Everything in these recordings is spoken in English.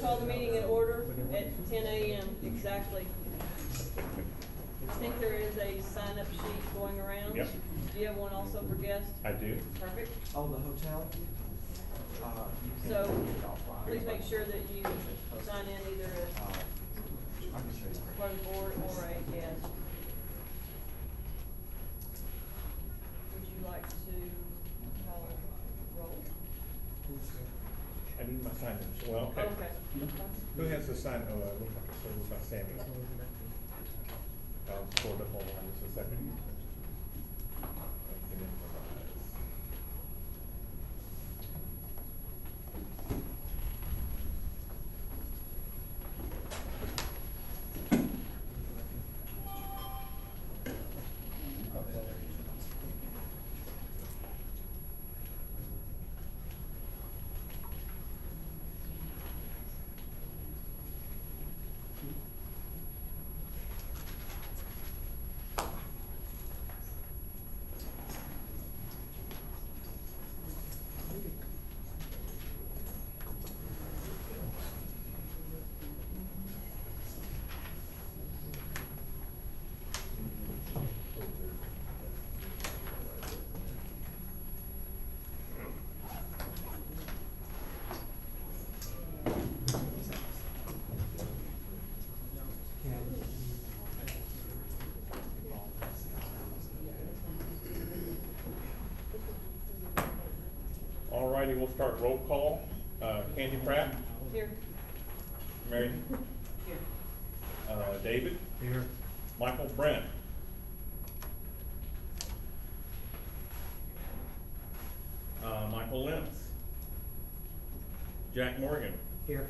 call the meeting in order at 10 a.m. exactly. I think there is a sign-up sheet going around. Yep. Do you have one also for guests? I do. Perfect. Oh, the hotel? So, please make sure that you sign in either as I can show you. part of the board or a guest. Would you like to call roll? I need my sign in. Well, okay. Okay. Who has the sign? Oh, it looks like it's over by Sammy. I'll pull it up online just a second. Alrighty, we'll start roll call. Candy Pratt, Here. Mary, Here. David, Here. Michael Brent. Michael Lentz. Jack Morgan. Here.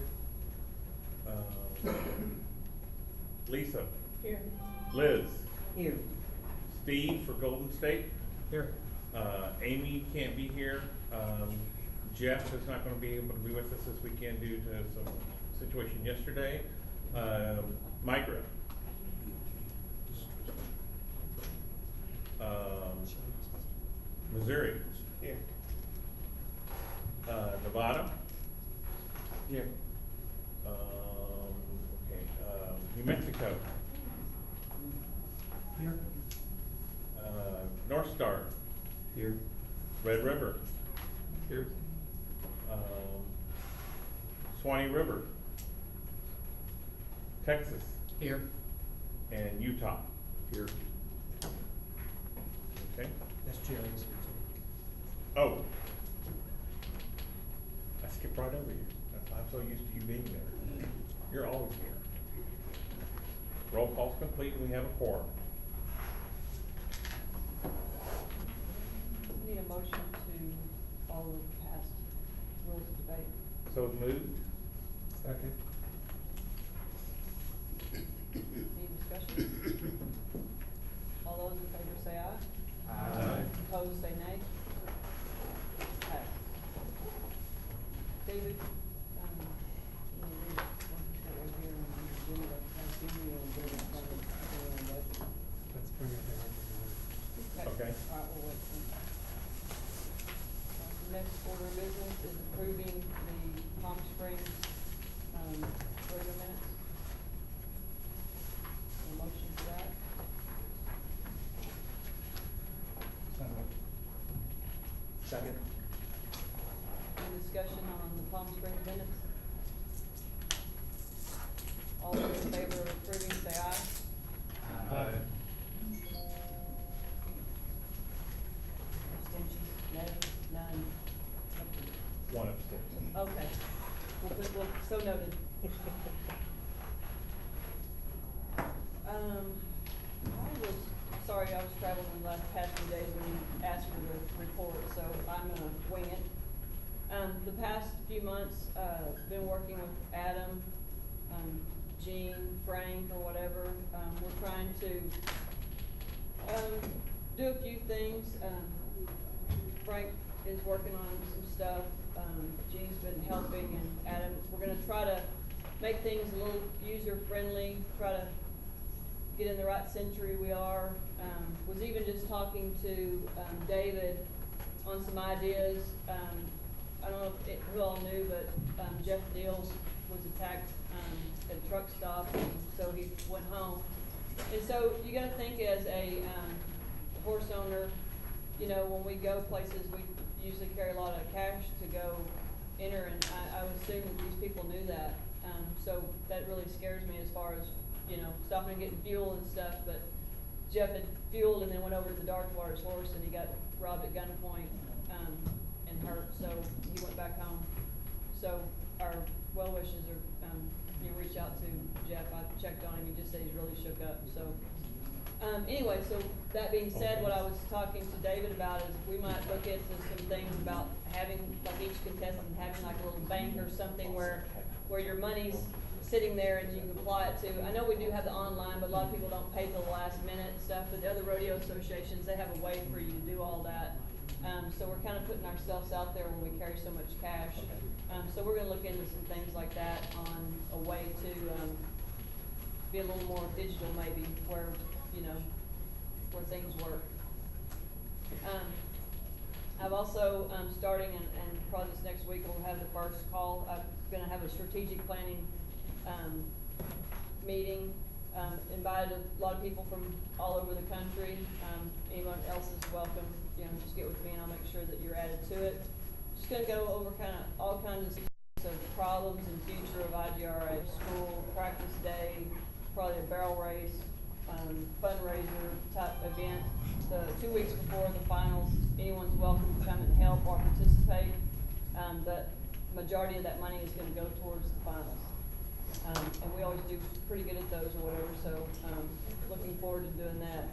Lisa. Here. Liz. Here. Steve for Golden State. Here. Amy can't be here. Jeff is not gonna be able to be with us this weekend due to some situation yesterday. Micra. Missouri. Here. Nevada. Here. Okay, New Mexico. Here. North Star. Here. Red River. Here. Swanee River. Texas. Here. And Utah. Here. Okay. That's Jerry's. Oh. I skipped right over you. I'm so used to you being there. You're always here. Roll call's complete and we have a quorum. Need a motion to follow past rules of debate. So moved. Second. Any discussion? All those in favor say aye. Aye. Opposed, say nay. Passed. David, you know, read one percent right here and then give me the budget. Let's bring it down. Okay. All right, we'll wait. Next order of business is approving the Palm Springs, regular minutes. A motion for that. Second. Any discussion on the Palm Springs minutes? All those in favor of approving, say aye. Aye. Abstentions, no, none. One abstention. Okay, so noted. I was, sorry, I was traveling the past few days when you asked for the report, so I'm gonna wing it. The past few months, been working with Adam, Gene, Frank, or whatever. We're trying to, do a few things. Frank is working on some stuff. Gene's been helping, and Adam, we're gonna try to make things a little user-friendly, try to get in the right century we are. Was even just talking to, David on some ideas. I don't know if who all knew, but, Jeff Neal was attacked, at a truck stop, and so he went home. And so you gotta think as a, horse owner, you know, when we go places, we usually carry a lot of cash to go enter, and I would assume that these people knew that. So that really scares me as far as, you know, stopping and getting fuel and stuff, but Jeff had fueled and then went over to the Darkwater's horse and he got robbed at gunpoint, and hurt, so he went back home. So our well wishes are, you know, reach out to Jeff. I checked on him, he just said he's really shook up, so. Anyway, so that being said, what I was talking to David about is we might look into some things about having, like each contestant having like a little bank or something where your money's sitting there and you can apply it to. I know we do have the online, but a lot of people don't pay till the last minute and stuff, but the other rodeo associations, they have a way for you to do all that. So we're kind of putting ourselves out there when we carry so much cash. So we're gonna look into some things like that on a way to, be a little more digital maybe, where, you know, where things work. I've also, starting and probably this next week, we'll have the first call. I'm gonna have a strategic planning, meeting. Invited a lot of people from all over the country. Anyone else is welcome. You know, just get with me and I'll make sure that you're added to it. Just gonna go over kind of all kinds of problems and future of IGRA, school, practice day, probably a barrel race, fundraiser type event. The 2 weeks before the finals, anyone's welcome to come and help or participate. The majority of that money is gonna go towards the finals. And we always do pretty good at those or whatever, so, looking forward to doing that.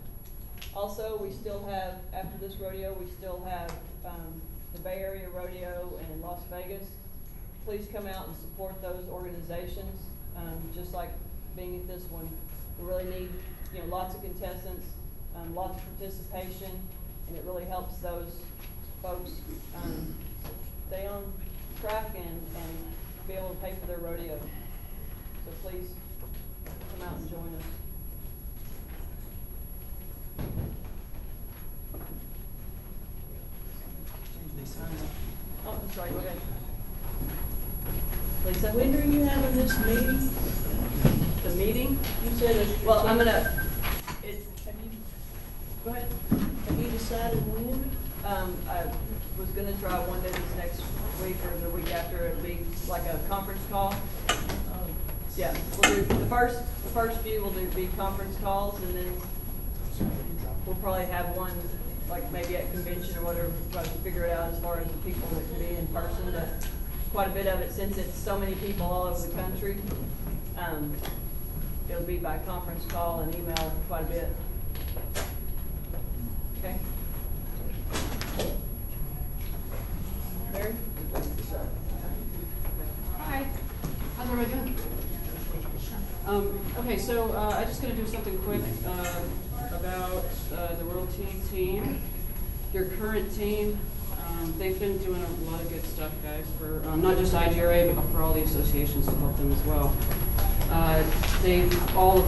Also, we still have, after this rodeo, we still have, the Bay Area Rodeo in Las Vegas. Please come out and support those organizations, just like being at this one. We really need, you know, lots of contestants, lots of participation, and it really helps those folks, stay on track and be able to pay for their rodeo. So please come out and join us. Oh, I'm sorry, go ahead. Lisa? When are you having this meeting? The meeting? You said it. Well, I'm gonna, Have you, go ahead. have you decided when? I was gonna try one day this next week or the week after, it'll be like a conference call. Yeah, we'll do, the first few will be conference calls, and then we'll probably have one, like maybe at convention or whatever, try to figure it out as far as the people that can be in person, but quite a bit of it, since it's so many people all over the country, it'll be by conference call and email quite a bit. Okay? Mary? Hi, how's everybody doing? Okay, so I'm just going to do something quick about the World Team. Your current team, they've been doing a lot of good stuff, guys, for not just IGRA, but for all the associations to help them as well. They've all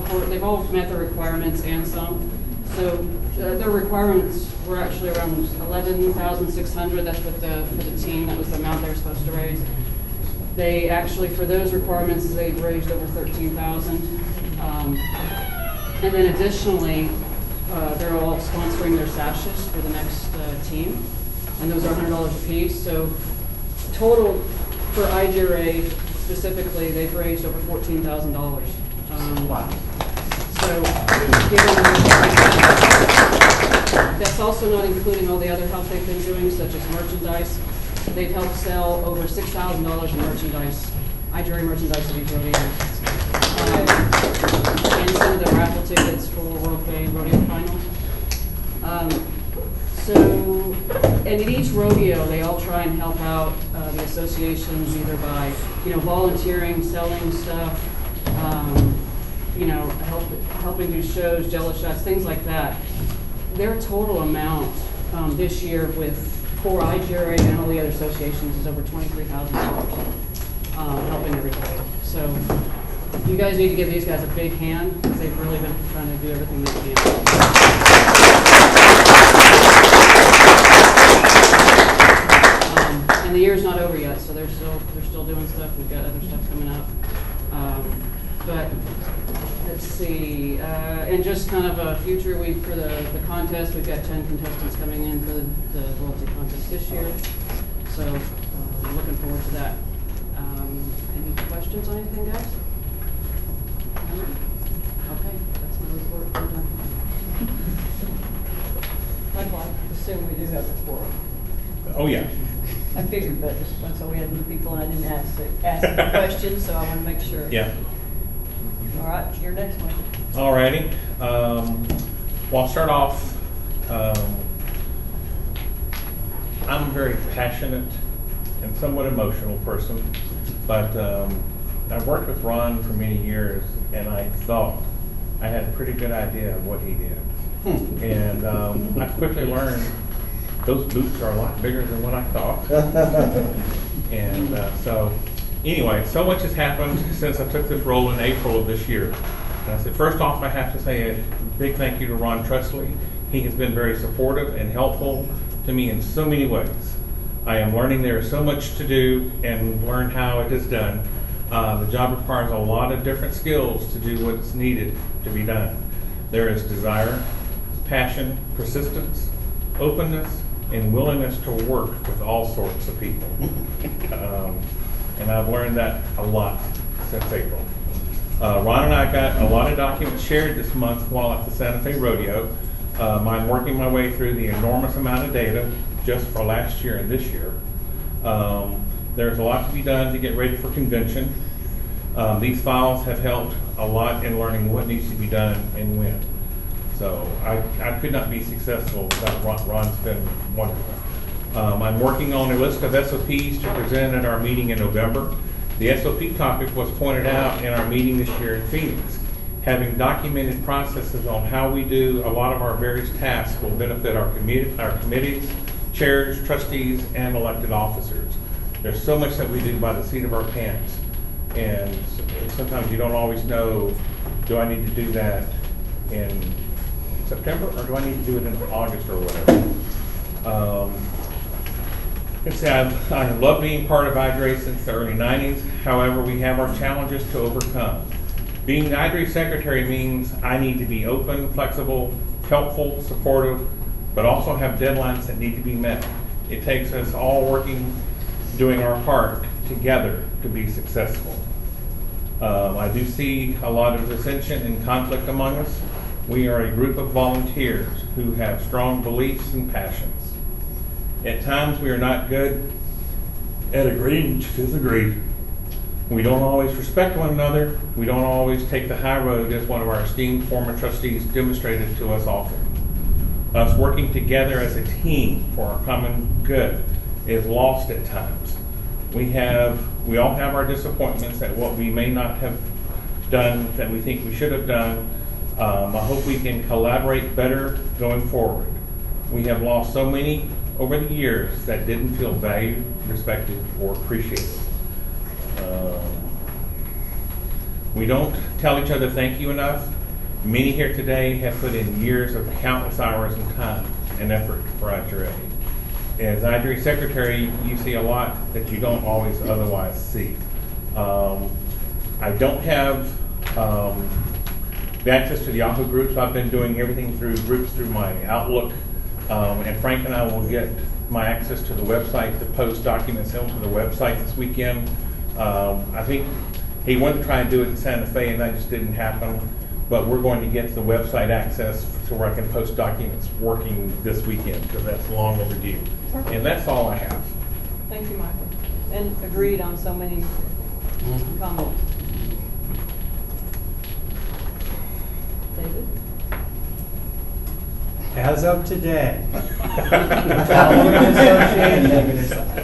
met their requirements and some. So their requirements were actually around $11,600. That's what for the team. That was the amount they were supposed to raise. They actually, for those requirements, they've raised over $13,000. And then additionally, they're all sponsoring their sashes for the next team, and those are $100 a piece. So total for IGRA specifically, they've raised over $14,000. Wow. So that's also not including all the other help they've been doing, such as merchandise. They've helped sell over $6,000 in merchandise, IGRA merchandise at each rodeo. And some of the raffle tickets for World Bay Rodeo Finals. And at each rodeo, they all try and help out the associations either by, volunteering, selling stuff, helping do shows, jello shots, things like that. Their total amount this year for IGRA and all the other associations is over $23,000 helping everybody. So you guys need to give these guys a big hand because they've really been trying to do everything they can. And And the year's not over yet, so they're still doing stuff. We've got other stuff coming up. But let's see, and just kind of a future week for the contest. We've got 10 contestants coming in for the loyalty contest this year. So I'm looking forward to that. Any questions on anything, guys? Okay, that's my report. I'm done. I'd like to assume we do have a quorum. Oh, yeah. I figured, but just, so we had new people and I didn't ask the questions, so I wanna make sure. Yeah. All right, your next one. Alrighty, well, I'll start off, I'm a very passionate and somewhat emotional person, but I've worked with Ron for many years, and I thought I had a pretty good idea of what he did. And I quickly learned those boots are a lot bigger than what I thought. And so, anyway, so much has happened since I took this role in April of this year. And I said, first off, I have to say a big thank you to Ron Trusley. He has been very supportive and helpful to me in so many ways. I am learning there is so much to do and learn how it is done. The job requires a lot of different skills to do what's needed to be done. There is desire, passion, persistence, openness, and willingness to work with all sorts of people. And I've learned that a lot since April. Ron and I got a lot of documents shared this month while at the Santa Fe Rodeo. I'm working my way through the enormous amount of data just for last year and this year. There's a lot to be done to get ready for convention. These files have helped a lot in learning what needs to be done and when. So I could not be successful without Ron. Ron's been wonderful. I'm working on a list of SOPs to present at our meeting in November. The SOP topic was pointed out in our meeting this year in Phoenix. Having documented processes on how we do a lot of our various tasks will benefit our committees, chairs, trustees, and elected officers. There's so much that we do by the seat of our pants. And sometimes you don't always know, do I need to do that in September, or do I need to do it in August or whatever? I love being part of IDRE since the early 90s. However, we have our challenges to overcome. Being the IDRE secretary means I need to be open, flexible, helpful, supportive, but also have deadlines that need to be met. It takes us all working, doing our part together to be successful. I do see a lot of dissension and conflict among us. We are a group of volunteers who have strong beliefs and passions. At times we are not good at agreeing to disagree. We don't always respect one another. We don't always take the high road, as one of our esteemed former trustees demonstrated to us often. Us working together as a team for our common good is lost at times. We all have our disappointments at what we may not have done that we think we should have done. I hope we can collaborate better going forward. We have lost so many over the years that didn't feel valued, respected, or appreciated. We don't tell each other thank you enough. Many here today have put in years of countless hours and time and effort for IDRE. As IDRE secretary, you see a lot that you don't always otherwise see. I don't have the access to the Yahoo groups. I've been doing everything through groups through my Outlook, and Frank and I will get my access to the website to post documents onto the website this weekend. I think he wanted to try and do it in Santa Fe, and that just didn't happen. But we're going to get the website access to where I can post documents working this weekend, because that's long overdue. Perfect. And that's all I have. Thank you, Michael. And agreed on so many comments. David? As of today, following association,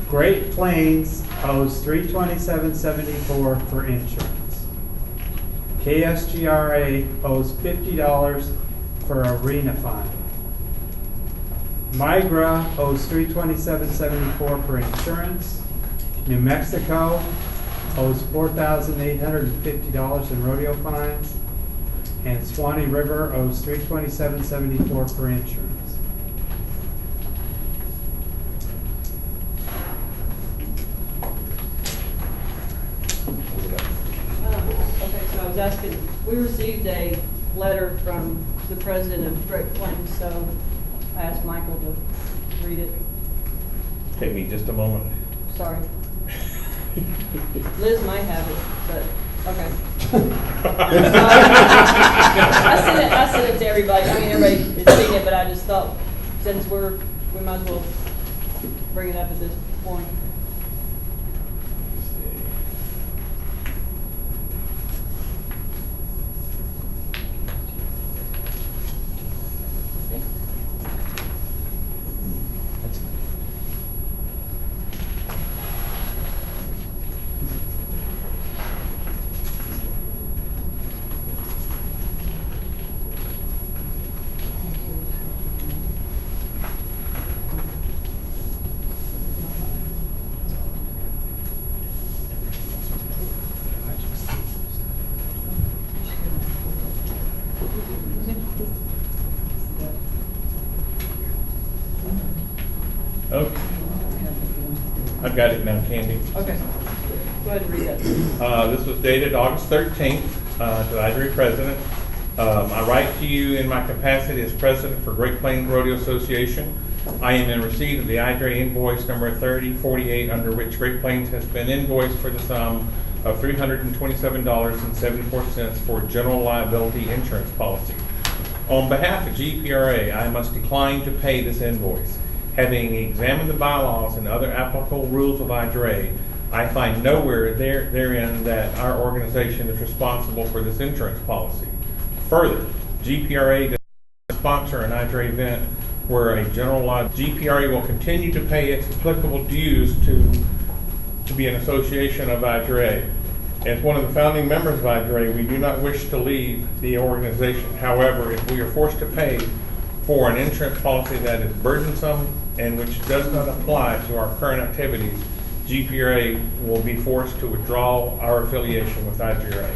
Great Plains owes $327.74 for insurance. KSGRA owes $50 for arena fine. Migra owes $327.74 for insurance. New Mexico owes $4,850 in rodeo fines. And Swanee River owes $327.74 for insurance. was asking, we received a letter from the president of Great Plains, so I asked Michael to read it. Take me just a moment. Sorry. Liz might have it, but, okay. I sent it to everybody. I mean, everybody is seeing it, but I just thought, since we might as well bring it up at this point. Okay. I've got it now, Candy. Okay. Go ahead and read that. This was dated August 13th to the IDRA president. I write to you in my capacity as president for Great Plains Rodeo Association. I am in receipt of the IDRA invoice number 3048, under which Great Plains has been invoiced for the sum of $327.74 for general liability insurance policy. On behalf of GPRA, I must decline to pay this invoice. Having examined the bylaws and other applicable rules of IDRA, I find nowhere therein that our organization is responsible for this insurance policy. Further, GPRA does not sponsor an IDRA event where a general liability. GPRA will continue to pay its applicable dues to be an association of IDRA. As one of the founding members of IDRA, we do not wish to leave the organization. However, if we are forced to pay for an insurance policy that is burdensome and which does not apply to our current activities, GPRA will be forced to withdraw our affiliation with IDRA.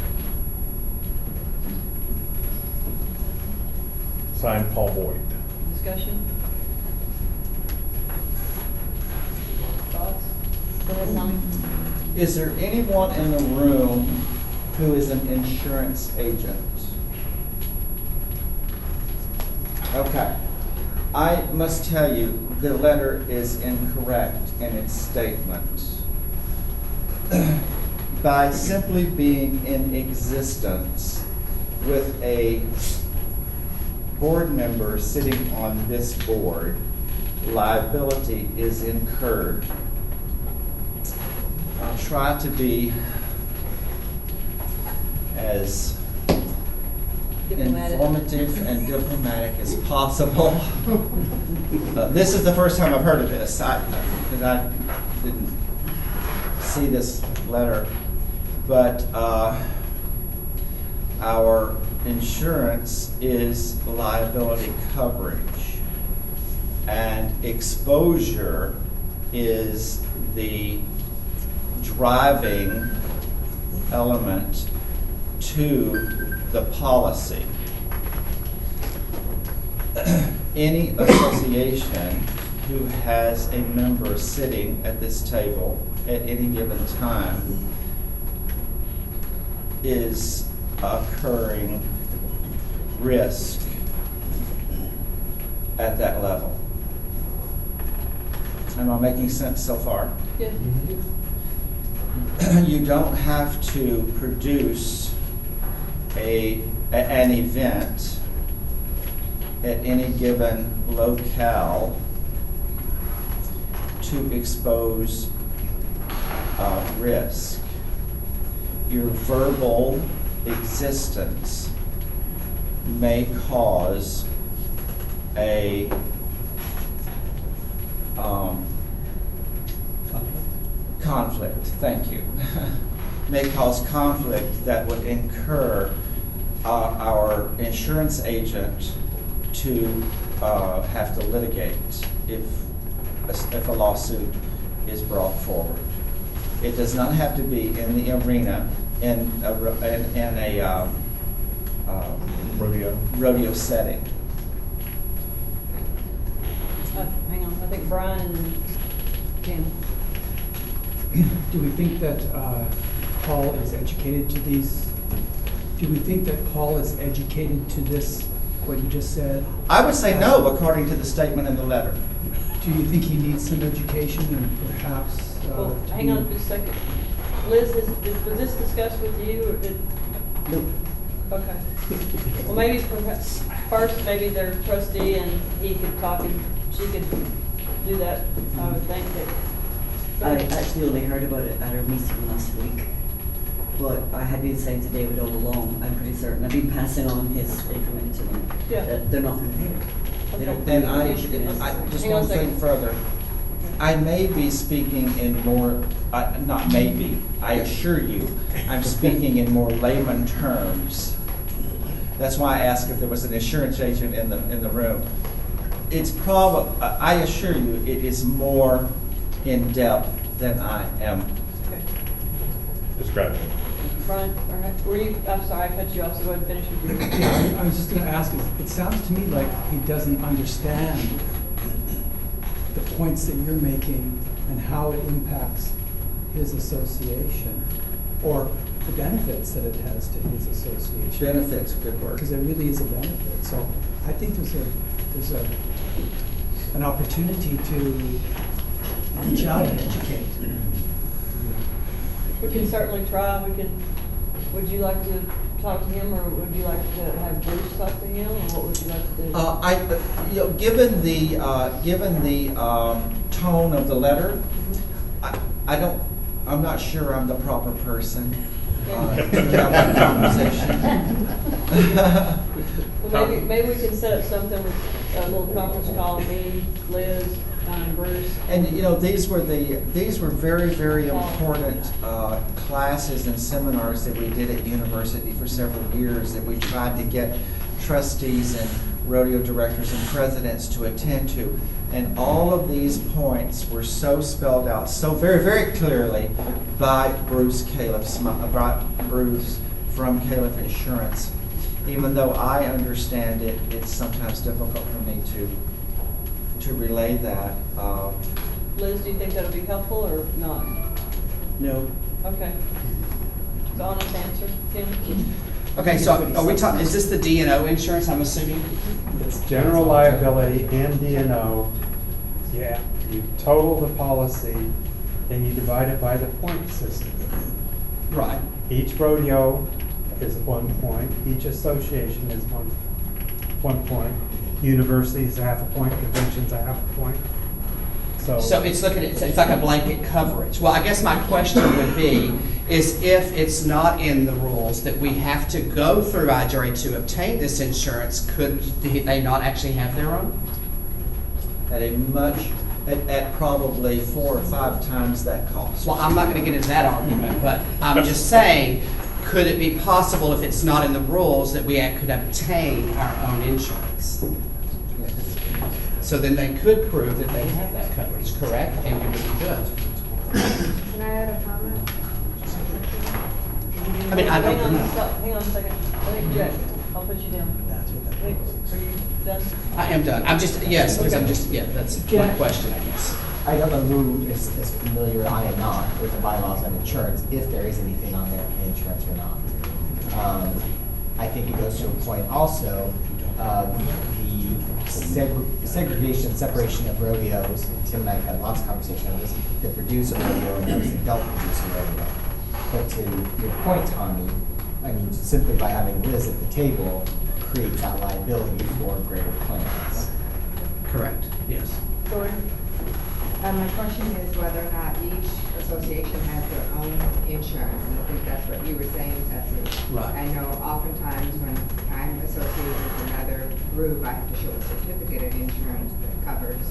Signed, Paul Boyd. Discussion? Thoughts? Go ahead, Tommy. Is there anyone in the room who is an insurance agent? Okay. I must tell you, the letter is incorrect in its statement. By simply being in existence with a board member sitting on this board, liability is incurred. I'll try to as Diplomatic. informative and diplomatic as possible. This is the first time I've heard of this. I didn't see this letter, but our insurance is liability coverage, and exposure is the driving element to the policy. Any association who has a member sitting at this table at any given time is occurring risk at that level. Am I making sense so far? Yeah. You don't have to produce an event at any given locale to expose risk. Your verbal existence may cause a conflict, thank you, may cause conflict that would incur our insurance agent to have to litigate if a lawsuit is brought forward. It does not have to be in the arena in a rodeo setting. Hang on, I think Brian and Ken. Do we think that Paul is educated to these Do we think that Paul is educated to this, what you just said? I would say no, according to the statement in the letter. Do you think he needs some education and perhaps? Well, to hang be- on just a second. Liz, was this discussed with you, or did? Nope. Okay. Well, maybe perhaps, first, maybe their trustee and he could talk and she could do that, I would think that. I actually only heard about it at our meeting last week, but I had been saying to David all along, I'm pretty certain, I've been passing on his information to them, Yeah. that they're not gonna pay it. They don't. Then they should be I just Hang on a one thing second. further. I may be speaking in more, not maybe, I assure you, I'm speaking in more layman terms. That's why I asked if there was an insurance agent in the room. It's I assure you, it is more in-depth than I am. Okay. Describe it. Brian, all right, were you, I'm sorry, I cut you off, so go ahead and finish with your. Yeah, I was just gonna ask, it sounds to me like he doesn't understand the points that you're making and how it impacts his association, or the benefits that it has to his association. Benefits, good word. Because there really is a benefit, so I think there's an opportunity to reach out and educate. We can certainly try, would you like to talk to him, or would you like to have Bruce talk to him, or what would you like to do? Given the tone of the letter, I'm not sure I'm the proper person to have that conversation. Well, maybe we can set up something with a little conference call, me, Liz, Bruce. And these were very, very important classes and seminars that we did at university for several years that we tried to get trustees and rodeo directors and presidents to attend to. And all of these points were so spelled out so very, very clearly by Bruce from Caleb Insurance. Even though I understand it, it's sometimes difficult for me to relay that. Liz, do you think that'll be helpful or not? No. Okay. It's an honest answer, Kim? Okay, so are we talking, is this the D&O insurance, I'm assuming? It's general liability and D&O. Yeah, you total the policy, then you divide it by the point system. Right. Each rodeo is 1 point, each association is one point. University is a half a point, convention's a half a point. So it's it's like a blanket coverage. Well, I guess my question would be, is if it's not in the rules that we have to go through IGRA to obtain this insurance, could they not actually have their own? At probably 4 or 5 times that cost. Well, I'm not gonna get into that argument, but I'm just saying, could it be possible if it's not in the rules that we could obtain our own insurance? So then they could prove that they have that coverage, correct? And we would be good. Can I add a comment? I mean, I don't Hang on, know. stop, hang on a second. I think Jack, I'll put you down. Are you done? I am done. I'm just, yes, because I'm just, yeah, that's my question, I guess. I don't know who is familiar, I am not, with the bylaws on insurance, if there is anything on there, insurance or not. I think it goes to a point also of the segregation, separation of rodeos. Tim and I have had lots of conversation on this, that produce a rodeo and those that don't produce a rodeo. But to your point, Tommy, I mean, simply by having Liz at the table creates that liability for greater plans. Correct, yes. Jordan? My question is whether or not each association has their own insurance, and I think that's what you were saying, Tessie. Right. I know oftentimes when I'm associated with another group, I have to show a certificate of insurance that covers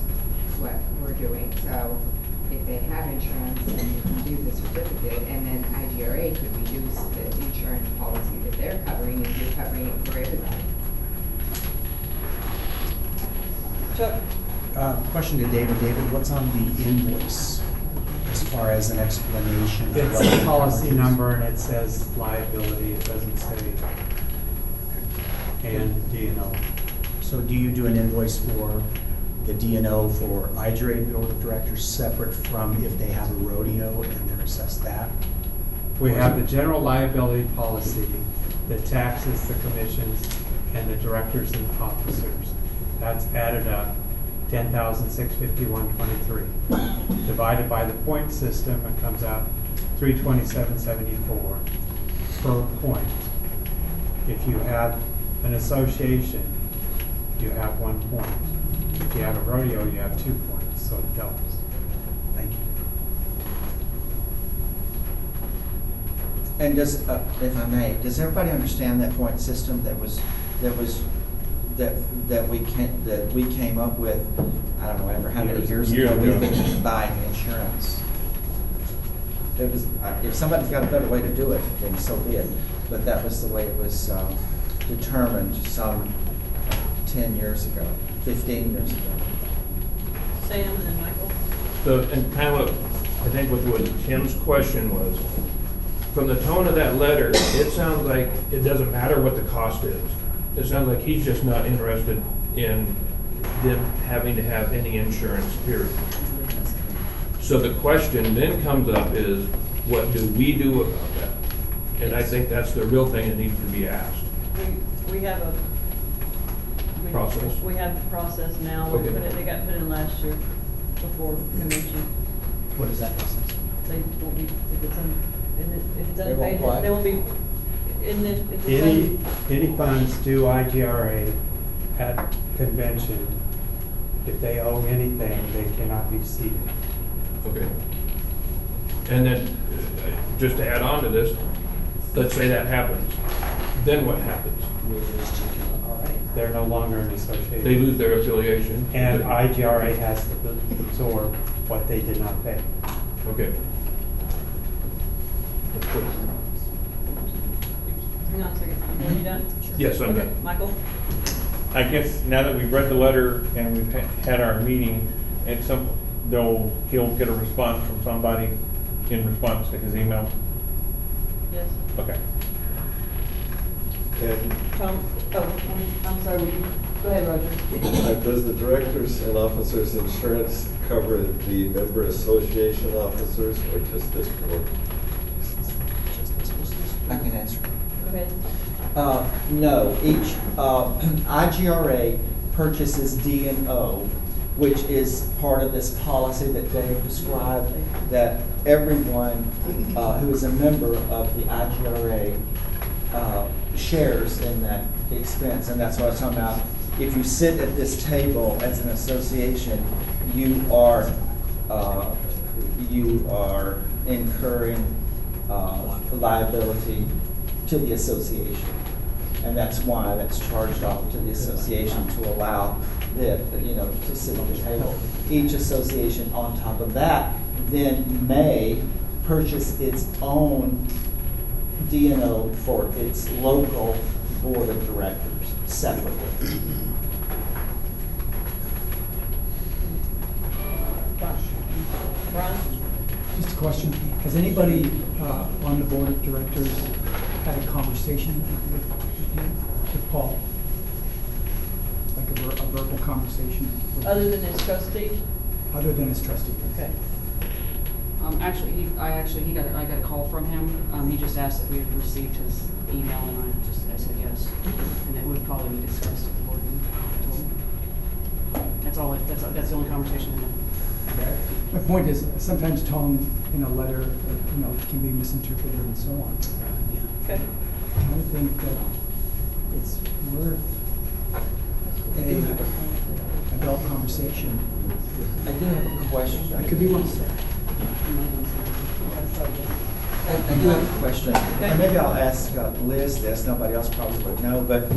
what we're doing. So if they have insurance, then you can do the certificate, and then IGRA could reduce the insurance policy that they're covering if you're covering it for everybody. Chuck? Question to David. David, what's on the invoice as far as an explanation? of It's what a the policy coverage is? number and it says liability, it doesn't say and D&O. So do you do an invoice for the D&O for IGRA board of directors separate from if they have a rodeo and they're assessed that? We have the general liability policy, the taxes, the commissions, and the directors and officers. That's added up, 10,651.23. Divided by the point system, it comes out 327.74 per point. If you have an association, you have 1 point. If you have a rodeo, you have 2 points, so it doubles. Thank you. And does, if I may, does everybody understand that point system that we came up with, I don't know, ever how many years ago, we've been buying insurance? It was, if somebody's got a better way to do it, then so be it. But that was the way it was determined some 10 years ago, 15 years ago. Sam and then Michael. So, and kind of, I think what Tim's question was, from the tone of that letter, it sounds like it doesn't matter what the cost is. It sounds like he's just not interested in them having to have any insurance, period. So the question then comes up is, what do we do about that? And I think that's the real thing that needs to be asked. We have a. Process. We have the process now. Okay. They got put in last year before convention. What is that process? They won't be, if it's They won't unpaid, what? they won't be, in the, if Any funds due IGRA at convention, if they owe anything, they cannot be ceded. Okay. And then, just to add on to this, let's say that happens, then what happens? They're no longer an association. They lose their affiliation? And IGRA has to absorb what they did not pay. Okay. That's good. hang on a second, are you done? Yes, I'm Okay, done. Michael? I guess now that we've read the letter and we've had our meeting, and he'll get a response from somebody in response to his email? Yes. Okay. And Tom, I'm sorry, will you, go ahead, Roger. does the directors and officers insurance cover the member association officers or just this board? I can answer. Go ahead. No, each, IGRA purchases D&O, which is part of this policy that Dave described, that everyone who is a member of the IGRA shares in that expense, and that's what I was talking about. If you sit at this table as an association, you are incurring liability to the association, and that's why that's charged off to the association to allow them, to sit at the table. Each association on top of that then may purchase its own D&O for its local board of directors separately. Brian? Just a question, has anybody on the board of directors had a conversation with you, with Paul? Like a verbal conversation? Other than his trustee? Other than his trustee? Okay. I got a call from him. He just asked that we had received his email, and I said yes. And it would probably be discussed at the board meeting. That's all, that's the only conversation I had. My point is, sometimes tone in a letter, can be misinterpreted and so on. Okay. I think that it's worth an adult conversation. I do have a question. I could be wrong. I do have a question, and maybe I'll ask Liz this, nobody else probably would know, but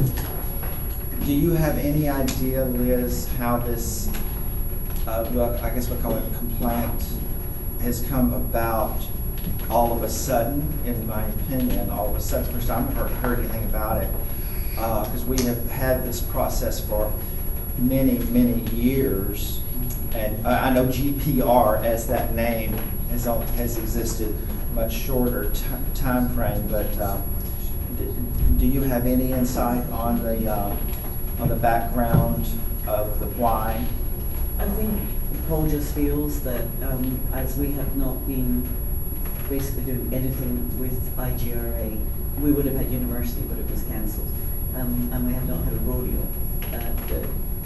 do you have any idea, Liz, how this, I guess we'll call it complaint, has come about all of a sudden, in my opinion, all of a sudden, first time I've heard anything about it, because we have had this process for many, many years, and I know GPR as that name has existed much shorter time frame, but do you have any insight on the background of the why? I think Paul just feels that as we have not been basically doing anything with IGRA. We would have had university, but it was cancelled. And we have not had a rodeo.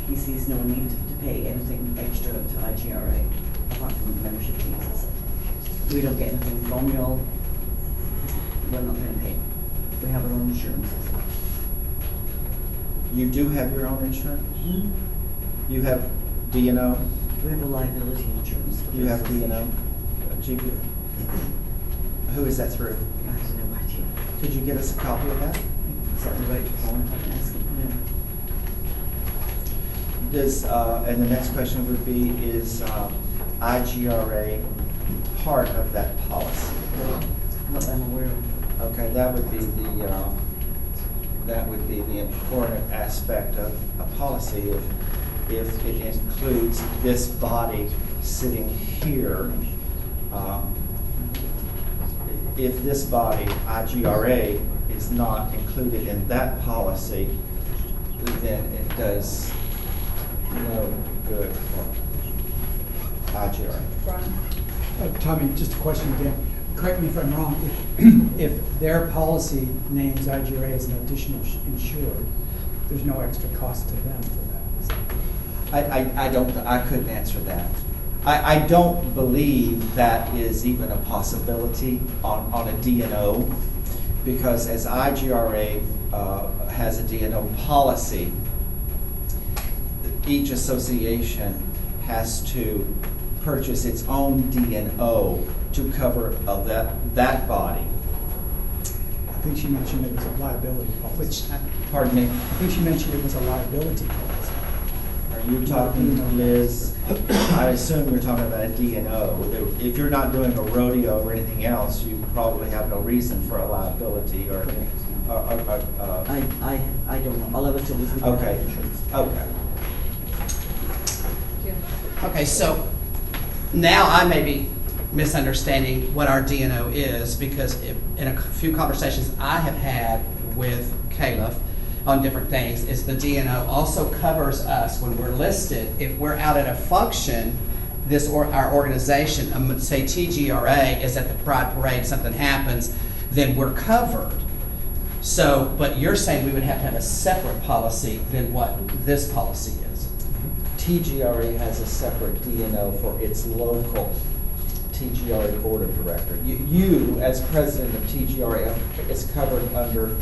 He sees no need to pay anything extra to IGRA, apart from the membership fees. We don't get anything from y'all. We're not going to pay. We have our own insurances. You do have your own insurance? You have D&O? We have a liability insurance. For You have business. D&O? GP? Who is that through? I have no idea. Could you get us a copy of that? Certainly right to Paul and I can ask him. Does, and the next question would be, is IGRA part of that policy? Not that I'm aware of. Okay, that would be the important aspect of a policy if it includes this body sitting here. If this body, IGRA, is not included in that policy, then it does no good for IGRA. Brian? Tommy, just a question again. Correct me if I'm wrong. If their policy names IGRA as an additional insured, there's no extra cost to them for that, is there? I couldn't answer that. I don't believe that is even a possibility on a D&O, because as IGRA has a D&O policy, each association has to purchase its own D&O to cover that body. I think she mentioned it was a liability policy. Pardon me? I think she mentioned it was a liability policy. Are you talking to Liz? I assume you're talking about a D&O. If you're not doing a rodeo or anything else, you probably have no reason for a liability or. I don't know. All I was told was we don't have Okay. insurance. Okay. Okay, so now I may be misunderstanding what our DNO is, because in a few conversations I have had with Caleb on different things, is the DNO also covers us when we're listed. If we're out at a function, our organization, say TGRA is at the Pride Parade, something happens, then we're covered. So, but you're saying we would have to have a separate policy than what this policy is? TGRA has a separate D&O for its local TGRA Board of Directors. You, as president of TGRA, is covered under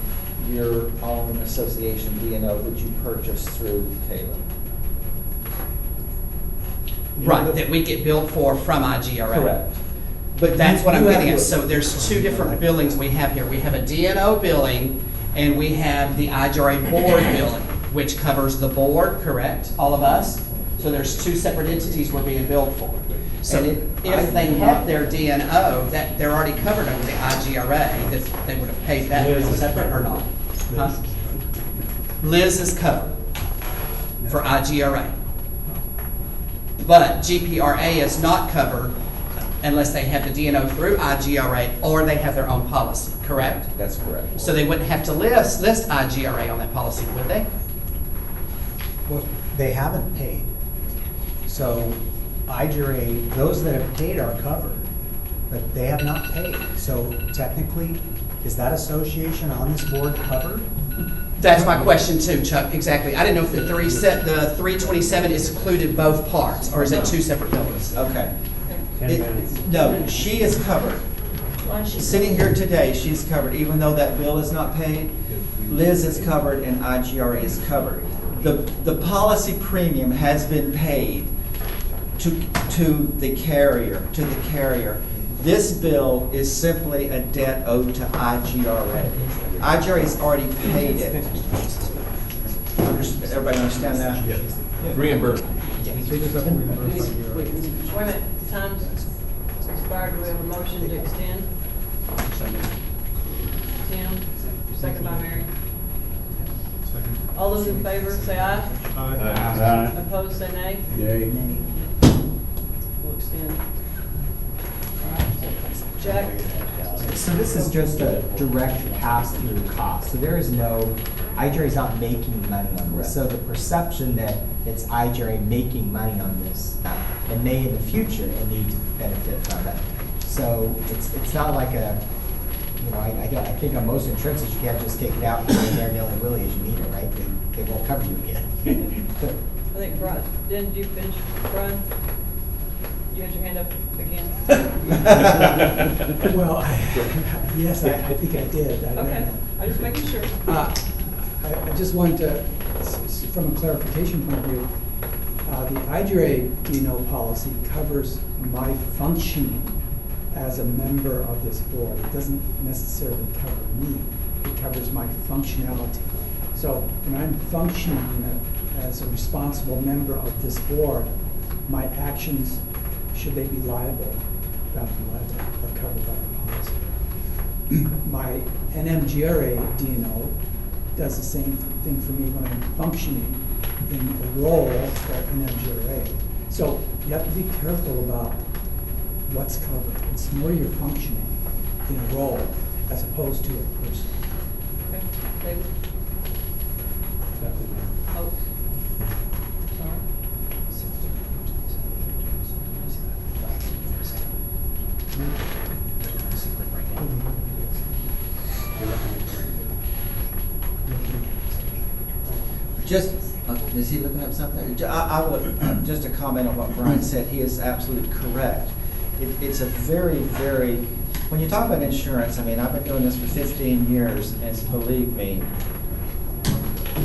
your own association D&O, which you purchased through Caleb. Right, that we get billed for from IGRA. Correct. But that's what I'm you have getting at. your- So there's two different billings we have here. We have a DNO billing, and we have the IGRA board billing, which covers the board, correct? All of us? So there's two separate entities we're being billed for. So And if they have their DNO, that they're already covered under the IGRA, that they would have paid that bill separate or not? Huh? Liz is covered for IGRA. But GPRA is not covered unless they have the DNO through IGRA or they have their own policy, correct? That's correct. So they wouldn't have to list IGRA on that policy, would they? Well, they haven't paid. So IGRA, those that have paid are covered, but they have not paid. So technically, is that association on this board covered? That's my question too, Chuck, exactly. I didn't know if the 327 is included both parts, or is it two separate billings? Okay. No, she is covered. Sitting here today, she's covered, even though that bill is not paid. Liz is covered and IGRA is covered. The policy premium has been paid to the carrier. This bill is simply a debt owed to IGRA. IGRA has already paid it. Everybody understand that? Reimbursement. They just have to reimburse Wait IGRA. a minute, time's expired, do we have a motion to extend? Tim, second by Mary. All those in favor, say aye. Aye. Opposed, say nay. Yay. We'll extend. All right, Jack? So this is just a direct pass-through cost. So there is no, IGRA is not making money on this. So the perception that it's IGRA making money on this, and may in the future need to benefit from it. So it's not like a, you know, I think on most insurances, you can't just take it out and go in there nilly-willy as you need it, right? They won't cover you again. I think Brian, didn't you finish, Brian? You had your hand up again. Well, yes, I think I did. Okay, I'm just making sure. I just wanted to, from a clarification point of view, the IGRA D&O policy covers my functioning as a member of this board. It doesn't necessarily cover me. It covers my functionality. So when I'm functioning as a responsible member of this board, my actions, should they be liable, are covered by our policy. My NMGRA D&O does the same thing for me when I'm functioning in a role at NMGRA. So you have to be careful about what's covered. It's more your functioning in a role as opposed to a person. Okay, David? Oh, sorry. Just, is he looking up something? I would, just to comment on what Brian said, he is absolutely correct. It's a very, very, when you talk about insurance, I mean, I've been doing this for 15 years, and believe me,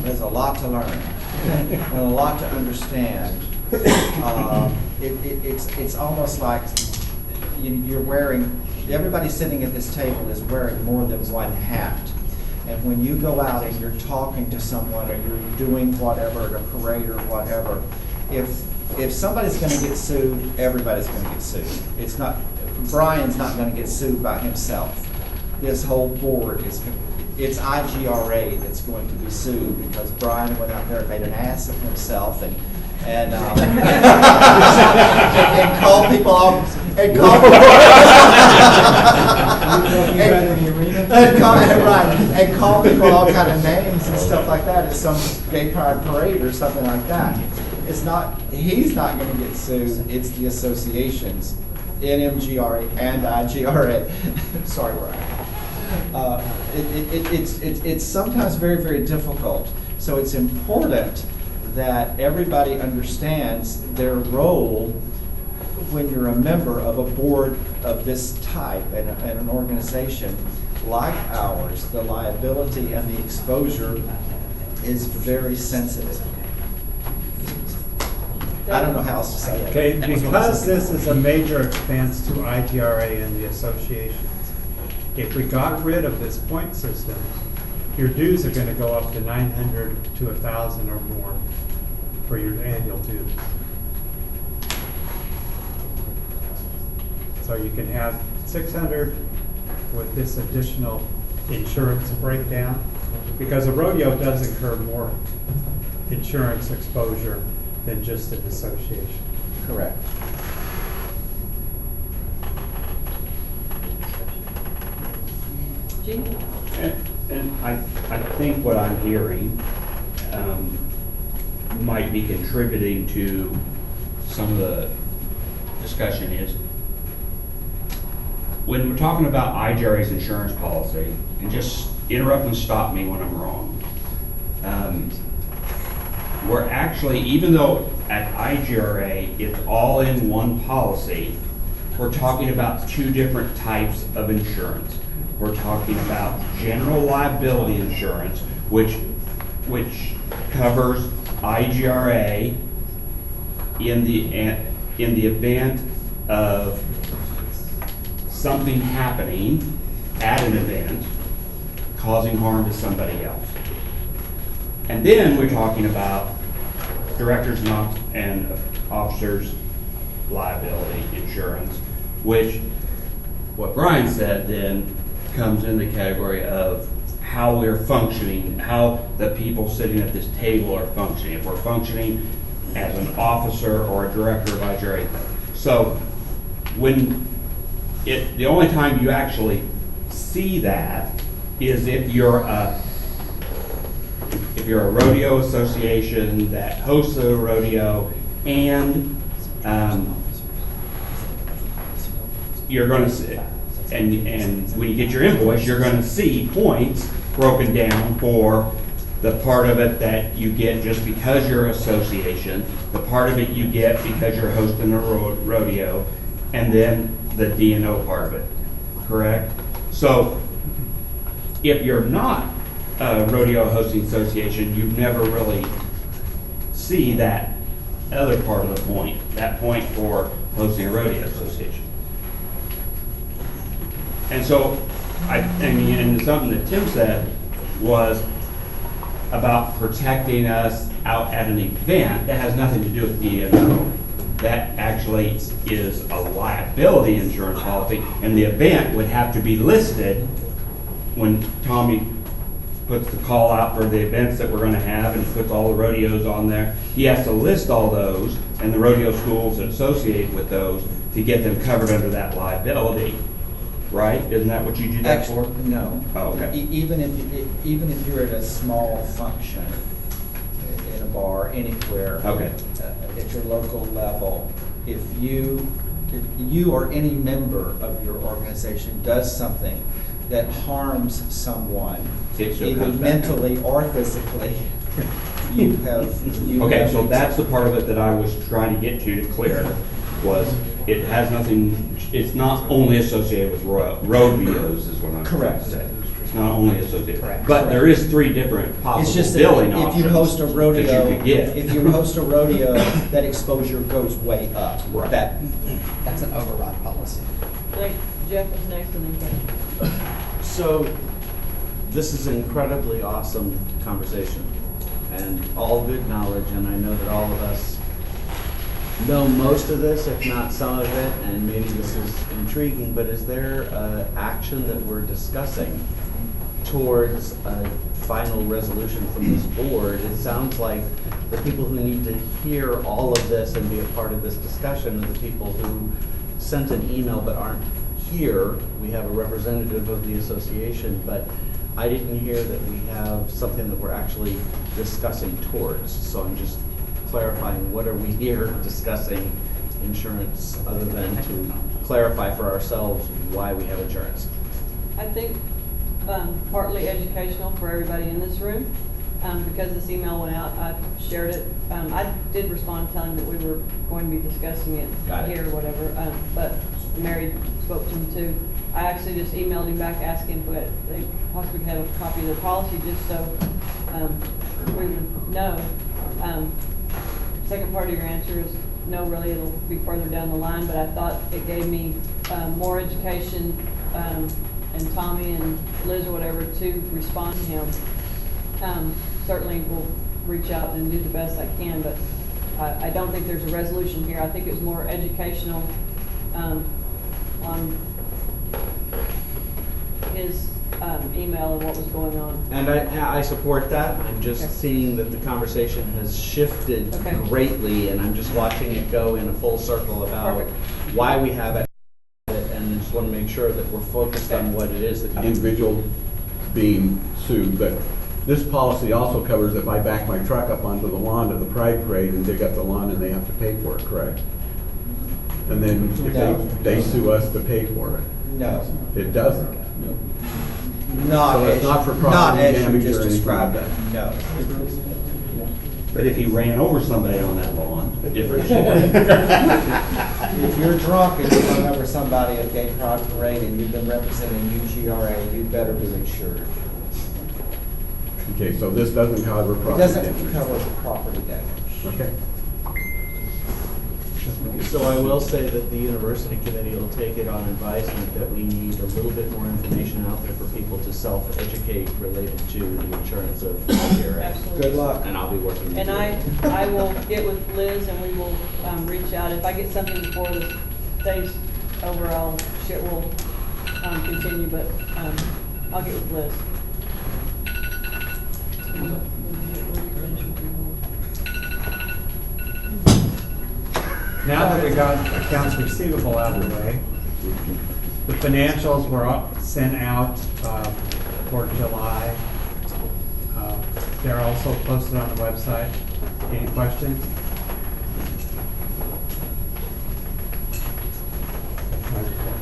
there's a lot to learn and a lot to understand. It's almost like you're wearing, everybody sitting at this table is wearing more than one hat. And when you go out and you're talking to someone or you're doing whatever at a parade or whatever, if somebody's going to get sued, everybody's going to get sued. It's not, Brian's not going to get sued by himself. This whole board is, it's IGRA that's going to be sued because Brian went out there and made an ass of himself and called people off and called and call people all kind of names and stuff like that at some gay pride parade or something like that. It's not, he's not going to get sued, it's the associations, NMGRA and IGRA. Sorry, Brian. It's sometimes very, very difficult. So it's important that everybody understands their role when you're a member of a board of this type and an organization like ours. The liability and the exposure is very sensitive. I don't know how else to say it. Okay, because this is a major expense to IGRA and the associations, if we got rid of this point system, your dues are going to go up to 900 to 1,000 or more for your annual dues. So you can have 600 with this additional insurance breakdown, because a rodeo does incur more insurance exposure than just an association. Correct. Gene? And I think what I'm hearing might be contributing to some of the discussion is when we're talking about IGRA's insurance policy, and just interrupt and stop me when I'm wrong. We're actually, even though at IGRA it's all in one policy, we're talking about two different types of insurance. We're talking about general liability insurance, which covers IGRA in the event of something happening at an event causing harm to somebody else. And then we're talking about directors and officers liability insurance, which what Brian said then comes in the category of how we're functioning, how the people sitting at this table are functioning. If we're functioning as an officer or a director of IGRA. So when the only time you actually see that is if you're a rodeo association that hosts a rodeo and you're gonna see, and when you get your invoice, you're gonna see points broken down for the part of it that you get just because you're an association, the part of it you get because you're hosting a rodeo, and then the D&O part of it, correct? So if you're not a rodeo hosting association, you never really see that other part of the point, that point for hosting a rodeo association. And so, I mean, and something that Tim said was about protecting us out at an event that has nothing to do with D&O. That actually is a liability insurance policy, and the event would have to be listed when Tommy puts the call out for the events that we're gonna have and puts all the rodeos on there. He has to list all those and the rodeo schools that associate with those to get them covered under that liability, right? Isn't that what you do that for? Actually, no. Oh, okay. Even if you're at a small function, in a bar, anywhere. Okay. At your local level, if you or any member of your organization does something that harms someone, It still either comes back. mentally or physically, you have. Okay, so that's the part of it that I was trying to get to clear, was it has nothing, it's not only associated with rodeos is what I'm trying Correct. to say. It's not only associated, Correct. but there is 3 different It's possible just billing that if options you host a that rodeo, you could get. if you host a rodeo, that exposure goes way up. Right. That's an override policy. Like, Jeff was next and then Kevin. So, this is an incredibly awesome conversation and all good knowledge, and I know that all of us know most of this, if not some of it, and maybe this is intriguing, but is there action that we're discussing towards a final resolution from this board? It sounds like the people who need to hear all of this and be a part of this discussion are the people who sent an email but aren't here. We have a representative of the association, but I didn't hear that we have something that we're actually discussing towards. So I'm just clarifying, what are we here discussing insurance other than to clarify for ourselves why we have insurance? I think partly educational for everybody in this room. Because this email went out, I shared it. I did respond telling that we were going to be discussing it Got it. here or whatever, but Mary spoke to him too. I actually just emailed him back asking if they possibly could have a copy of the policy just so we would know. Second part of your answer is no, really, it'll be further down the line, but I thought it gave me more education and Tommy and Liz or whatever to respond to him. Certainly will reach out and do the best I can, but I don't think there's a resolution here. I think it was more educational on his email and what was going on. And I support that. I'm just Okay. seeing that the conversation has shifted Okay. greatly, and I'm just watching it go in a full circle about Perfect. why we have it, and I just want to make sure that we're focused on what it is that we do. Individual being sued, but this policy also covers if I back my truck up onto the lawn of the Pride Parade and dig up the lawn and they have to pay for it, correct? And then if No. they sue us to pay for it. No, It doesn't. not So it's as, not for not property as you damage just or anything described like it, no. But if he ran over somebody on that lawn, a different If you're drunk and you run over somebody at Gay Pride Parade and you've been representing UGRA, you'd better be insured. Okay, so this doesn't cover It property doesn't damage. cover property damage. Okay. So I will say that the university committee will take it on advisement that we need a little bit more information out there for people to self-educate related to the insurance of IDRA. Absolutely. Good luck. And I'll be working with you. And I will get with Liz and we will reach out. If I get something before the days overall, shit will continue, but I'll get with Liz. Now that we got accounts receivable out of the way, the financials were sent out for July. They're also posted on the website. Any questions? That's my report.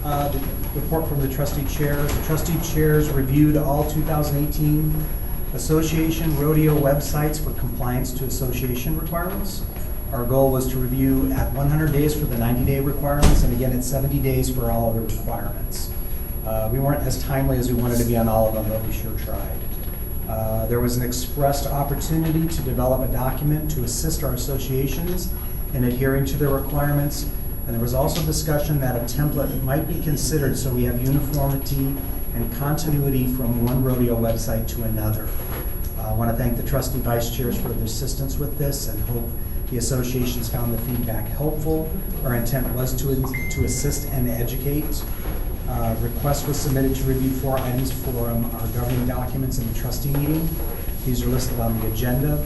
The report from the trustee chairs. The trustee chairs reviewed all 2018 association rodeo websites for compliance to association requirements. Our goal was to review at 100 days for the 90-day requirements, and again at 70 days for all other requirements. We weren't as timely as we wanted to be on all of them, but we sure tried. There was an expressed opportunity to develop a document to assist our associations in adhering to their requirements, and there was also discussion that a template might be considered so we have uniformity and continuity from one rodeo website to another. I want to thank the trustee vice chairs for their assistance with this and hope the associations found the feedback helpful. Our intent was to assist and educate. Request was submitted to review 4 items for our governing documents in the trustee meeting. These are listed on the agenda.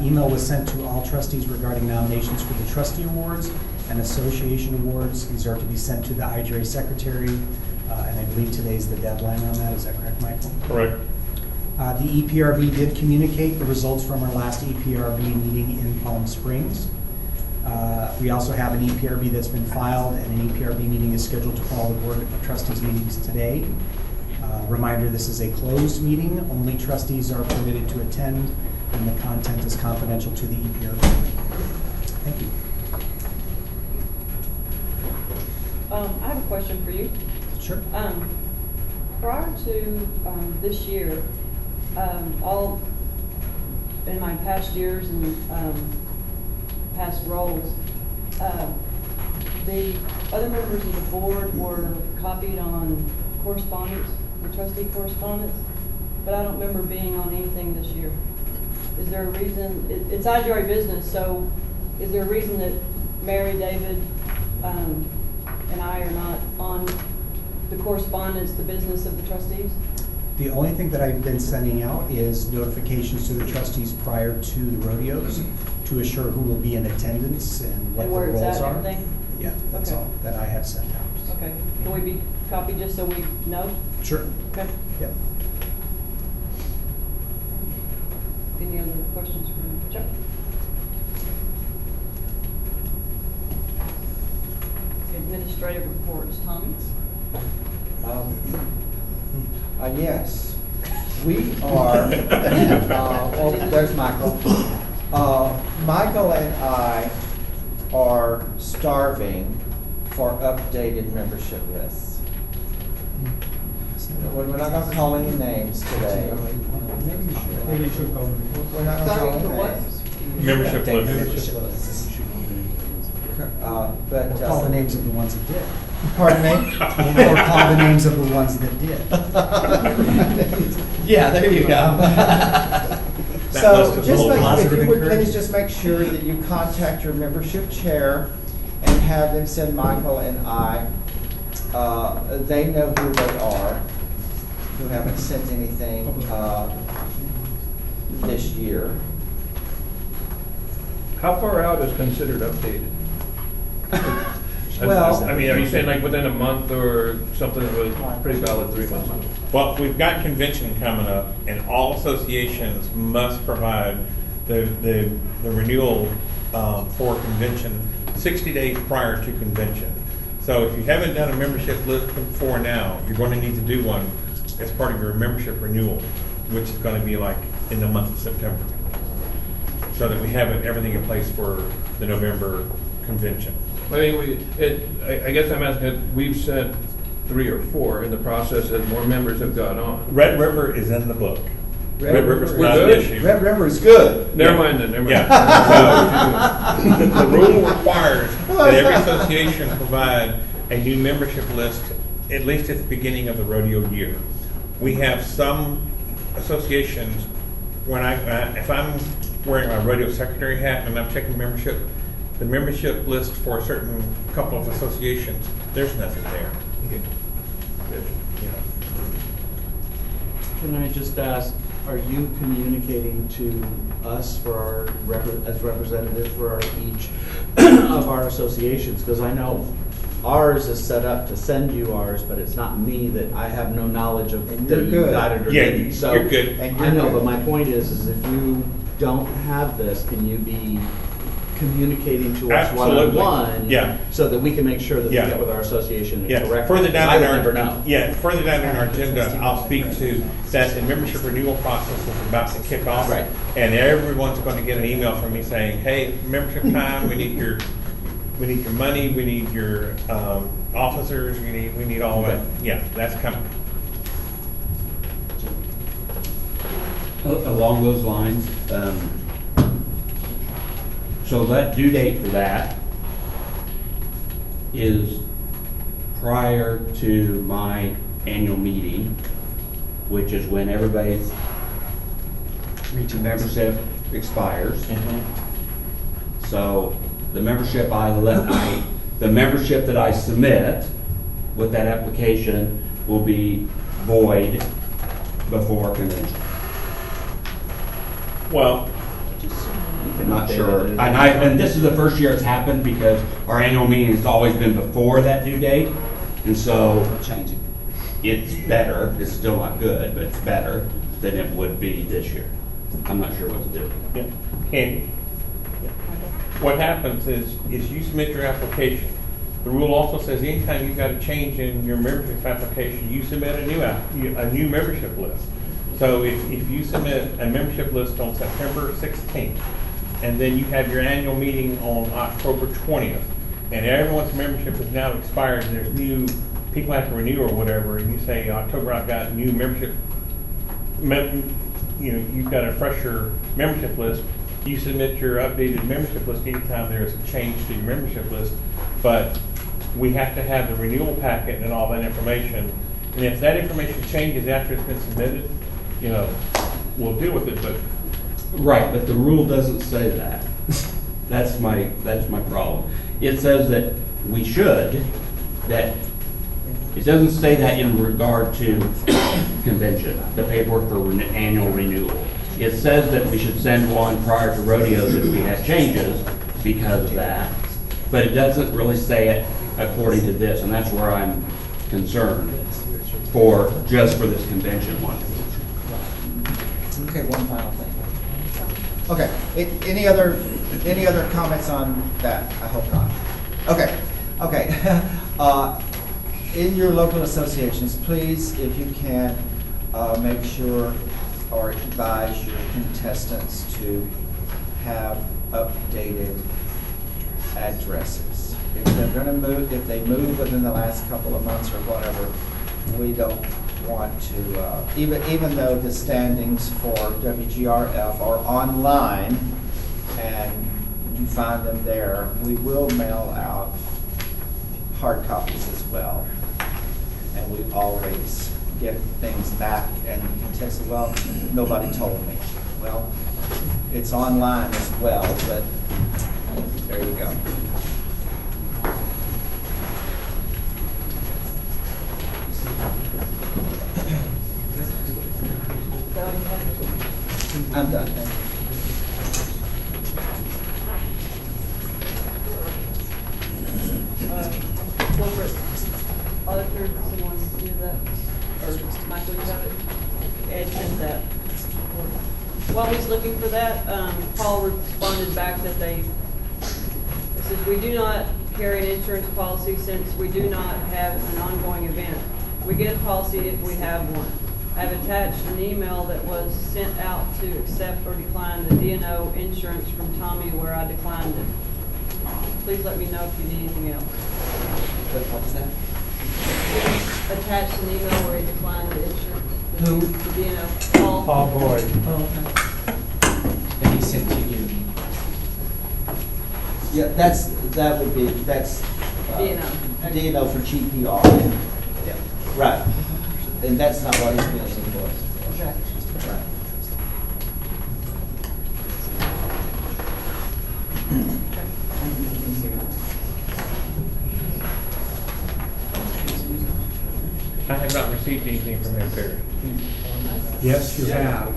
Email was sent to all trustees regarding nominations for the trustee awards and association awards. These are to be sent to the IGRA secretary, and I believe today's the deadline on that. Is that correct, Michael? Correct. The EPRB did communicate the results from our last EPRB meeting in Palm Springs. We also have an EPRB that's been filed, and an EPRB meeting is scheduled to follow the Board of Trustees meetings today. Reminder, this is a closed meeting. Only trustees are permitted to attend, and the content is confidential to the EPRB. Thank you. I have a question for you. Sure. Prior to this year, all in my past years and past roles, the other members of the board were copied on correspondence, the trustee correspondence, but I don't remember being on anything this year. Is there a reason? It's IGRA business, so is there a reason that Mary, David, and I are not on the correspondence, the business of the trustees? The only thing that I've been sending out is notifications to the trustees prior to the rodeos to assure who will be in attendance and what the where it's roles at are. and everything? Yeah, that's Okay. all that I have sent out. Okay. Can we be copied just so we know? Sure. Okay. Yep. Any other questions for Chuck? Administrative reports, Tommy? Yes. We are, oh, there's Michael. Michael and I are starving for updated membership lists. We're not gonna call any names today. Maybe you should go. We're not gonna call any Sorry, names. Membership Update list. membership lists. But. Or call the names of the ones that did. Pardon me? Or call the names of the ones that did. Yeah, there you go. So list is just a little make, if you would encouragement. please just make sure that you contact your membership chair and have them send Michael and I. They know who they are, who haven't sent anything this year. How far out is considered updated? Well- I mean, are you saying like within a month or something that was pretty valid 3 months ago? Well, we've got convention coming up, and all associations must provide the renewal for convention 60 days prior to convention. So if you haven't done a membership list before now, you're going to need to do one as part of your membership renewal, which is going to be like in the month of September, so that we have everything in place for the November convention. I mean, I guess I'm asking, we've sent 3 or 4 in the process as more members have gone on. Red River is in the book. Red River's We're not an good? issue. Red River is good. Never mind then, never mind. Yeah. So, the rule requires that every association provide a new membership list at least at the beginning of the rodeo year. We have some associations, if I'm wearing my rodeo secretary hat and I'm checking membership, the membership list for a certain couple of associations, there's nothing there. Can I just ask, are you communicating to us for our, as representative for each of our associations? Because I know ours is set up to send you ours, but it's not me, that I have no knowledge of And that you're you good. got it or Yeah, didn't. So you're good. And I you're know, good. but my point is if you don't have this, can you be communicating to us Absolutely. one-on-one. Yeah. So that we can make sure that we Yeah. get with our association and Yeah, correct. further it. down I in would our, never know. yeah, further down in our agenda, I'll speak to that the membership renewal process is about to kick off. Right. And everyone's going to get an email from me saying, hey, membership time, we need your money, we need your, officers, we need all that. Yeah, that's coming. Along those lines, so that due date for that is prior to my annual meeting, which is when everybody's membership expires. So the membership the membership that I submit with that application will be void before convention. Well, I'm not sure. And this is the first year it's happened because our annual meeting has always been before that due date. And so Changing. it's better, it's still not good, but it's better than it would be this year. I'm not sure what to do. yeah, Candy. What happens is you submit your application. The rule also says anytime you've got a change in your membership application, you submit a new membership list. So if you submit a membership list on September 16th, and then you have your annual meeting on October 20th, and everyone's membership is now expired, and there's new, people have to renew or whatever, and you say, October, I've got new membership, you've got a fresher membership list, you submit your updated membership list anytime there's a change to your membership list, but we have to have the renewal packet and all that information. And if that information changes after it's been submitted, we'll deal with it, but. Right, but the rule doesn't say that. That's my problem. It says that we should, that, it doesn't say that in regard to convention, the paperwork for annual renewal. It says that we should send one prior to rodeos if we have changes because of that, but it doesn't really say it according to this, and that's where I'm concerned just for this convention one. Okay, one final thing. Okay, any other comments on that? I hope not. Okay. In your local associations, please, if you can, make sure or advise your contestants to have updated addresses. If they're gonna move, if they move within the last couple of months or whatever, we don't want to, even though the standings for WGRF are online and you find them there, we will mail out hard copies as well. And we always get things back and contest, well, nobody told me. Well, it's online as well, but there you go. I'm done, thank you. Corporate auditor, someone do that, or Michael, you got it? Ed sent that. While he's looking for that, Paul responded back that it says, we do not carry an insurance policy since we do not have an ongoing event. We get a policy if we have one. I've attached an email that was sent out to accept or decline the D&O insurance from Tommy where I declined it. Please let me know if you need anything else. What was that? Attached an email where he declined the insurance. Who? The D&O. Paul Boyd. Oh, okay. And he sent to you. Yeah, that's D&O. D&O for GPR. Yeah. Right. And that's not what he's being invoiced. Okay. Right. I have not received anything from him, Barry. Yes, you have.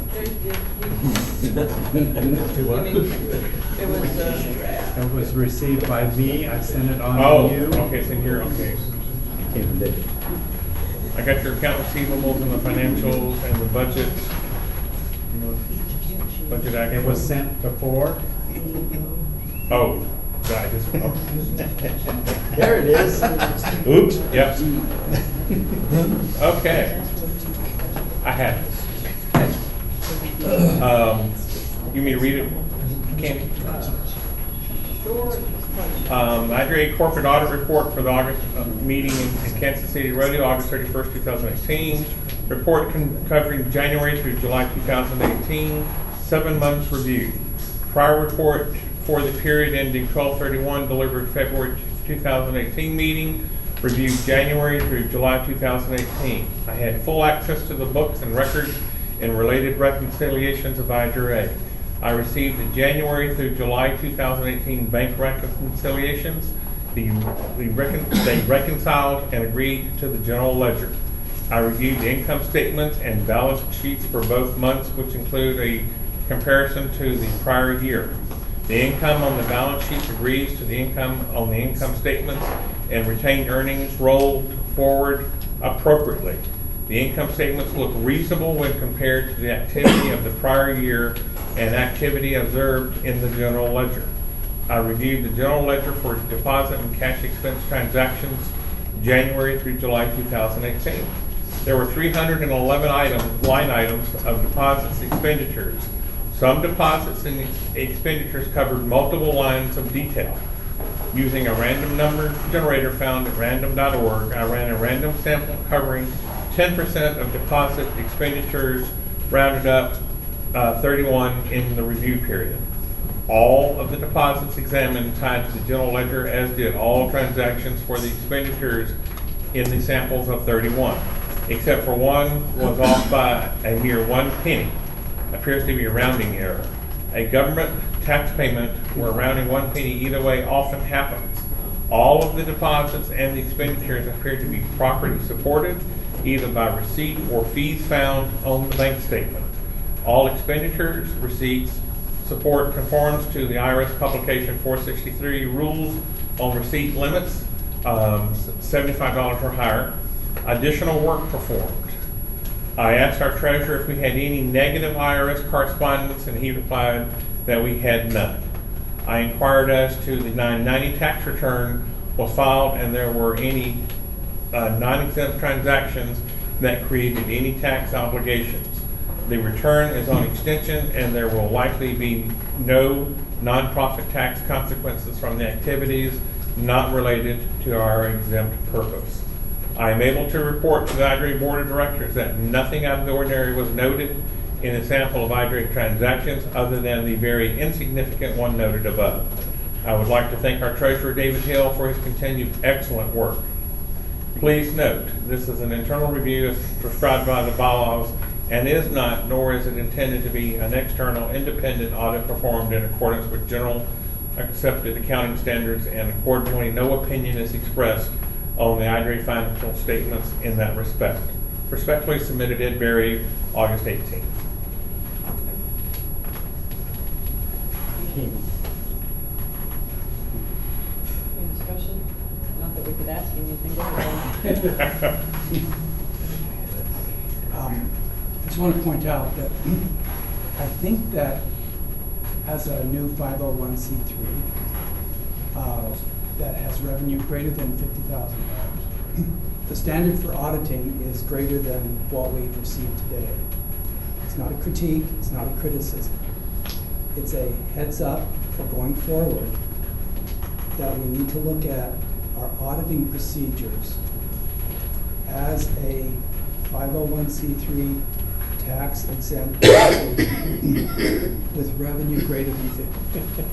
It was received by me, I sent it on to you. Okay, it's in here, okay. I got your account receivables and the financials and the budget. Budget act. It was sent before. Oh, I just, oh. There it is. Oops, yep. Okay. I have this. You mean to read it, Candy? IDRA Corporate Audit Report for the August meeting in Kansas City Rodeo, August 31st, 2018. Report covering January through July 2018, 7 months review. Prior report for the period ending 12/31 delivered February 2018 meeting, reviewed January through July 2018. I had full access to the books and records and related reconciliations of IDRA. I received the January through July 2018 bank reconciliations. They reconciled and agreed to the general ledger. I reviewed the income statements and balance sheets for both months, which include a comparison to the prior year. The income on the balance sheets agrees to the income on the income statements, and retained earnings rolled forward appropriately. The income statements look reasonable when compared to the activity of the prior year and activity observed in the general ledger. I reviewed the general ledger for deposit and cash expense transactions January through July 2018. There were 311 line items of deposits expenditures. Some deposits and expenditures covered multiple lines of detail. Using a random number generator found at random.org, I ran a random sample covering 10% of deposit expenditures, rounded up 31 in the review period. All of the deposits examined tied to the general ledger, as did all transactions for the expenditures in the samples of 31, except for one was off by a mere 1 penny. Appears to be a rounding error. A government tax payment where rounding 1 penny either way often happens. All of the deposits and the expenditures appear to be property supported, either by receipt or fees found on the bank statement. All expenditures, receipts, support conforms to the IRS publication 463 rules on receipt limits, $75 or higher. Additional work performed. I asked our treasurer if we had any negative IRS correspondence, and he replied that we had none. I inquired as to the 990 tax return was filed and there were any non-exempt transactions that created any tax obligations. The return is on extension and there will likely be no nonprofit tax consequences from the activities not related to our exempt purpose. I am able to report to the IDRA Board of Directors that nothing out of the ordinary was noted in a sample of IDRA transactions other than the very insignificant one noted above. I would like to thank our Treasurer, David Hill, for his continued excellent work. Please note, this is an internal review as prescribed by the bylaws and is not, nor is it intended to be, an external independent audit performed in accordance with general accepted accounting standards, and accordingly no opinion is expressed on the IDRA financial statements in that respect. Respectfully submitted, Ed Berry, August 18th. Any discussion? Not that we could ask you anything. Go ahead. I just want to point out that I think that as a new 501c3 that has revenue greater than $50,000, the standard for auditing is greater than what we've received today. It's not a critique, it's not a criticism. It's a heads up for going forward that we need to look at our auditing procedures as a 501c3 tax exempt with revenue greater than 50.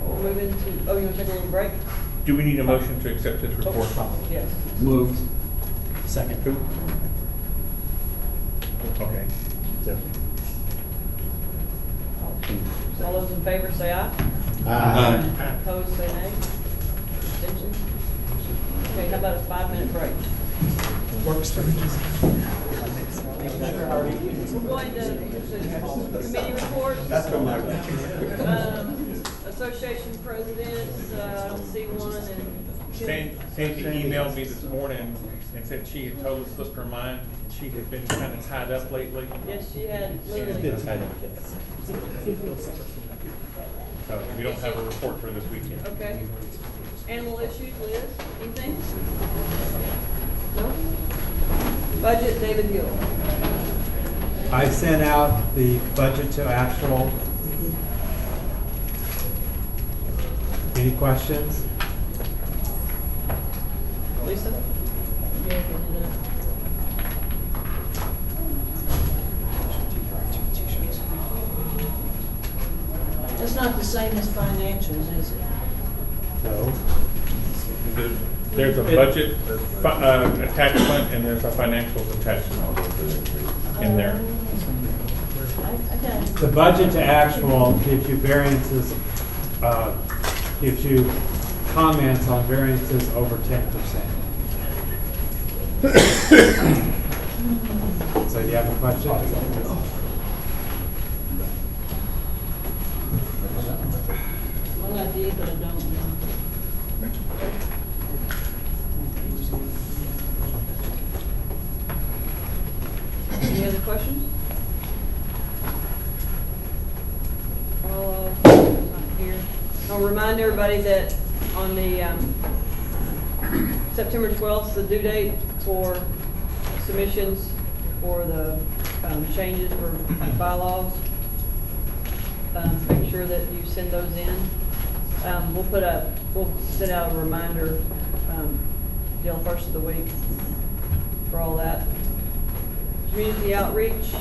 We'll move into, oh, you want to take a little break? Do we need a motion to accept this report? Yes. Moved. Second. Okay. All those in favor say aye. Aye. Opposed, say nay. Abstention? Okay, how about a 5-minute break? Works for me. We're going to committee reports. That's what my. Association presidents, I don't see one, and Sandy emailed me this morning and said she had totally slipped her mind. She has been kind of tied up lately. Yes, she had literally. So we don't have a report for this weekend. Okay. Animal issues, Liz, anything? No? Budget, David Hill. I sent out the budget to actual. Any questions? Lisa? It's not the same as financials, is it? No. There's a budget attachment and there's a financials attachment in there. Okay. The budget to actual gives you variances, gives you comments on variances over 10%. So do you have a question? Well, I did, but I don't know. Any other questions? Not here. I'll remind everybody that on the September 12th, the due date for submissions for the changes for bylaws. Make sure that you send those in. We'll send out a reminder, first of the week for all that. Community outreach.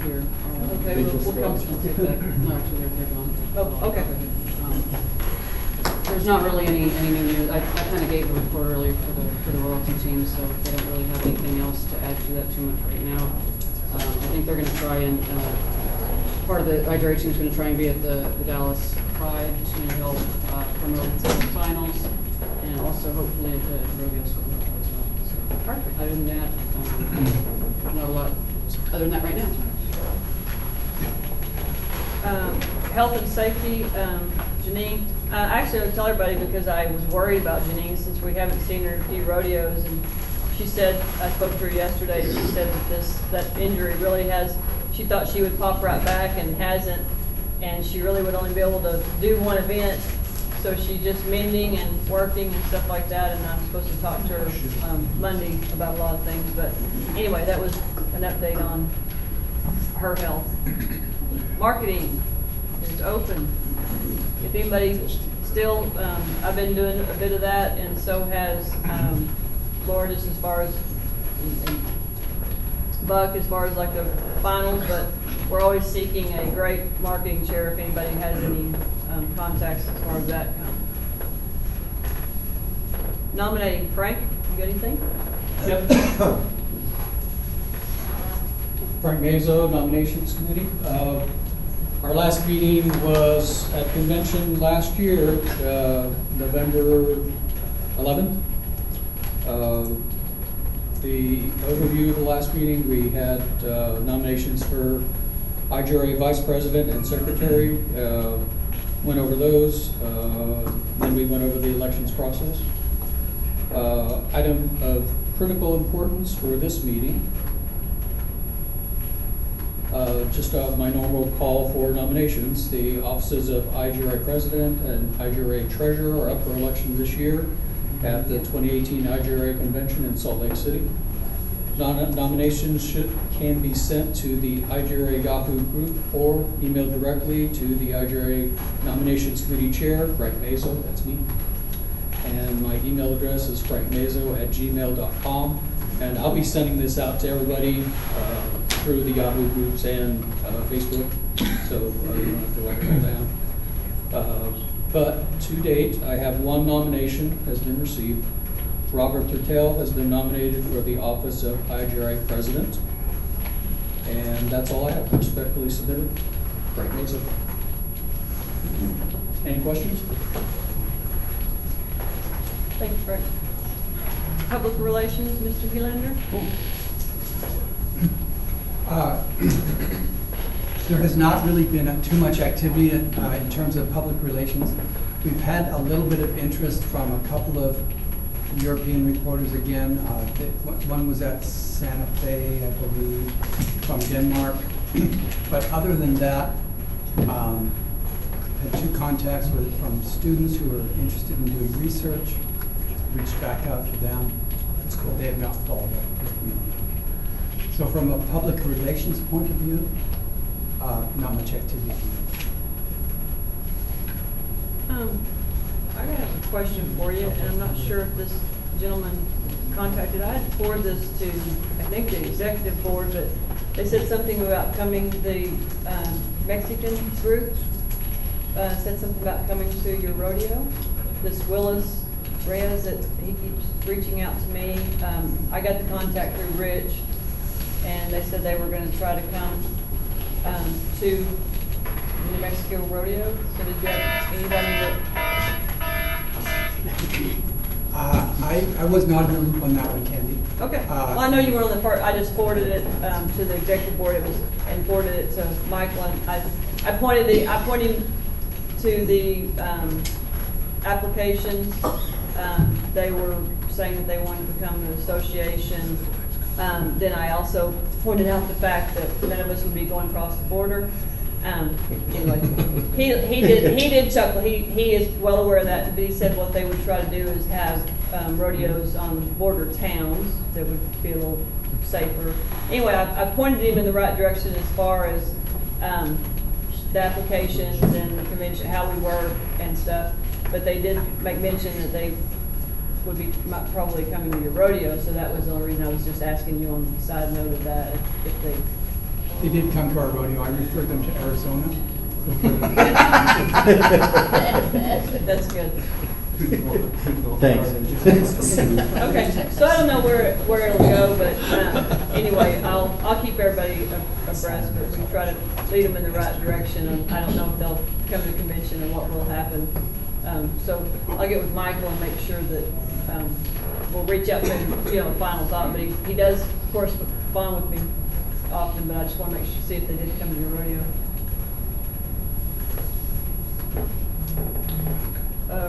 Here. Okay, we'll come. Take that. No, actually, they're gone. Oh, okay. There's not really any new news. I kind of gave a report earlier for the royalty team, so they don't really have anything else to add to that too much right now. I think they're going to try and part of the IGRA team is going to try and be at the Dallas Pride to help promote the finals, and also hopefully at the rodeo school as well. So, Perfect. other than that, not a lot. Other than that, right now. Health and safety, Janine. Actually, I'll tell everybody because I was worried about Janine since we haven't seen her in a few rodeos, and she said, I spoke to her yesterday, she said that injury really has, she thought she would pop right back and hasn't, and she really would only be able to do one event, so she's just mending and working and stuff like that, and I'm supposed to talk to her Monday about a lot of things, but anyway, that was an update on her health. Marketing is open. If anybody still, I've been doing a bit of that, and so has Laura, just as far as and Buck, as far as like the finals. But we're always seeking a great marketing chair if anybody has any contacts as far as that comes. Nominating, Frank, you got anything? Yep. Frank Mazo, Nominations Committee. Our last meeting was at convention last year, November 11th. The overview of the last meeting, we had nominations for IGRA Vice President and Secretary. Went over those. Then we went over the elections process. Item of critical importance for this meeting. Just my normal call for nominations. The offices of IGRA President and IGRA Treasurer are up for election this year at the 2018 IGRA Convention in Salt Lake City. Nominations can be sent to the IGRA Yahoo group or emailed directly to the IGRA Nominations Committee Chair, Frank Mazo, that's me. And my email address is frankmazo@gmail.com. And I'll be sending this out to everybody through the Yahoo groups and Facebook, so you don't have to write it all down. But to date, I have one nomination has been received. Robert Tertel has been nominated for the office of IGRA President. And that's all I have. Respectfully submitted. Frank Mazo. Any questions? Thank you, Frank. Public relations, Mr. Helander? There has not really been too much activity in terms of public relations. We've had a little bit of interest from a couple of European reporters again. One was at Santa Fe, I believe, from Denmark. But other than that, had 2 contacts from students who are interested in doing research. Reached back out to them. That's cool. They have not followed up with me. So from a public relations point of view, not much activity. I have a question for you, and I'm not sure if this gentleman contacted. I had forwarded this to, I think, the executive board, but they said something about coming, the Mexican group said something about coming to your rodeo. This Willis Reyes, that he keeps reaching out to me. I got the contact through Rich, and they said they were going to try to come to New Mexico rodeo. So did you have anybody that? I was not in the loop on that one, Candy. Okay. Well, I know you were on the part. I just forwarded it to the executive board. It was, and forwarded it to Michael. And I pointed to the applications. They were saying that they wanted to become an association. Then I also pointed out the fact that none of us would be going across the border. Anyway, he did chuckle. He is well aware of that. But he said what they would try to do is have rodeos on border towns that would be a little safer. Anyway, I pointed him in the right direction as far as the applications and the convention, how we work and stuff. But they did make mention that they would be probably coming to your rodeo. So that was the only reason I was just asking you on the side note of that if they. They did come to our rodeo. I referred them to Arizona. That's good. Thanks. Okay, so I don't know where it'll go, but anyway, I'll keep everybody abreast, but we try to lead them in the right direction. And I don't know if they'll come to the convention and what will happen. So I'll get with Michael and make sure that we'll reach out to him, final thought. But he does, of course, bond with me often, but I just want to see if they did come to your rodeo.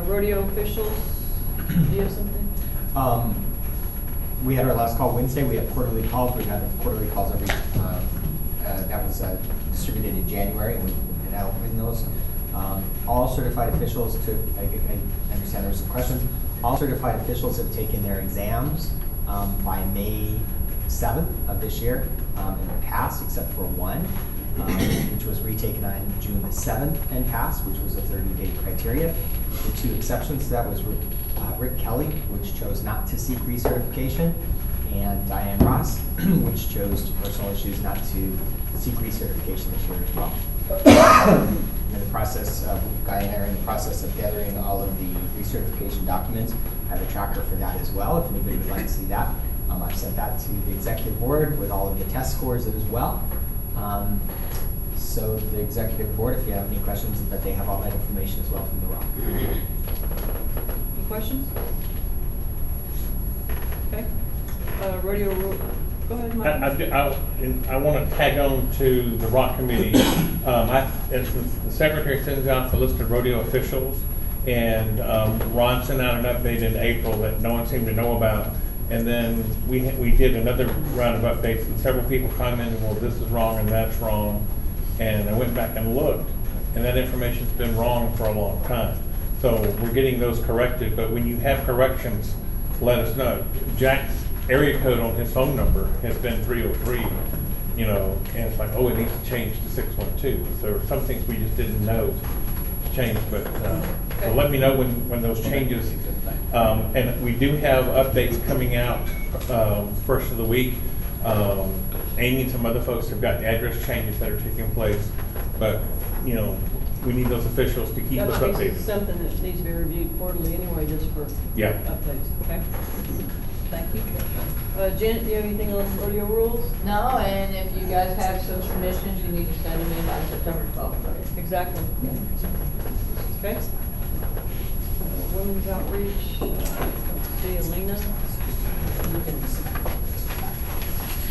Rodeo officials, do you have something? We had our last call Wednesday. We have quarterly calls. We've had quarterly calls every, that was distributed in January, and we've been out in those. All certified officials I understand there were some questions. All certified officials have taken their exams by May 7th of this year and passed, except for one, which was retaken on June the 7th and passed, which was a 30-day criteria. The 2 exceptions to that was Rick Kelly, which chose not to seek recertification, and Diane Ross, which chose for personal issues not to seek recertification this year as well. In the process of, Guy and I are in the process of gathering all of the recertification documents. I have a tracker for that as well, if anybody would like to see that. I've sent that to the executive board with all of the test scores as well. So the executive board, if you have any questions, that they have all that information as well from the ROC. Any questions? Okay. Rodeo rule. Go ahead, Mike. I want to tag on to the ROC committee. As the secretary sends out the list of rodeo officials, and Ron sent out an update in April that no one seemed to know about. And then we did another round of updates, and several people commented, well, this is wrong and that's wrong. And I went back and looked, and that information's been wrong for a long time. So we're getting those corrected, but when you have corrections, let us know. Jack's area code on his phone number has been 303, and it's like, oh, it needs to change to 612. So there were some things we just didn't know changed, but so let me know when those changes. And we do have updates coming out first of the week. Amy and some other folks have got address changes that are taking place, but we need those officials to keep us That might be updated. something that needs to be reviewed quarterly anyway, just for updates. Okay. Thank you. Janet, do you have anything on rodeo rules? No, and if you guys have some submissions, you need to send them in by September 12th. Exactly. Okay. Women's outreach. See Alina.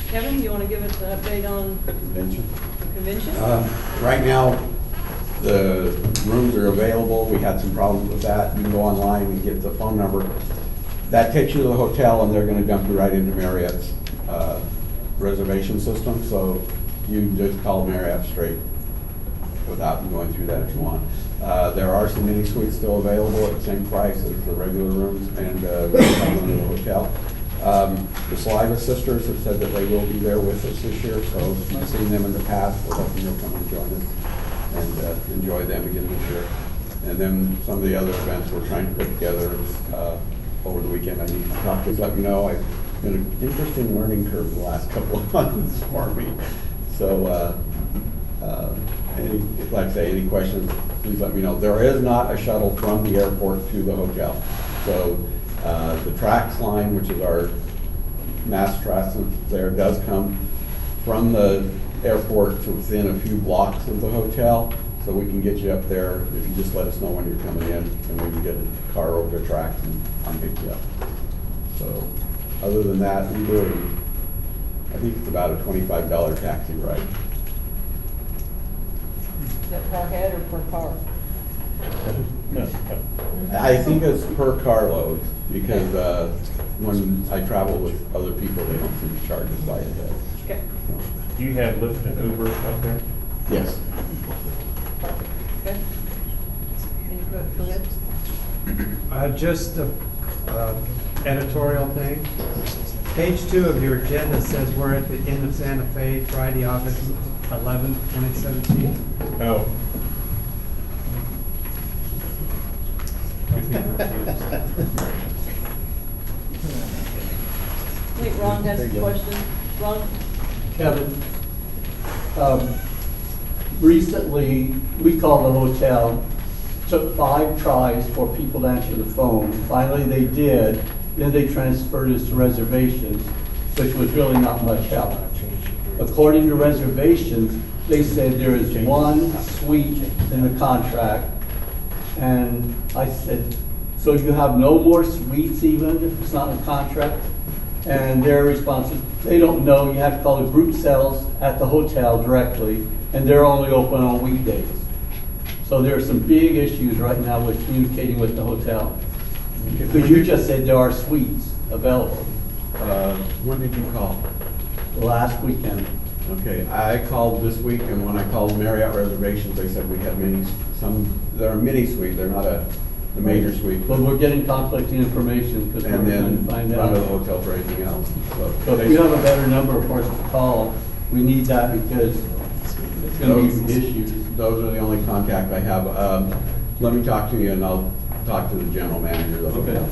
Kevin, you want to give us an update on Convention. the convention? Right now, the rooms are available. We had some problems with that. You can go online and get the phone number That takes you to the hotel, and they're gonna dump you right into Marriott's reservation system, so you can just call Marriott straight without going through that if you want. There are some mini suites still available at the same price as the regular rooms, and in the hotel. The Saliva sisters have said that they will be there with us this year, so I've seen them in the past, we're hoping they'll come and join us and enjoy them again this year. And then some of the other events we're trying to put together over the weekend. I need to talk to you, let me know. I've been an interesting learning curve the last couple of months for me. So, like I say, any questions, please let me know. There is not a shuttle from the airport to the hotel. So the TRAX line, which is our mass transit there, does come from the airport to within a few blocks of the hotel. So we can get you up there if you just let us know when you're coming in, and we can get a car over the tracks and pick you up. So other than that, I think it's about a $25 taxi ride. Is that per head or per car? I think it's per carload, because when I travel with other people, they don't seem to charge us by a head. Okay. Do you have Lyft and Uber out there? Yes. Okay. Go ahead. Just a editorial thing. Page 2 of your agenda says we're at the Inn of Santa Fe, Friday, August 11th, 2017. Oh. I think Ron has a question. Ron? Kevin, recently, we called the hotel, took 5 tries for people to answer the phone. Finally, they did. Then they transferred us to reservations, which was really not much help. According to reservations, they said there is 1 suite in the contract. And I said, so you have no more suites even if it's not in the contract? And their response is, they don't know, you have to call the group sales at the hotel directly, and they're only open on weekdays. So there are some big issues right now with communicating with the hotel. Because you just said there are suites available. When did you call? Last weekend. Okay, I called this week, and when I called Marriott reservations, they said we had they're a mini suite, they're not the major suite. But we're getting conflicting information because we're And trying then to find run out. to the hotel for anything else. So if you have a better number for us to call, we need that because it's going to be issues. Those are the only contact I have. Let me talk to you, and I'll talk to the general manager of the hotel.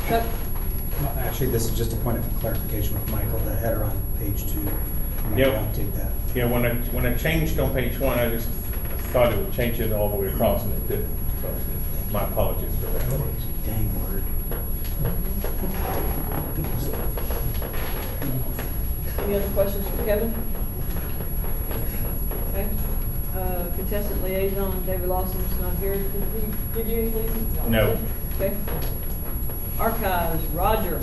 Chuck? Actually, this is just a point of clarification with Michael, the header on page 2. Yep. Take that. Yeah, when I changed on page 1, I just thought it would change it all the way across, and it didn't. So my apologies for that. Dang word. Any other questions for Kevin? Okay. Contestant liaison, David Lawson's not here. Did he give you anything? No. Okay. Archives, Roger.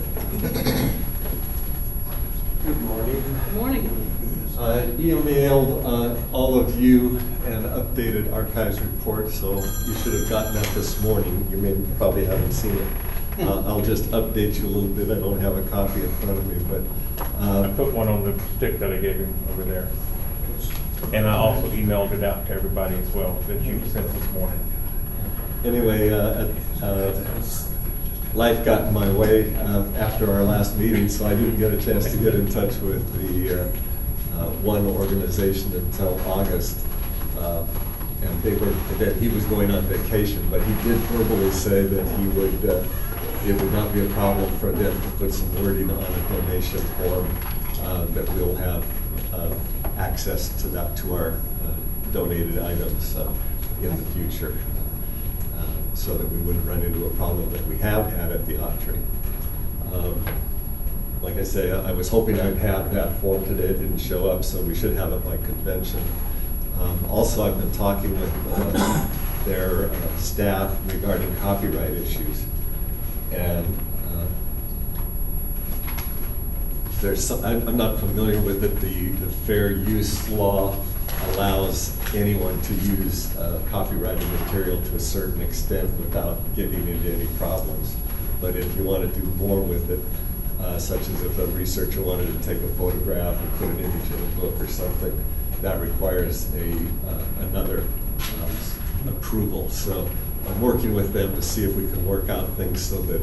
Good morning. Good morning. I emailed all of you an updated archives report, so you should have gotten that this morning. You probably haven't seen it. I'll just update you a little bit. I don't have a copy in front of me, but I put one on the stick that I gave him over there. And I also emailed it out to everybody as well that you sent this morning. Anyway, life got in my way after our last meeting, so I didn't get a chance to get in touch with the one organization until August. And that he was going on vacation, but he did verbally say that he would, it would not be a problem for them to put some wording on a donation form that we'll have access to that, to our donated items in the future, so that we wouldn't run into a problem that we have had at the Autry. Like I say, I was hoping I'd have that form today. It didn't show up, so we should have it by convention. Also, I've been talking with their staff regarding copyright issues. And there's some, I'm not familiar with it, the fair use law allows anyone to use copyrighted material to a certain extent without getting into any problems. But if you want to do more with it, such as if a researcher wanted to take a photograph and put an image in a book or something, that requires another approval. So I'm working with them to see if we can work out things so that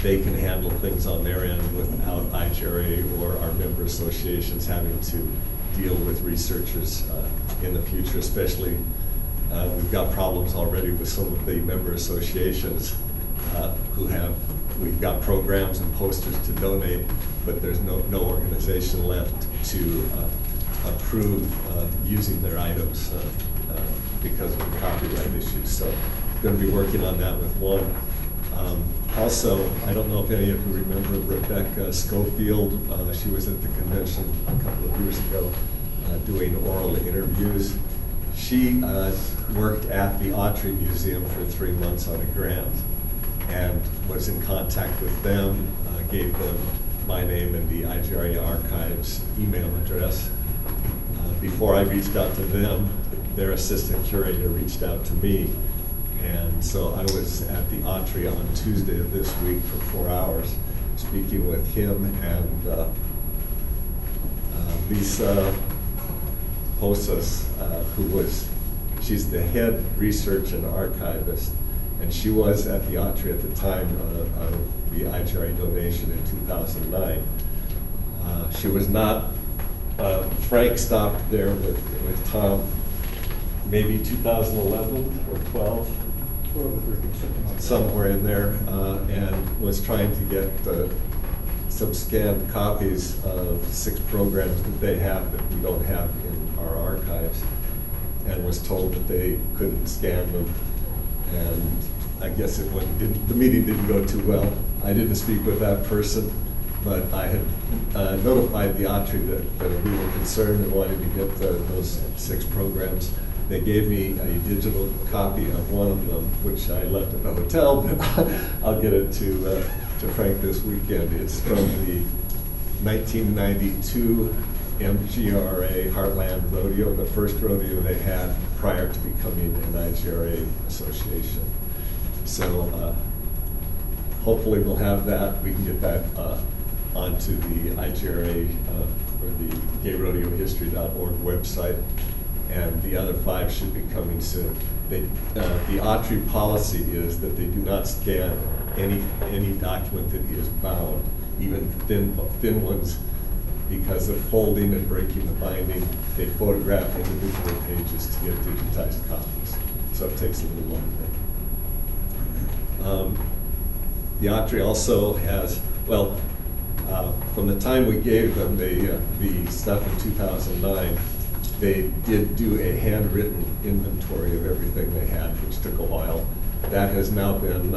they can handle things on their end without IGRA or our member associations having to deal with researchers in the future. Especially, we've got problems already with some of the member associations we've got programs and posters to donate, but there's no organization left to approve using their items because of the copyright issues. So I'm going to be working on that with one. Also, I don't know if any of you remember Rebecca Schofield. She was at the convention a couple of years ago doing oral interviews. She worked at the Autry Museum for 3 months on a grant and was in contact with them, gave them my name and the IGRA Archives email address. Before I reached out to them, their assistant curator reached out to me. And so I was at the Autry on Tuesday of this week for 4 hours, speaking with him and Lisa Posas, she's the head research and archivist, and she was at the Autry at the time of the IGRA donation in 2009. She was not, Frank stopped there with Tom, maybe 2011 or 12. Somewhere in there, and was trying to get some scanned copies of 6 programs that they have that we don't have in our archives, and was told that they couldn't scan them. And I guess the meeting didn't go too well. I didn't speak with that person, but I had notified the Autry that we were concerned and wanted to get those 6 programs. They gave me a digital copy of one of them, which I left at the hotel, but I'll get it to Frank this weekend. It's from the 1992 MGRA Heartland Rodeo, the first rodeo they had prior to becoming an IGRA association. So hopefully we'll have that. We can get that onto the IGRA or the GayRodeoHistory.org website. And the other 5 should be coming soon. The Autry policy is that they do not scan any document that is bound, even thin ones, because of folding and breaking the binding. They photograph individual pages to get digitized copies. So it takes a little longer. The Autry also has, from the time we gave them the stuff in 2009, they did do a handwritten inventory of everything they had, which took a while. That has now been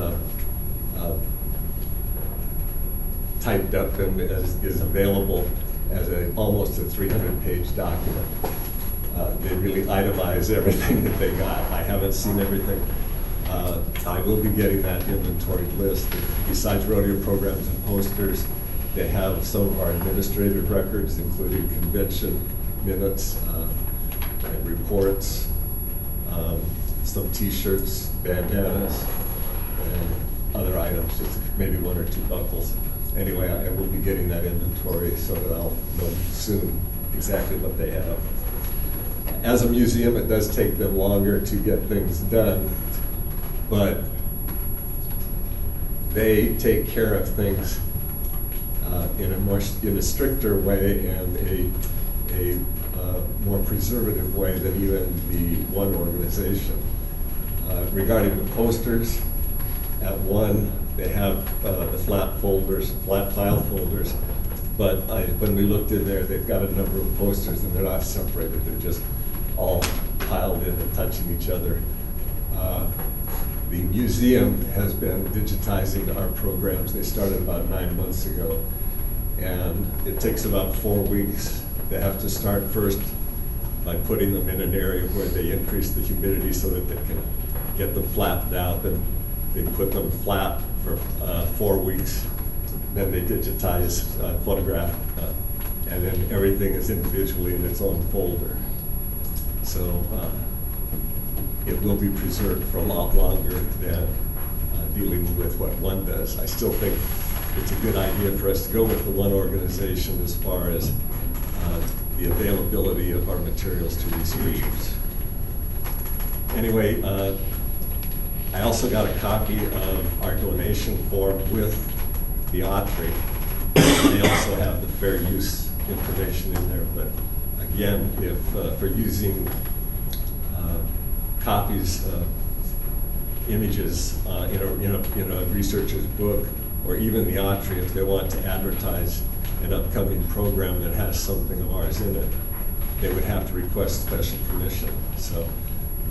typed up and is available as almost a 300-page document. They really itemize everything that they got. I haven't seen everything. I will be getting that inventory list. Besides rodeo programs and posters, they have some of our administrative records, including convention minutes, and reports, some T-shirts, bandanas, and other items, just maybe 1 or 2 buckles. Anyway, I will be getting that inventory so that I'll know soon exactly what they have. As a museum, it does take them longer to get things done, but they take care of things in a stricter way and a more preservative way than even the one organization. Regarding the posters, at one they have the flat file folders, but when we looked in there, they've got a number of posters and they're not separated. They're just all piled in and touching each other. The museum has been digitizing our programs. They started about 9 months ago, and it takes about 4 weeks. They have to start first by putting them in an area where they increase the humidity so that they can get them flattened out. Then they put them flat for 4 weeks. Then they digitize, photograph, and then everything is individually in its own folder. So it will be preserved for a lot longer than dealing with what one does. I still think it's a good idea for us to go with the one organization as far as the availability of our materials to researchers. Anyway, I also got a copy of our donation form with the Autry. They also have the fair use information in there, but again, if for using copies of images in a researcher's book, or even the Autry, if they want to advertise an upcoming program that has something of ours in it, they would have to request special permission. So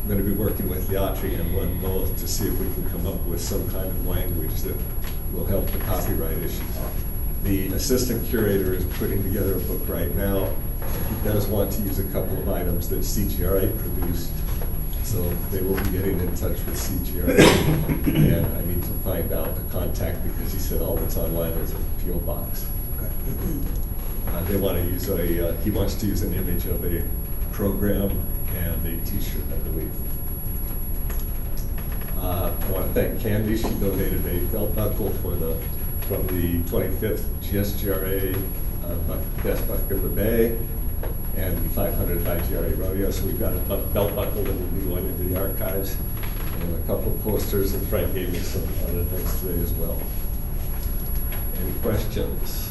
I'm going to be working with the Autry and one both to see if we can come up with some kind of language that will help the copyright issues. The assistant curator is putting together a book right now. He does want to use a couple of items that CGRA produced, so they will be getting in touch with CGRA. And I need to find out the contact because he said all that's online is a PO box. They want to use he wants to use an image of a program and a t-shirt, I believe. I want to thank Candy. She donated a belt buckle from the 25th GSGRA Best Buck of the Bay and the 500th IGRA Rodeo. So we've got a belt buckle that will be going into the archives and a couple of posters, and Frank gave me some other things today as well. Any questions?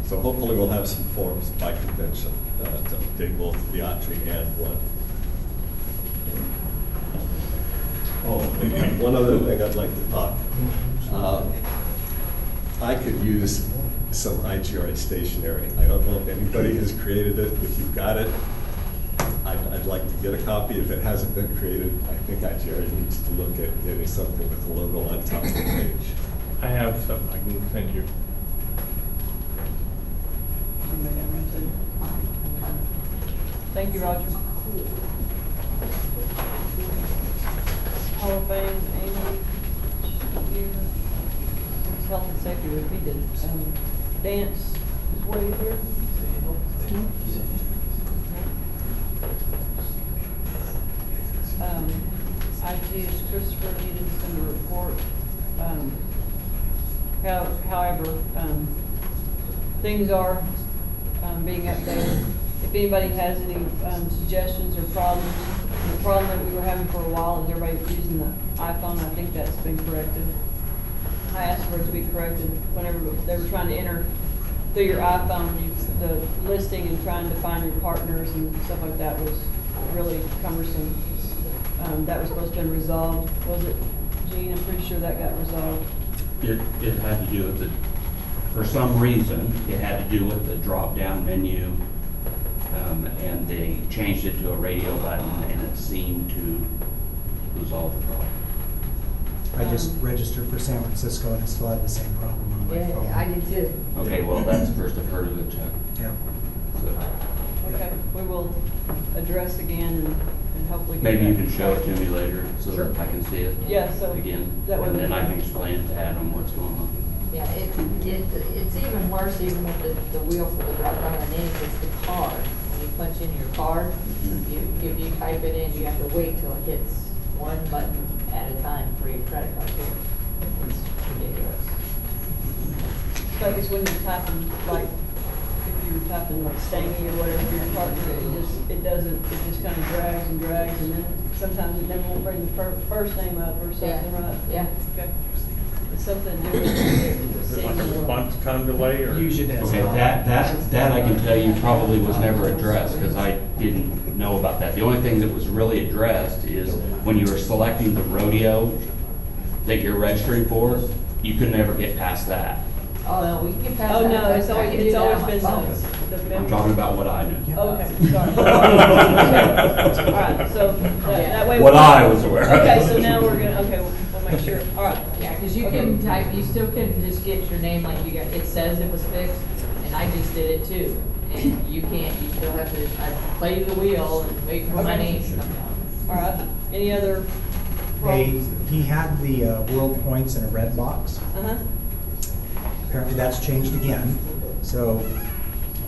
So hopefully we'll have some forms by convention to update both the Autry and one. Oh, one other thing I'd like to talk. I could use some IGRA stationery. I don't know if anybody has created it. If you've got it, I'd like to get a copy. If it hasn't been created, I think IGRA needs to look at getting something with the logo on top of the page. I have something I can send you. Thank you, Roger. Hall of Fame, Amy, you, health and safety would be the dance is way here. IT is Christopher needed to send a report. However, things are being updated. If anybody has any suggestions or problems, the problem that we were having for a while is everybody using the iPhone. I think that's been corrected. I asked for it to be corrected whenever they were trying to enter through your iPhone, the listing and trying to find your partners and stuff like that was really cumbersome. That was supposed to be resolved. Was it, Gene? I'm pretty sure that got resolved. It had to do with for some reason, it had to do with the drop-down menu, and they changed it to a radio button, and it seemed to resolve the problem. I just registered for San Francisco and I still had the same problem on my phone. I did too. Okay, well, that's the first I've heard of it, Chuck. Yeah. So, Okay, we will address again and hopefully. maybe you can show it to me later so that I can see it. Yeah, so Again, that way and we then I can- can explain it to Adam what's going on. Yeah, it's even worse even with the wheel for the drop-down menus, it's the card. When you punch in your card, if you type it in, you have to wait till it hits one button at a time for your credit card here. It's ridiculous. So I guess when you're typing, like, if you're typing like Stangy or whatever for your partner, it just kind of drags and drags, and then sometimes it never won't bring the first name up or something, right? Yeah. Okay. It's something to do with Is it like a response time delay or? Use it as Okay, that I can tell you probably was never addressed because I didn't know about that. The only thing that was really addressed is when you were selecting the rodeo that you're registering for, you could never get past that. Oh, no, we can get past that. Oh, no, it's I always, can do it's that always on my been phone. the I'm member. talking about what I knew. Okay, sorry. All right, so that way. What I was aware of. Okay, so now we're gonna, okay, we'll make sure, all right. Yeah, because you can type, you still can just get your name like you got, it says it was fixed, and I just did it too. And you can't, you still have to, I play the wheel and wait for my Okay. name to come down. All right, any other problems? He had the world points in a red box. Uh-huh. Apparently that's changed again. So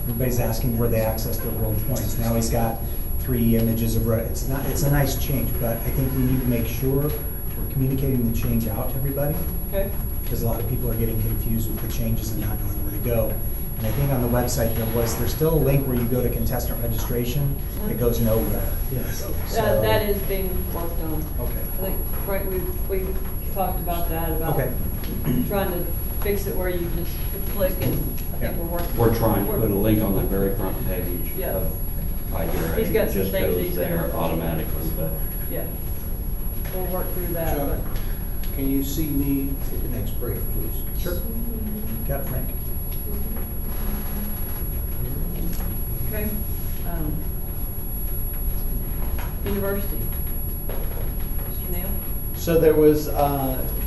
everybody's asking where they access their world points. Now he's got 3 images of, it's a nice change, but I think we need to make sure we're communicating the change out to everybody. Okay. Because a lot of people are getting confused with the changes and not knowing where to go. And I think on the website there's still a link where you go to contestant registration. It goes nowhere. Yes. That is being worked on. Okay. I think, Frank, we talked about that, about Okay. trying to fix it where you just click and I think we're working. We're trying to put a link on the very front page Yeah. of IDRA. He's got It some just things goes he's there gonna- automatically, but. Yeah. We'll work through that, Chuck, but. can you see me at the next break, please? Sure. Got it, Frank. Okay. University. Mr. Neal? So there was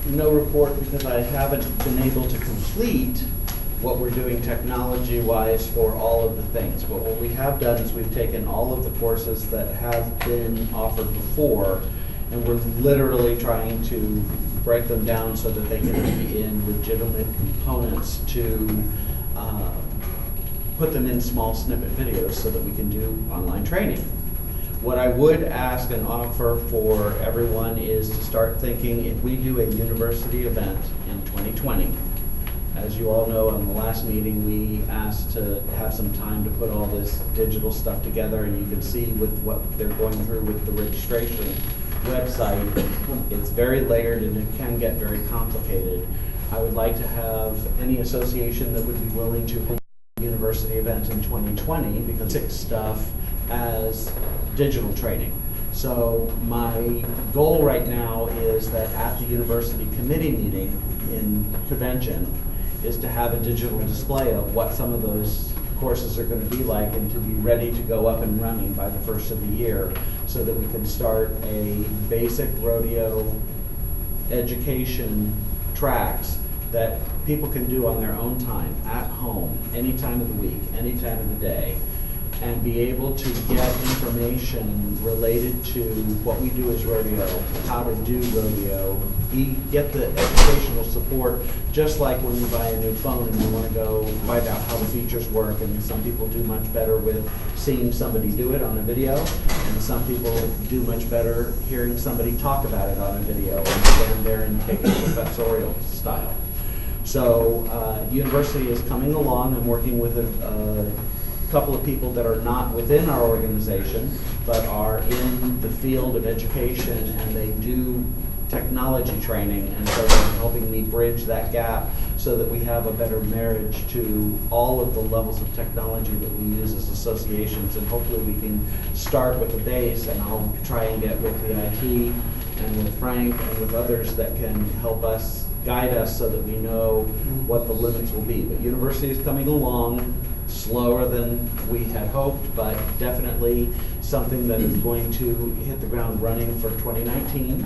no report because I haven't been able to complete what we're doing technology-wise for all of the things. But what we have done is we've taken all of the courses that have been offered before, and we're literally trying to break them down so that they can be in legitimate components to put them in small snippet videos so that we can do online training. What I would ask and offer for everyone is to start thinking, if we do a university event in 2020, as you all know, on the last meeting, we asked to have some time to put all this digital stuff together, and you can see with what they're going through with the registration website, it's very layered and it can get very complicated. I would like to have any association that would be willing to hold a university event in 2020, because it's stuff as digital training. So my goal right now is that at the university committee meeting in convention is to have a digital display of what some of those courses are going to be like, and to be ready to go up and running by the first of the year, so that we can start a basic rodeo education tracks that people can do on their own time, at home, any time of the week, any time of the day, and be able to get information related to what we do as rodeo, how to do rodeo, get the educational support, just like when you buy a new phone and you want to go find out how the features work, and some people do much better with seeing somebody do it on a video, and some people do much better hearing somebody talk about it on a video and stand there and take it professorial style. So university is coming along. I'm working with a couple of people that are not within our organization, but are in the field of education, and they do technology training, and so they're helping me bridge that gap so that we have a better marriage to all of the levels of technology that we use as associations, and hopefully we can start with a base, and I'll try and get with the IT and with Frank and with others that can help us, guide us, so that we know what the limits will be. But university is coming along, slower than we had hoped, but definitely something that is going to hit the ground running for 2019.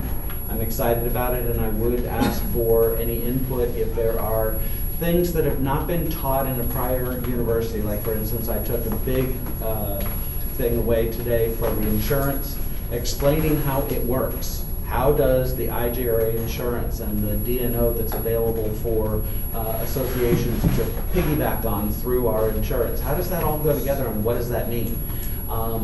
I'm excited about it, and I would ask for any input if there are things that have not been taught in a prior university. Like, for instance, I took a big thing away today for the insurance, explaining how it works. How does the IGRA insurance and the D&O that's available for associations to piggyback on through our insurance, how does that all go together, and what does that mean?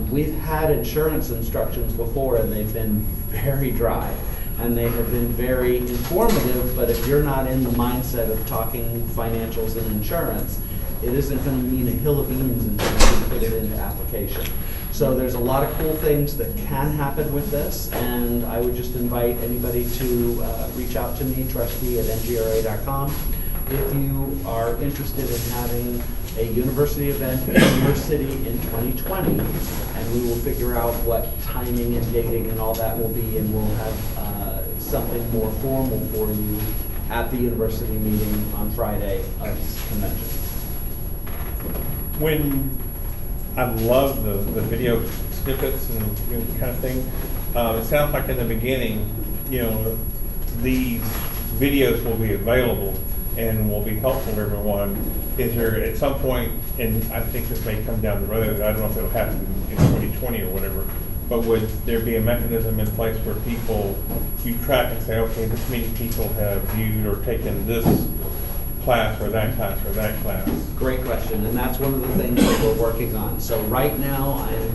We've had insurance instructions before, and they've been very dry, and they have been very informative, but if you're not in the mindset of talking financials and insurance, it isn't going to mean a hill of beans until you put it into application. So there's a lot of cool things that can happen with this, and I would just invite anybody to reach out to me, trustee@ngra.com, if you are interested in having a university event in your city in 2020, and we will figure out what timing and dating and all that will be, and we'll have something more formal for you at the university meeting on Friday of convention. I love the video snippets and kind of thing. It sounds like in the beginning, these videos will be available and will be helpful to everyone. Is there at some point, and I think this may come down the road, I don't know if it'll happen in 2020 or whatever, but would there be a mechanism in place where you track and say, okay, this many people have viewed or taken this class or that class or that class? Great question, and that's one of the things that we're working on. So right now, I'm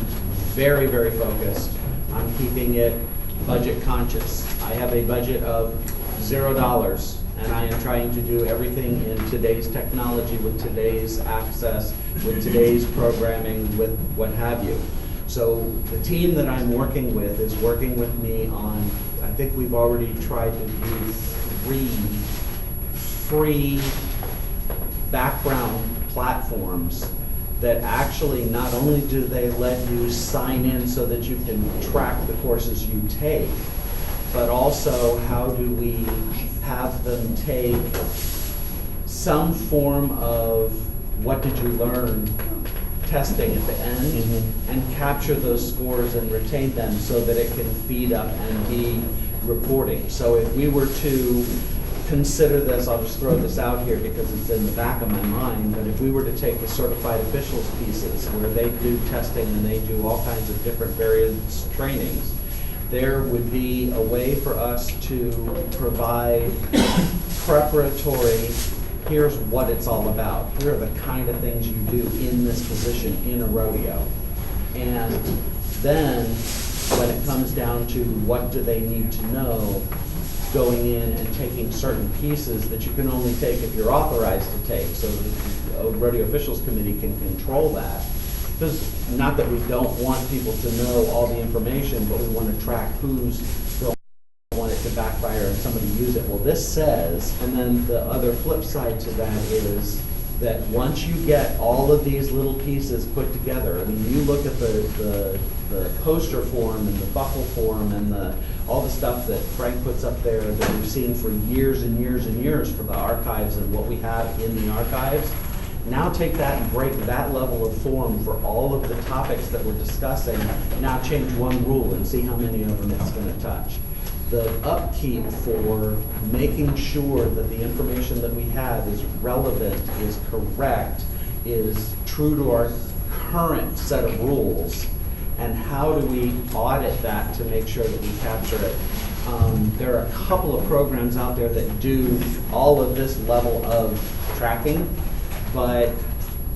very, very focused on keeping it budget conscious. I have a budget of $0, and I am trying to do everything in today's technology, with today's access, with today's programming, with what have you. So the team that I'm working with is working with me on, I think we've already tried to do 3 free background platforms that actually not only do they let you sign in so that you can track the courses you take, but also how do we have them take some form of what did you learn testing at the end and capture those scores and retain them so that it can feed up and be reporting. So if we were to consider this, I'll just throw this out here because it's in the back of my mind, but if we were to take the certified officials pieces where they do testing and they do all kinds of different various trainings, there would be a way for us to provide preparatory, here's what it's all about. Here are the kind of things you do in this position in a rodeo. And then when it comes down to what do they need to know, going in and taking certain pieces that you can only take if you're authorized to take, so the rodeo officials committee can control that. Because not that we don't want people to know all the information, but we want to track who's going to want it to backfire and somebody use it. Well, this says, and then the other flip side to that is that once you get all of these little pieces put together, I mean, you look at the poster form and the buckle form and all the stuff that Frank puts up there that we've seen for years and years and years for the archives and what we have in the archives. Now take that and break that level of form for all of the topics that we're discussing. Now change one rule and see how many of them it's going to touch. The upkeep for making sure that the information that we have is relevant, is correct, is true to our current set of rules, and how do we audit that to make sure that we capture it. There are a couple of programs out there that do all of this level of tracking, but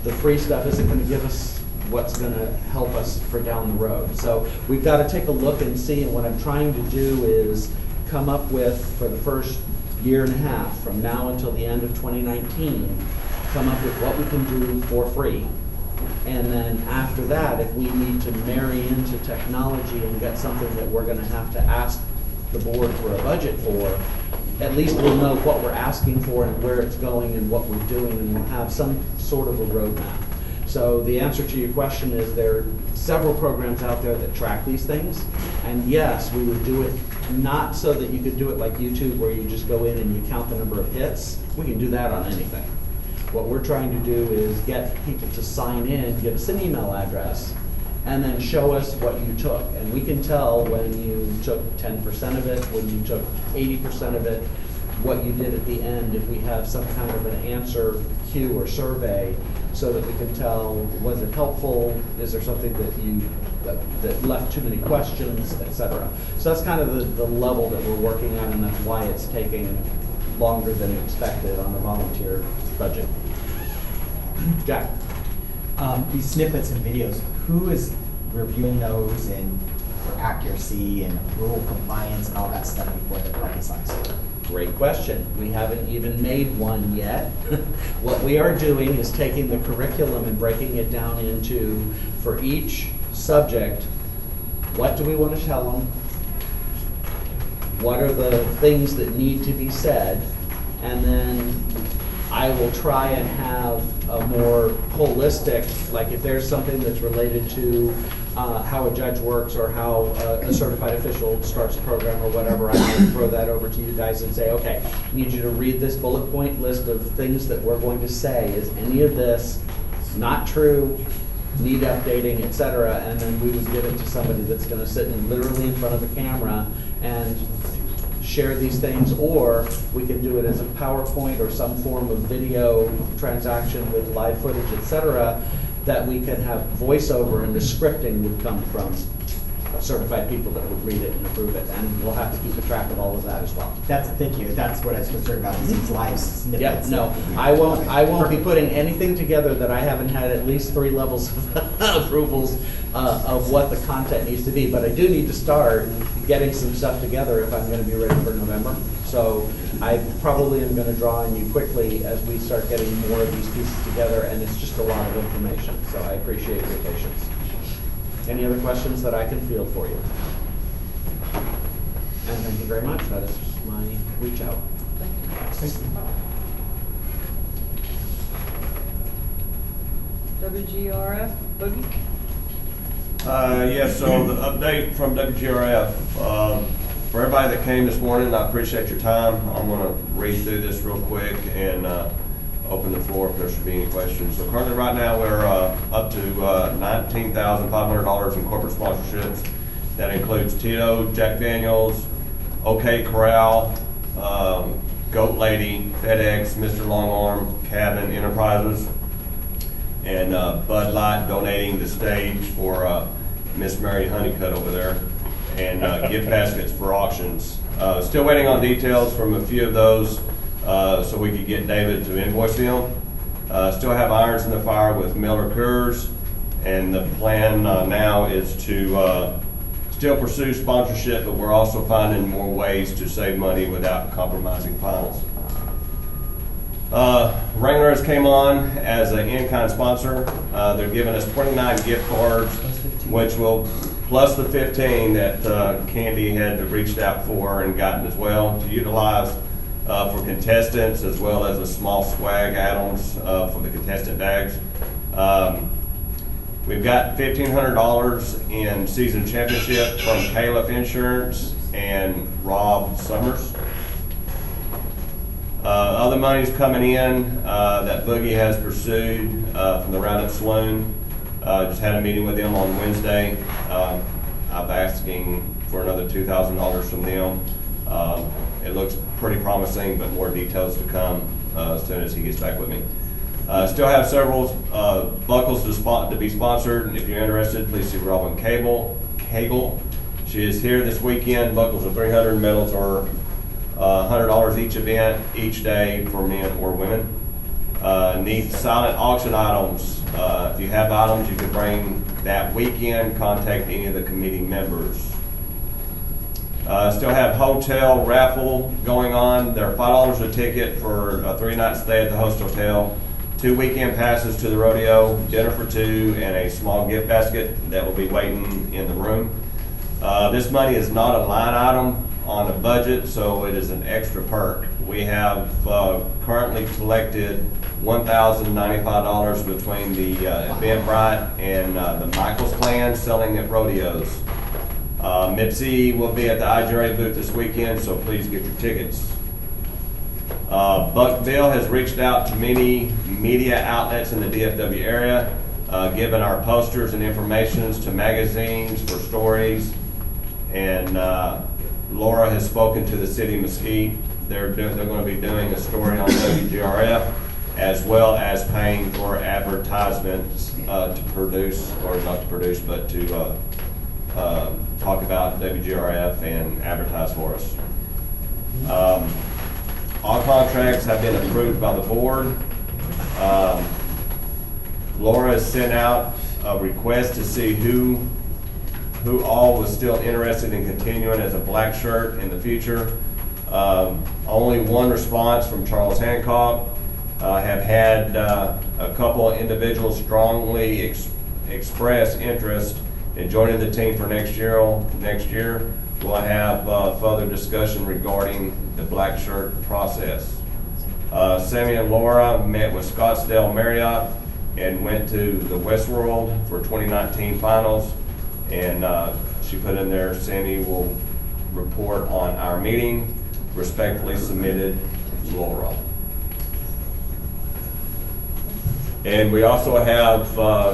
the free stuff isn't going to give us what's going to help us for down the road. So we've got to take a look and see, and what I'm trying to do is come up with, for the first year and a half, from now until the end of 2019, come up with what we can do for free. And then after that, if we need to marry into technology and get something that we're going to have to ask the board for a budget for, at least we'll know what we're asking for and where it's going and what we're doing, and we'll have some sort of a roadmap. So the answer to your question is there are several programs out there that track these things. And yes, we would do it not so that you could do it like YouTube where you just go in and you count the number of hits. We can do that on anything. What we're trying to do is get people to sign in, give us an email address, and then show us what you took. And we can tell when you took 10% of it, when you took 80% of it, what you did at the end, if we have some kind of an answer queue or survey, so that we can tell, was it helpful, is there something that left too many questions, etc. So that's kind of the level that we're working on, and that's why it's taking longer than expected on the volunteer budget. Jack? These snippets and videos, who is reviewing those and for accuracy and rule compliance and all that stuff before they're publicized? Great question. We haven't even made one yet. What we are doing is taking the curriculum and breaking it down into, for each subject, what do we want to tell them? What are the things that need to be said? And then I will try and have a more holistic, like if there's something that's related to how a judge works or how a certified official starts a program or whatever, I might throw that over to you guys and say, okay, I need you to read this bullet point list of things that we're going to say. Is any of this not true, need updating, etc.? And then we would give it to somebody that's going to sit literally in front of the camera and share these things, or we can do it as a PowerPoint or some form of video transaction with live footage, etc., that we can have voiceover and the scripting would come from certified people that would read it and approve it, and we'll have to keep a track of all of that as well. Thank you, that's what I was concerned about, is these live Yep, snippets. no, I won't be putting anything together that I haven't had at least 3 levels of approvals of what the content needs to be, but I do need to start getting some stuff together if I'm gonna be ready for November. So I probably am gonna draw on you quickly as we start getting more of these pieces together, and it's just a lot of information, so I appreciate your patience. Any other questions that I can field for you? And thank you very much, that is my reach out. Thank you. WGRF, Boogie? Yes, so the update from WGRF. For everybody that came this morning, I appreciate your time. I'm going to read through this real quick and open the floor if there should be any questions. So currently right now we're up to $19,500 in corporate sponsorships. That includes Tito, Jack Daniels, OK Corral, Goat Lady, FedEx, Mr. Longarm, Cabin Enterprises, and Bud Light donating the stage for Miss Mary Honeycutt over there, and gift baskets for auctions. Still waiting on details from a few of those so we could get David to invoice them. Still have irons in the fire with Miller Coors, and the plan now is to still pursue sponsorship, but we're also finding more ways to save money without compromising finals. Wranglers came on as an in-kind sponsor. They're giving us 29 gift cards, which will, plus the 15 that Candy had reached out for and gotten as well, to utilize for contestants, as well as the small swag add-ons for the contestant bags. We've got $1,500 in season championship from Caliph Insurance and Rob Summers. Other money's coming in that Boogie has pursued from the Roundup Saloon. Just had a meeting with them on Wednesday. I'm asking for another $2,000 from them. It looks pretty promising, but more details to come as soon as he gets back with me. Still have several buckles to be sponsored, and if you're interested, please see Robin Cagle. She is here this weekend. Buckles are 300, medals are $100 each event, each day for men or women. Need silent auction items. If you have items you can bring that weekend, contact any of the committee members. Still have hotel raffle going on. They're $5 a ticket for a 3-night stay at the host hotel, 2 weekend passes to the rodeo, dinner for 2, and a small gift basket that will be waiting in the room. This money is not a line item on a budget, so it is an extra perk. We have currently collected $1,095 between the Eventbrite and the Michaels Clan selling at rodeos. Mipsy will be at the IGRA booth this weekend, so please get your tickets. Buckville has reached out to many media outlets in the DFW area, given our posters and informations to magazines for stories, and Laura has spoken to the city of Mesquite. They're going to be doing a story on WGRF, as well as paying for advertisements to produce, or not to produce, but to talk about WGRF and advertise for us. All contracts have been approved by the board. Laura has sent out a request to see who all was still interested in continuing as a black shirt in the future. Only one response from Charles Hancock. Have had a couple of individuals strongly express interest in joining the team for next year. We'll have further discussion regarding the black shirt process. Sammy and Laura met with Scottsdale Marriott and went to the Westworld for 2019 finals. And she put in there, Sammy will report on our meeting. Respectfully submitted, Laura. And we also have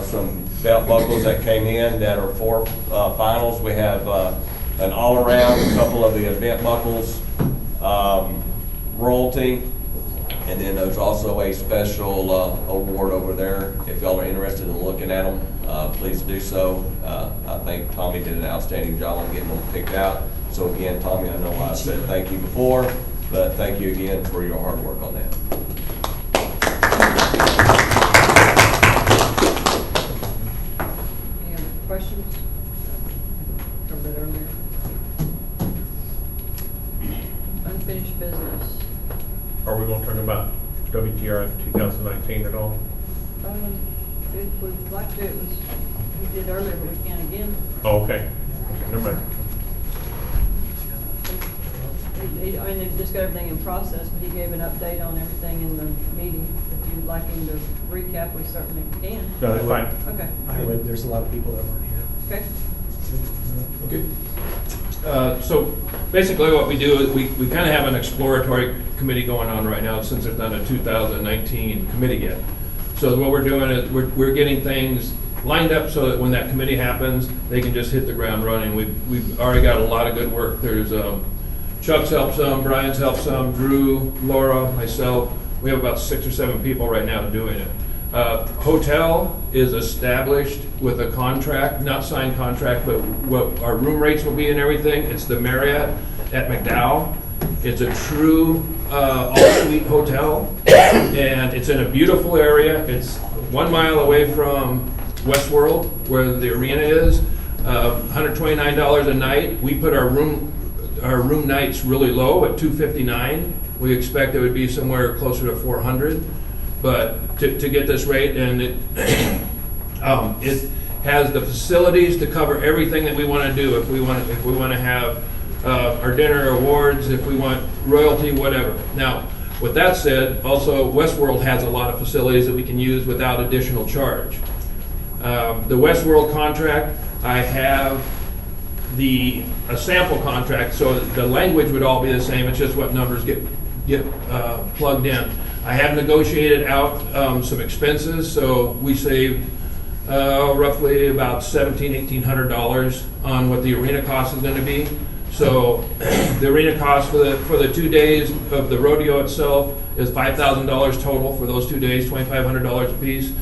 some belt buckles that came in that are for finals. We have an all-around, a couple of the event buckles, royalty, And then there's also a special award over there. If y'all are interested in looking at them, please do so. I think Tommy did an outstanding job on getting them picked out. So again, Tommy, I know I said thank you before, but thank you again for your hard work on that. Any other questions? Covered it earlier. Unfinished business. Are we gonna talk about WTRF 2019 at all? We'd like to, we did earlier, but we can again. Oh, okay. Never mind. I mean, they've just got everything in process, but he gave an update on everything in the meeting. If you'd like him to recap, we certainly can. No, that's fine. Okay. I would, there's a lot of people that weren't here. Okay. Okay. So basically what we do is we kind of have an exploratory committee going on right now since there's not a 2019 committee yet. So what we're doing is we're getting things lined up so that when that committee happens, they can just hit the ground running. We've already got a lot of good work. There's Chuck's helped some, Brian's helped some, Drew, Laura, myself. We have about 6 or 7 people right now doing it. Hotel is established with a contract, not signed contract, but what our room rates will be and everything. It's the Marriott at McDowell. It's a true all-suite hotel, and it's in a beautiful area. It's 1 mile away from Westworld, where the arena is. $129 a night. We put our room nights really low at $259. We expect it would be somewhere closer to $400. But to get this rate, and it has the facilities to cover everything that we want to do. If we want to have our dinner, awards, if we want royalty, whatever. Now, with that said, also Westworld has a lot of facilities that we can use without additional charge. The Westworld contract, I have a sample contract, so the language would all be the same. It's just what numbers get plugged in. I have negotiated out some expenses, so we saved roughly about $1,700–1,800 on what the arena cost is going to be. So the arena cost for the 2 days of the rodeo itself is $5,000 total for those 2 days, $2,500 a piece.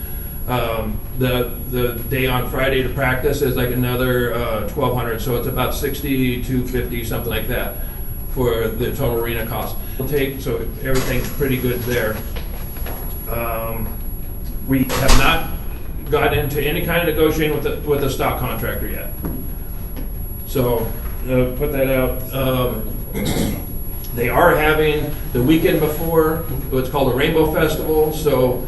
The day on Friday to practice is like another $1,200, so it's about $6,250, something like that, for the total arena cost. So everything's pretty good there. We have not got into any kind of negotiating with a stock contractor yet. So put that out. They are having the weekend before what's called a Rainbow Festival. So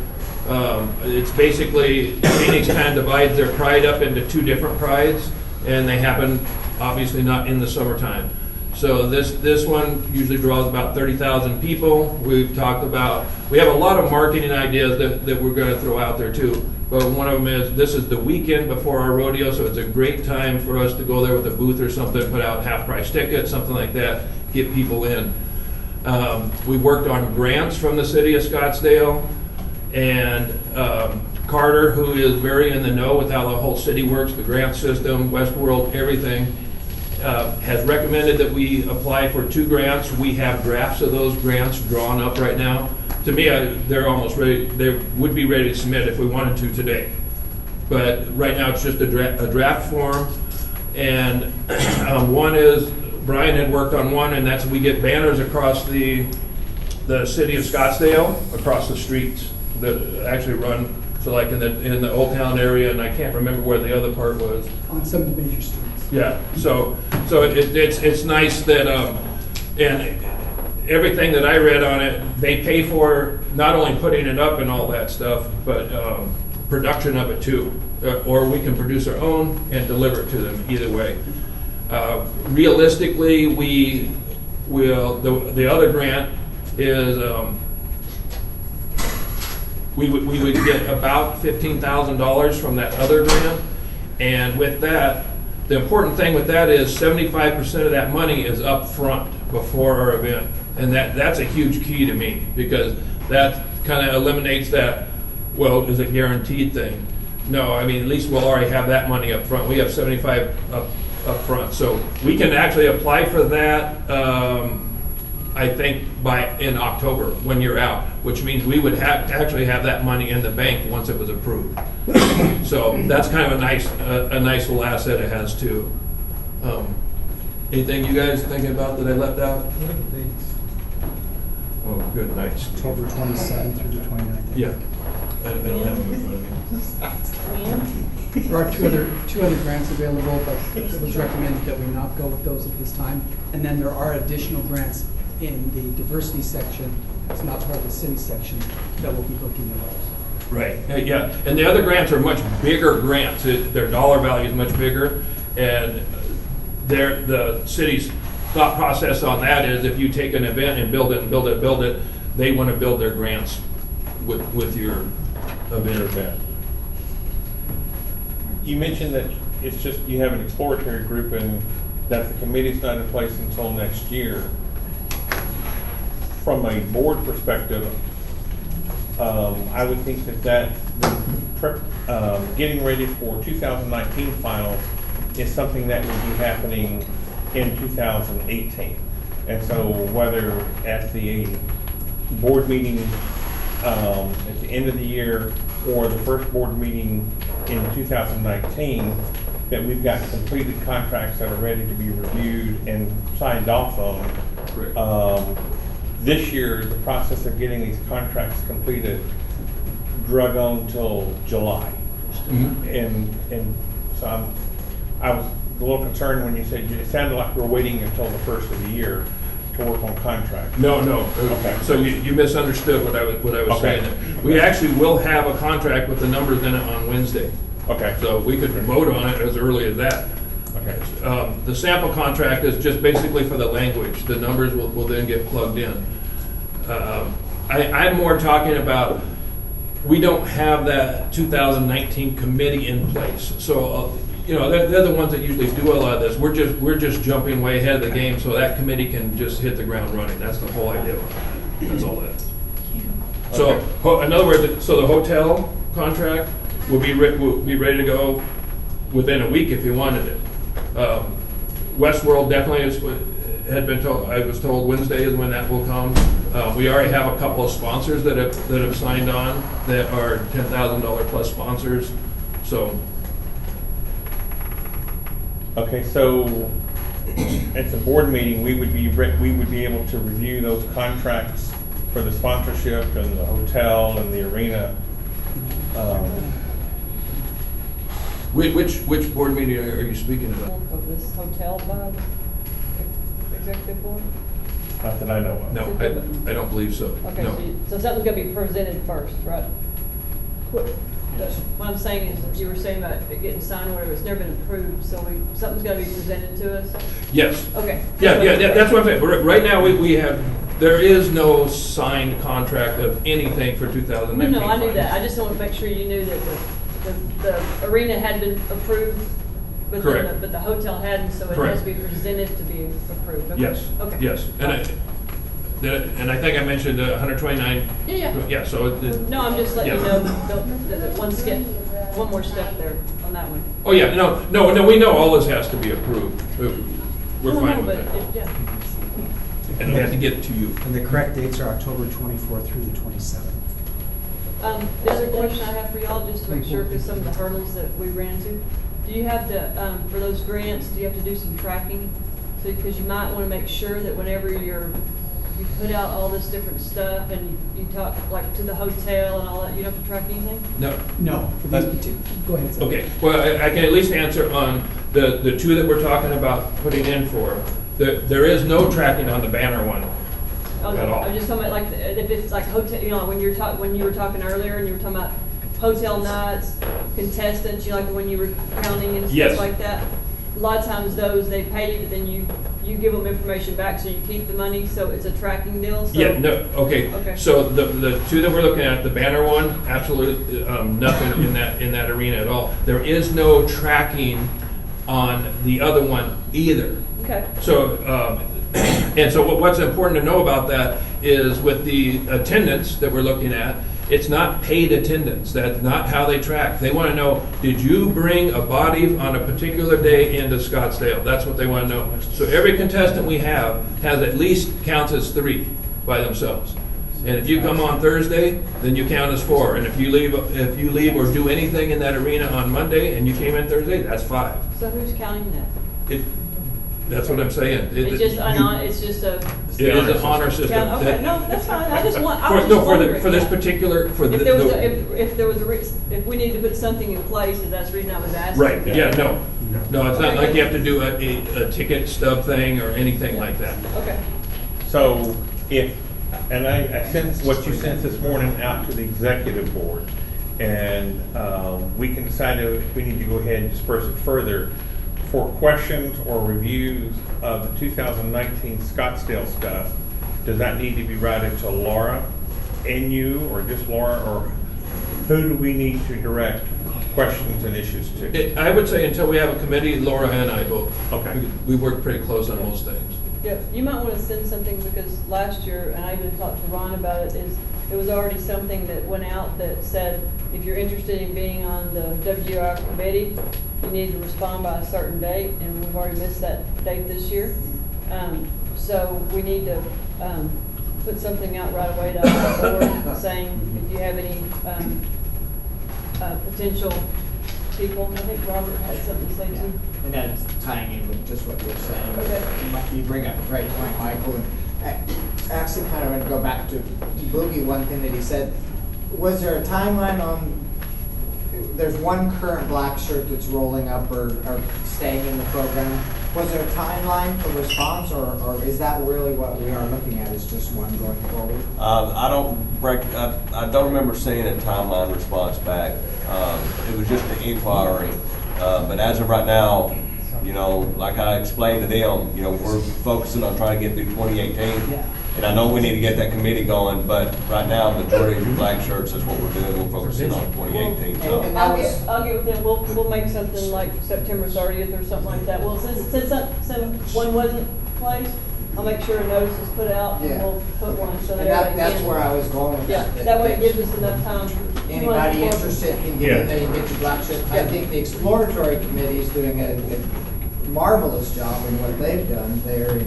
it's basically Phoenix kind of divides their pride up into 2 different prides, and they happen obviously not in the summertime. So this one usually draws about 30,000 people. We have a lot of marketing ideas that we're going to throw out there too. But one of them is, this is the weekend before our rodeo, so it's a great time for us to go there with a booth or something, put out half-price tickets, something like that, get people in. We worked on grants from the city of Scottsdale, and Carter, who is very in the know with how the whole city works, the grant system, Westworld, everything, has recommended that we apply for 2 grants. We have drafts of those grants drawn up right now. To me, they're almost ready. They would be ready to submit if we wanted to today. But right now, it's just a draft form. And one is, Brian had worked on one, and that's we get banners across the city of Scottsdale, across the streets that actually run. So like in the Old Town area, and I can't remember where the other part was. On some of the major streets. Yeah, so it's nice that, and everything that I read on it, they pay for not only putting it up and all that stuff, but production of it too. Or we can produce our own and deliver it to them, either way. Realistically, the other grant is, we would get about $15,000 from that other grant, and with that, the important thing with that is 75% of that money is up front before our event. And that's a huge key to me, because that kind of eliminates that, well, is it guaranteed thing? No, I mean, at least we'll already have that money up front. We have 75 up front. So we can actually apply for that. I think, in October, when you're out, which means we would actually have that money in the bank once it was approved. So that's kind of a nice little asset it has too. Anything you guys thinking about that I left out? Oh, good, nice. October 27th through the 29th. Yeah. I don't have them in front of me. There are two other grants available, but it was recommended that we not go with those at this time. And then there are additional grants in the diversity section, it's not part of the city section, that will be looking at those. Right, yeah, and the other grants are much bigger grants. Their dollar value is much bigger, and the city's thought process on that is if you take an event and build it, they want to build their grants with your event. You mentioned that it's just, you have an exploratory group and that the committee's not in place until next year. From a board perspective, I would think that getting ready for 2019 finals is something that would be happening in 2018. And so whether at the board meeting at the end of the year or the first board meeting in 2019, that we've got completed contracts that are ready to be reviewed and signed off on. This year, the process of getting these contracts completed drug on till July. And so I was a little concerned when you said, it sounded like we were waiting until the first of the year to work on contracts. No. Okay. So you misunderstood what I was Okay. saying. We actually will have a contract with the numbers in it on Wednesday. Okay. So we could vote on it as early as that. Okay. The sample contract is just basically for the language. The numbers will then get plugged in. I'm more talking about, we don't have that 2019 committee in place. So, they're the ones that usually do a lot of this. We're just jumping way ahead of the game so that committee can just hit the ground running. That's the whole idea. That's all that is. So, in other words, so the hotel contract will be ready to go within a week if you wanted it. Westworld definitely had been told. I was told Wednesday is when that will come. We already have a couple of sponsors that have signed on that are $10,000 plus sponsors. So. Okay, so at the board meeting, we would be able to review those contracts for the sponsorship and the hotel and the arena. Which board meeting are you speaking about? Of this hotel executive board? Not that I know of. No, I don't believe so. Okay, No. so something's gonna be presented first, right? What I'm saying is, you were saying about it getting signed or whatever, it's never been approved, so something's gotta be presented to us? Yes. Okay. Yeah, that's what I'm saying. Right now, there is no signed contract of anything for 2019. No, I knew that. I just want to make sure you knew that the arena had been approved, but Correct. but the hotel hadn't, so it Correct. has to be presented to be approved. Okay. Yes. Okay. Yes. And I think I mentioned 129. Yeah. Yeah, so. No, I'm just letting you Yeah. know that one more step there on that one. Oh, yeah, no, we know all this has to be approved. We're No, fine but with that. yeah. And we have to get it to you. And the correct dates are October 24th through the 27th. The other question I have for y'all, just to make sure, because some of the hurdles that we ran into, do you have to, for those grants, do you have to do some tracking? So, because you might want to make sure that whenever you put out all this different stuff and you talk like to the hotel and all that, you don't have to track anything? No, for these two. Go ahead. Sal. Okay, well, I can at least answer on the two that we're talking about putting in for. There is no tracking on the banner one at all. I'm just talking about like, if it's like hotel, when you were talking earlier and you were talking about hotel nights, contestants, like when you were counting and Yes. stuff like that. A lot of times those, they pay you, but then you give them information back, so you keep the money, so it's a tracking deal, so. Yeah, no, okay. Okay. So the two that we're looking at, the banner one, absolutely nothing in that arena at all. There is no tracking on the other one either. Okay. So, and so what's important to know about that is with the attendance that we're looking at, It's not paid attendance. That's not how they track. They want to know, did you bring a body on a particular day into Scottsdale? That's what they want to know. So every contestant we have has at least counts as 3 by themselves. And if you come on Thursday, then you count as 4. And if you leave or do anything in that arena on Monday and you came in Thursday, that's 5. So who's counting that? That's what I'm saying. It's just it's just a. It is an honor system. Yeah, okay, no, that's fine, I just want, I For- was no, just for the- wondering. for this yeah. particular- for If the- there was, the- if there was if we need to put something in place, and that's the reason I was asking. Right, yeah, no. No, it's not like you have to do a ticket stub thing or anything like that. Okay. So if, and I sent what you sent this morning out to the executive board, and we can decide if we need to go ahead and disperse it further for questions or reviews of the 2019 Scottsdale stuff. Does that need to be routed to Laura and you, or just Laura, or who do we need to direct questions and issues to? I would say until we have a committee, Laura and I both. Okay. We work pretty close on most things. Yeah, you might want to send something, because last year, and I even talked to Ron about it, is there was already something that went out that said, if you're interested in being on the WR committee, you need to respond by a certain date, and we've already missed that date this year. So we need to put something out right away to our board saying if you have any potential people. I think Robert had something to say too. And that's tying in with just what you're saying. Okay. You bring up a great point, Michael. And actually, kind of want to go back to Boogie. One thing that he said, was there a timeline on? There's one current black shirt that's rolling up or staying in the program. Was there a timeline for response, or is that really what we are looking at? Is just one going forward? I don't remember seeing a timeline response back. It was just an inquiry. But as of right now, you know, like I explained to them, you know, we're focusing on trying to get through 2018. And I know we need to get that committee going, but right now, the majority of the black shirts, that's what we're doing. We're focusing on 2018. So. I'll get with them, we'll make something like September 30th or something like that. Well, since one wasn't placed, I'll make sure a notice is put out and Yeah. we'll put one, so And that. that's where I was going with Yeah, that. that way it gives us enough time. Anybody interested can get in there and get your black shirt. I Yeah. think the exploratory committee is doing a marvelous job in what they've done. They're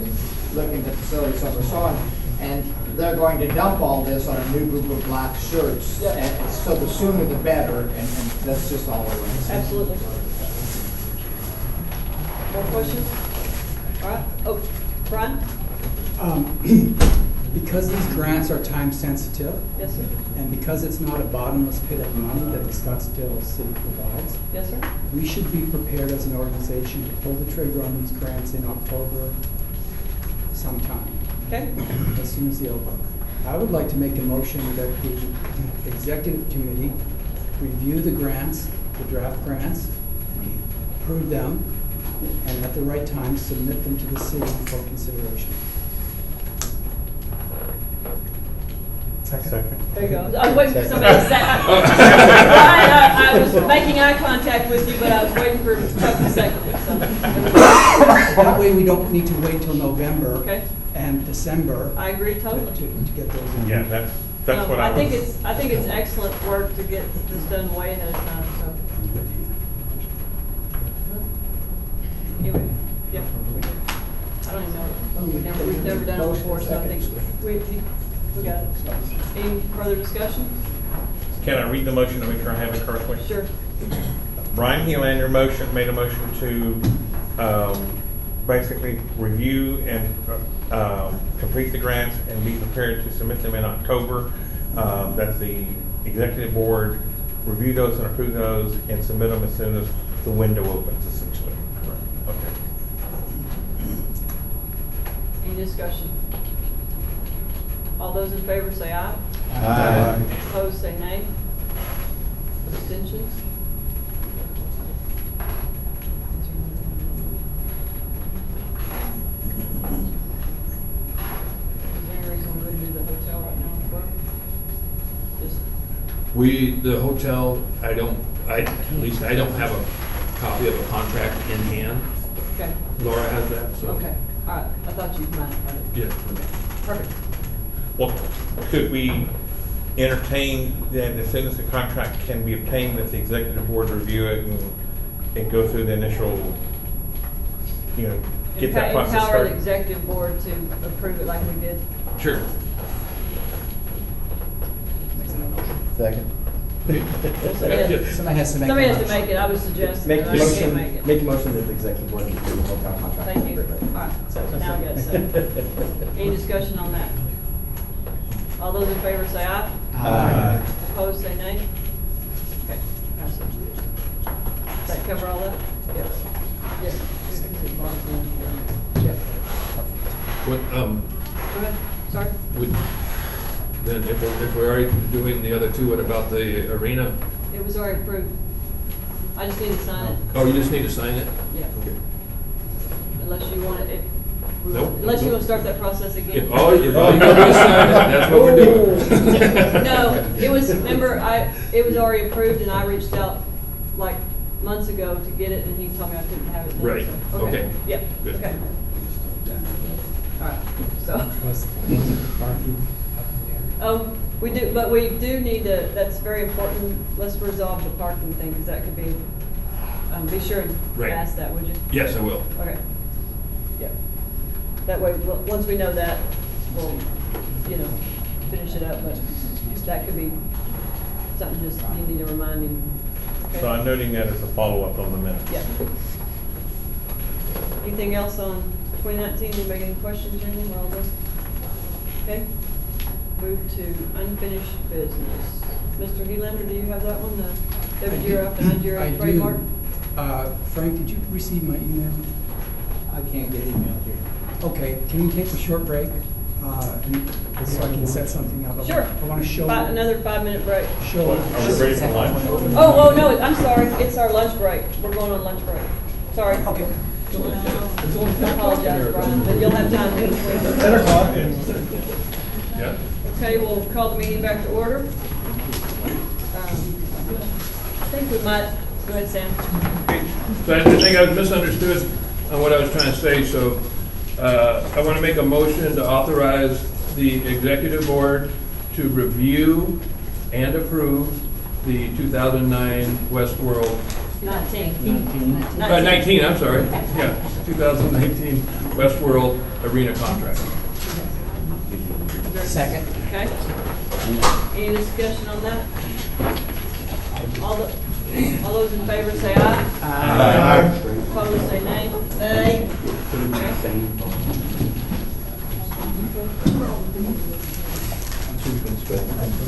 looking at the facilities that we're showing, and they're going to dump all this on a new group of black shirts. Yeah. And so the sooner the better, and that's just all we're going to say. Absolutely. More questions? All right, oh, Brian? Because these grants are time sensitive, Yes, sir. and because it's not a bottomless pit of money that the Scottsdale City provides, Yes, sir. we should be prepared as an organization to pull the trigger on these grants in October sometime, Okay, as soon as the open. I would like to make a motion that the executive committee review the grants, the draft grants, approve them, and at the right time, submit them to the city for consideration. Second. there you go. I was waiting for somebody to say. I was making eye contact with you, but I was waiting for Chuck to second it, so. That way, we don't need to wait till November Okay. and December I agree to totally. get those in. Yeah, that's what I was. I think it's excellent work to get this done way ahead of time, so. Anyway, yeah. I don't even know. We've never done it before, so I think we got it. Any further discussion? Can I read the motion to make sure I have it correctly? Sure. Brian Helander made a motion to basically review and complete the grants and be prepared to submit them in October. That the executive board review those and approve those and submit them as soon as the window opens, essentially. Okay. Any discussion? All those in favor say aye. Aye. Opposed, say nay. Abstentions? Is there any reason we wouldn't do the hotel right now as well? Just, The hotel, at least I don't have a copy of a contract in hand. okay, Laura has that, so. okay, all right, I thought you might have it. Yeah. Okay, perfect. Well, could we entertain, that as soon as the contract can be obtained, that the executive board review it and go through the initial, get that process Empower the started. executive board to approve it like we did. Sure. Second. Somebody has to make Somebody a has to motion. make it, I was suggesting, Make but the I can't make motion, it. make a motion that the executive board approve the hotel contract. Thank you. All right, so now we got a second. Any discussion on that? All those in favor say aye. Aye. Opposed, say nay. Okay, pass it. Does that cover all that? Yes. Yes. Yep. What, Go ahead, sorry. then if we're already doing the other two, what about the arena? It was already approved. I just need to sign it. Oh, you just need to sign it? Yeah. Okay. Unless you want it, Nope. unless you want to start that process again. If all you gotta do is sign it, that's what we're doing. No, it was, remember, it was already approved and I reached out like months ago to get it and he told me I couldn't have it then. Right. so- Okay. Yep, Good. okay. All right, so. We do, but we do need to, that's very important, let's resolve the parking thing, because that could be sure and Right. ask that, would you? Yes, I will. Okay. Yep. That way, once we know that, we'll, finish it up, but that could be something just, you need to remind him. Okay? So I'm noting that as a follow-up on the minutes. Yeah. Anything else on 2019? Anybody any questions or anything? We're all done? Okay. Move to unfinished business. Mr. Helander, do you have that one, the WGRF and I IGRA do. trademark? Frank, did you receive my email? I can't get email here. Okay, can we take a short break? So I can set something up? Sure. I want to show. Another 5-minute break. Show. Are we ready for lunch? Oh, no, I'm sorry. It's our lunch break. We're going on lunch break. Sorry. Okay. I apologize, Brian, but you'll have time to. 10 o'clock. Yeah. Okay, we'll call the meeting back to order. I think we might, go ahead, Sam. So I think I was misunderstood on what I was trying to say, so I want to make a motion to authorize the executive board to review and approve the 2009 Westworld 19, I'm sorry. Yeah, 2019 Westworld Arena contract. Second. Okay. Any discussion on that? All those in favor say aye. Aye. Opposed say nay. Nay.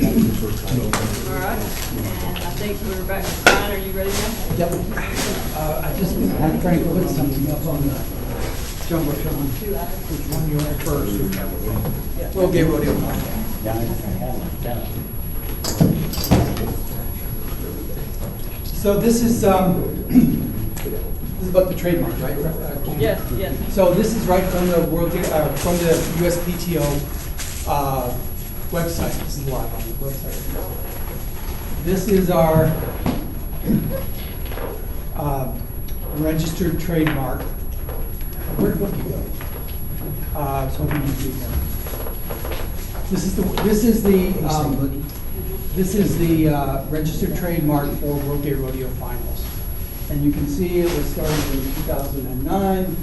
All right, and I think we're back to Brian. Are you ready now? Yep. I just had Frank put something up on the Jumbotron. Which one you want first? We'll get rodeo. So this is about the trademark, right? Yes, yes. So this is right from the from the USPTO website. This is live on the website. This is our registered trademark. Where'd you go? I was hoping you'd be here. This is the registered trademark for World Gay Rodeo Finals. And you can see it was started in 2009.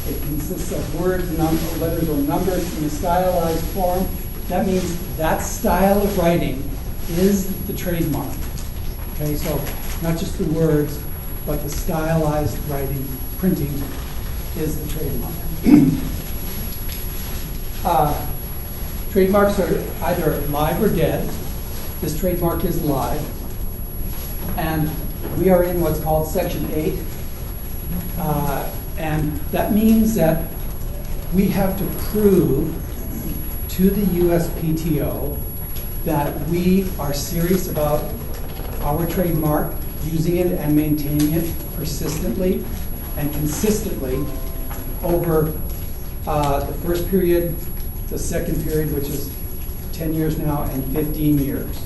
It consists of words, letters, or numbers in a stylized form. That means that style of writing is the trademark. Okay, so not just the words, but the stylized writing, printing is the trademark. Trademarks are either live or dead. This trademark is live. And we are in what's called Section 8. And that means that we have to prove to the USPTO that we are serious about our trademark, using it and maintaining it persistently and consistently over the first period, the second period, which is 10 years now, and 15 years.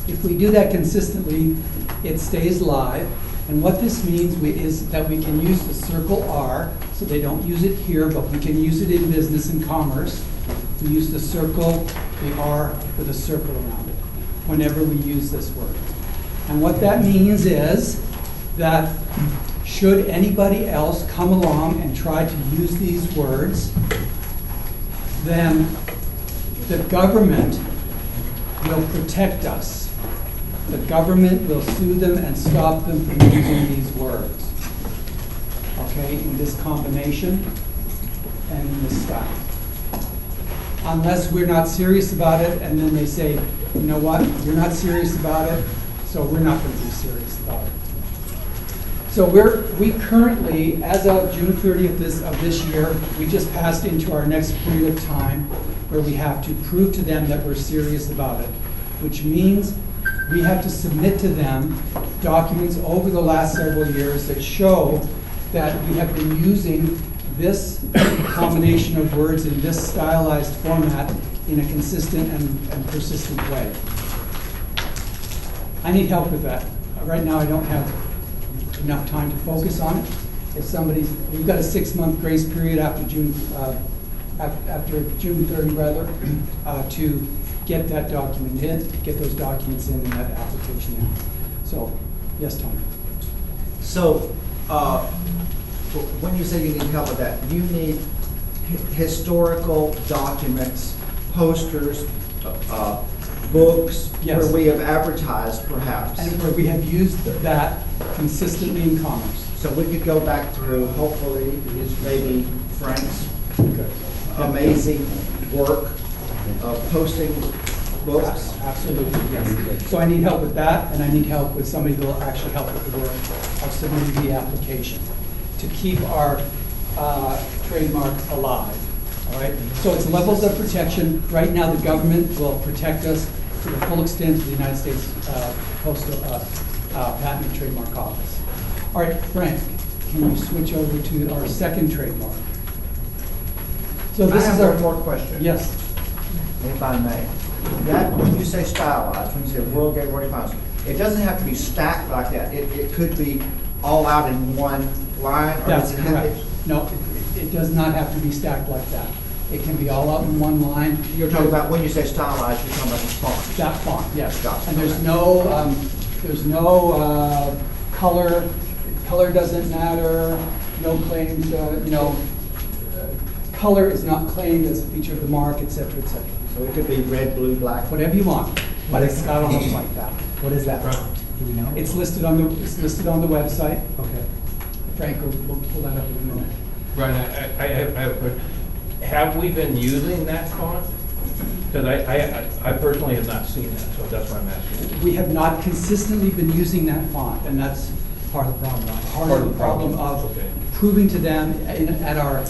If we do that consistently, it stays live. And what this means is that we can use the circle R, so they don't use it here, but we can use it in business and commerce. We use the circle the R with a circle around it whenever we use this word. And what that means is that should anybody else come along and try to use these words, then the government will protect us. The government will sue them and stop them from using these words. Okay, in this combination and in this style. Unless we're not serious about it, and then they say, you know what, you're not serious about it, so we're not going to be serious about it. So we currently, as of June 30th of this year, we just passed into our next period of time where we have to prove to them that we're serious about it, which means we have to submit to them documents over the last several years that show that we have been using this combination of words in this stylized format in a consistent and persistent way. I need help with that. Right now I don't have enough time to focus on it. If we've got a 6-month grace period after June 30 rather, to get that document in, get those documents in and that application in. So, yes, Tony. So, when you say you need help with that, you need historical documents, posters, books, Yes. where we have advertised perhaps. And where we have used that consistently in commerce. So we could go back through, hopefully, maybe Frank's amazing work of posting books. Absolutely, yes. So I need help with that, and I need help with somebody who will actually help with the work of submitting the application to keep our trademark alive, all right? So it's levels of protection. Right now, the government will protect us to the full extent of the United States Postal Patent and Trademark Office. All right, Frank, can you switch over to our second trademark? So this is our one more question. Yes. If I may. That, when you say stylized, when you say World Gateway Finals, it doesn't have to be stacked like that. It could be all out in one line? Or That's does it have correct. No, it does not have to be stacked like that. It can be all out in one line. You're talking about, when you say stylized, you're talking about the font? That font, yes. Gotcha. And there's no color. Color doesn't matter. No claims, color is not claimed as a feature of the mark, et cetera, et cetera. So it could be red, blue, black? Whatever you want, but it's got to look like that. What is that? Do we know? It's listed on the website. Okay. Frank will pull that up in a minute. Right, I have a question. Have we been using that font? Because I personally have not seen that, so that's why I'm asking. We have not consistently been using that font, and that's part of the problem. Part of the problem of proving to them at our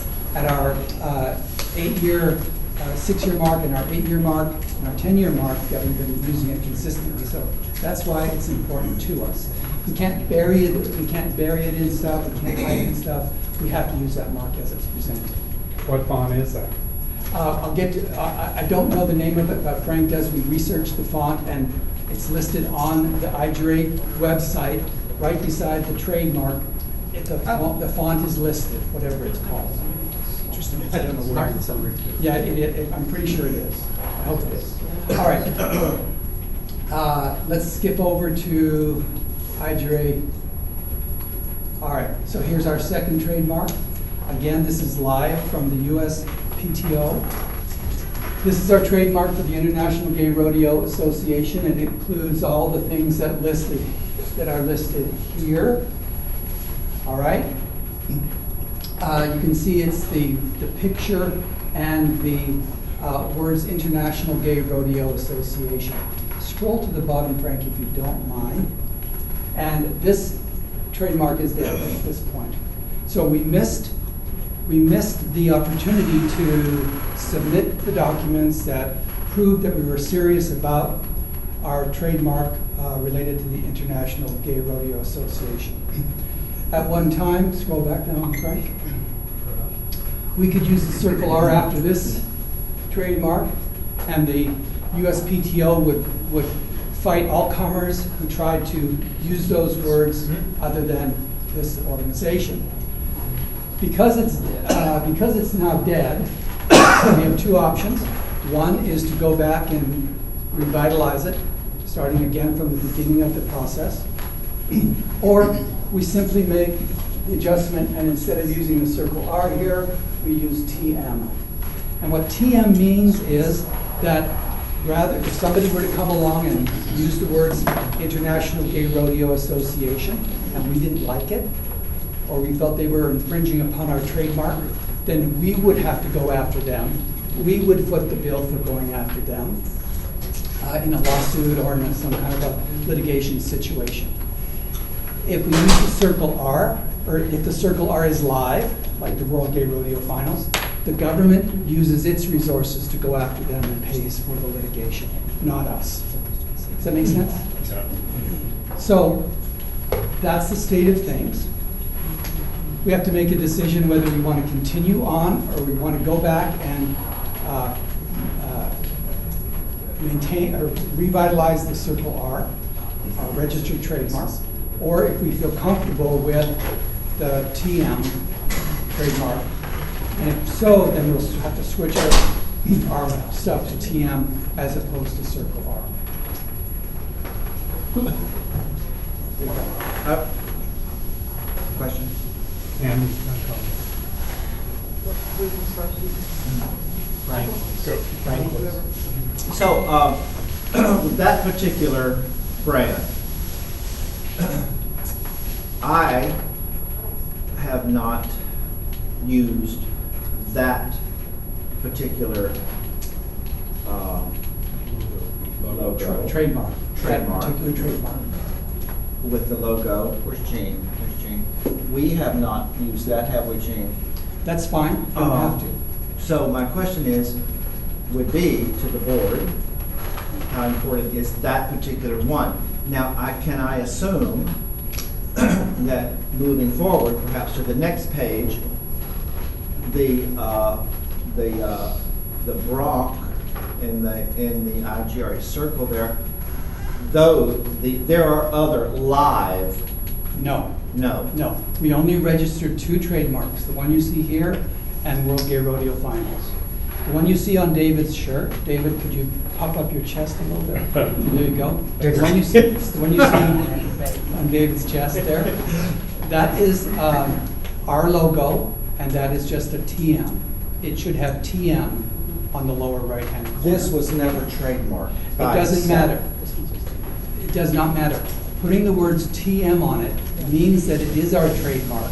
8-year, 6-year mark, and our 8-year mark, and our 10-year mark that we've been using it consistently. So that's why it's important to us. We can't bury it. We can't bury it in stuff. We can't hide it in stuff. We have to use that mark as it's presented. What font is that? I'll get to, I don't know the name of it, but Frank does. We researched the font, and it's listed on the IGRA website, right beside the trademark. The font is listed, whatever it's called. Interesting. I don't know where. Yeah, I'm pretty sure it is. I hope it is. All right. Let's skip over to IGRA. All right, so here's our second trademark. Again, this is live from the USPTO. This is our trademark for the International Gay Rodeo Association, and it includes all the things that are listed here. All right. You can see it's the picture and the words International Gay Rodeo Association. Scroll to the bottom, Frank, if you don't mind. And this trademark is dead at this point. So we missed the opportunity to submit the documents that proved that we were serious about our trademark related to the International Gay Rodeo Association. At one time, scroll back down, Frank, we could use the circle R after this trademark, and the USPTO would fight all comers who tried to use those words other than this organization. Because it's now dead, we have two options. One is to go back and revitalize it, starting again from the beginning of the process. Or we simply make the adjustment, and instead of using the circle R here, we use TM. And what TM means is that rather, if somebody were to come along and use the words International Gay Rodeo Association, and we didn't like it, or we felt they were infringing upon our trademark, then we would have to go after them. We would foot the bill for going after them in a lawsuit or in some kind of a litigation situation. If we use the circle R, or if the circle R is live, like the World Gay Rodeo Finals, the government uses its resources to go after them and pays for the litigation, not us. Does that make sense? Yeah. So that's the state of things. We have to make a decision whether we want to continue on or we want to go back and maintain or revitalize the Circle R, our registered trademark, or if we feel comfortable with the TM trademark. And if so, then we'll have to switch our stuff to TM as opposed to Circle R. Question? And So, with that particular brand, I have not used that particular logo. Trademark. That Trademark. particular trademark. With the logo. Where's Gene? Where's Gene? We have not used that, have we, Gene? That's fine, you don't have to. So my question would be to the board, how important is that particular one? Now, can I assume that moving forward, perhaps to the next page, the Bronc in the IGRA circle there, there are other live. No. No. No. We only registered 2 trademarks, the one you see here and World Gay Rodeo Finals. The one you see on David's shirt, David, could you pop up your chest a little bit? There you go. The one you see on David's chest there, that is our logo, and that is just a TM. It should have TM on the lower right-hand corner. This was never trademarked. It doesn't matter. It does not matter. Putting the words TM on it means that it is our trademark.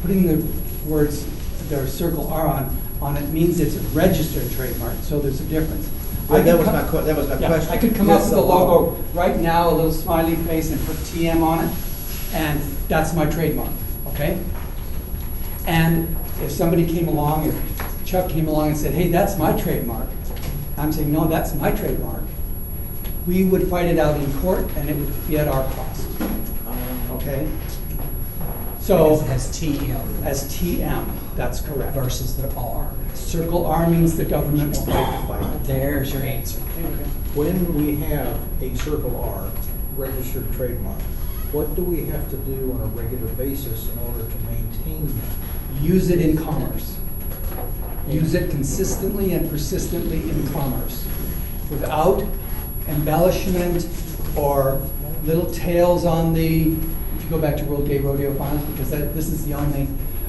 Putting the words, their circle R on it means it's a registered trademark, so there's a difference. Well, that was my question. I could come up with a logo right now, a little smiley face, and put TM on it, and that's my trademark, okay? And if somebody came along, if Chuck came along and said, hey, that's my trademark, I'm saying, no, that's my trademark, we would fight it out in court, and it would be at our cost, okay? So, As TM. as TM, that's correct. Versus the R. Circle R means the government will fight the fight. There's your answer. When we have a Circle R registered trademark, what do we have to do on a regular basis in order to maintain that? Use it in commerce. Use it consistently and persistently in commerce without embellishment or little tails on the, if you go back to World Gay Rodeo Finals, because this is the only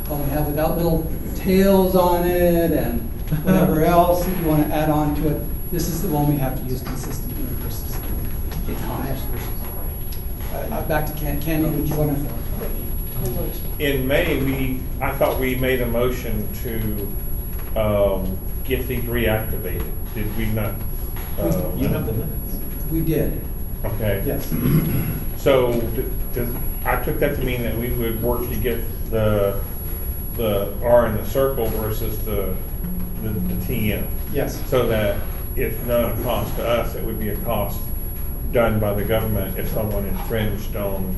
one we have, without little tails on it and whatever else that you want to add on to it. This is the one we have to use consistently and persistently in commerce. Back to Candy, would you want to? In May, I thought we made a motion to get these reactivated. Did we not? You have the minutes. We did. Okay. Yes. So I took that to mean that we would work to get the R in the circle versus the TM. Yes. So that if not a cost to us, it would be a cost done by the government if someone infringed on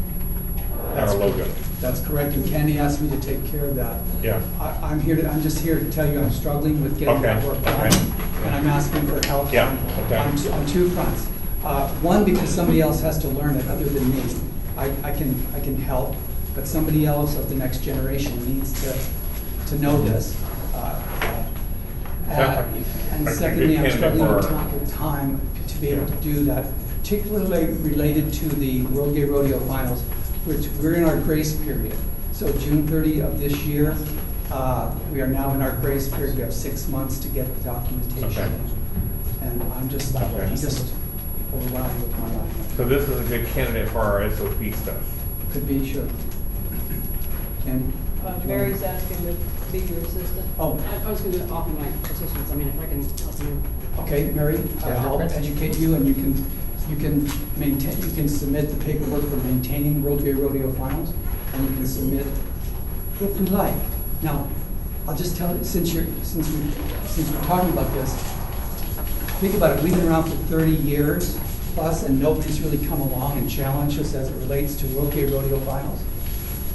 our logo. That's correct, and Candy asked me to take care of that. Yeah. I'm just here to tell you I'm struggling with getting that work done, and I'm asking for help on 2 fronts. One, because somebody else has to learn it other than me. I can help, but somebody else of the next generation needs to know this. And a good secondly, I'm candidate struggling with time to be able to do that, particularly related to the World Gay Rodeo Finals, which we're in our grace period. So June 30 of this year, we are now in our grace period. We have 6 months to get the documentation. Okay. And I'm just overwhelmed with my life. So this is a good candidate for our SOP stuff. Could be, sure. Candy? Mary's asking to be your assistant. Oh, I was gonna offer my assistance, I mean, if I can help you. okay, Mary, I'll educate you, and you can maintain, you can submit the paperwork for maintaining World Gay Rodeo Finals, and you can submit if you like. Now, I'll just tell you, since we're talking about this, think about it, we've been around for 30 years plus, and nobody's really come along and challenged us as it relates to World Gay Rodeo Finals.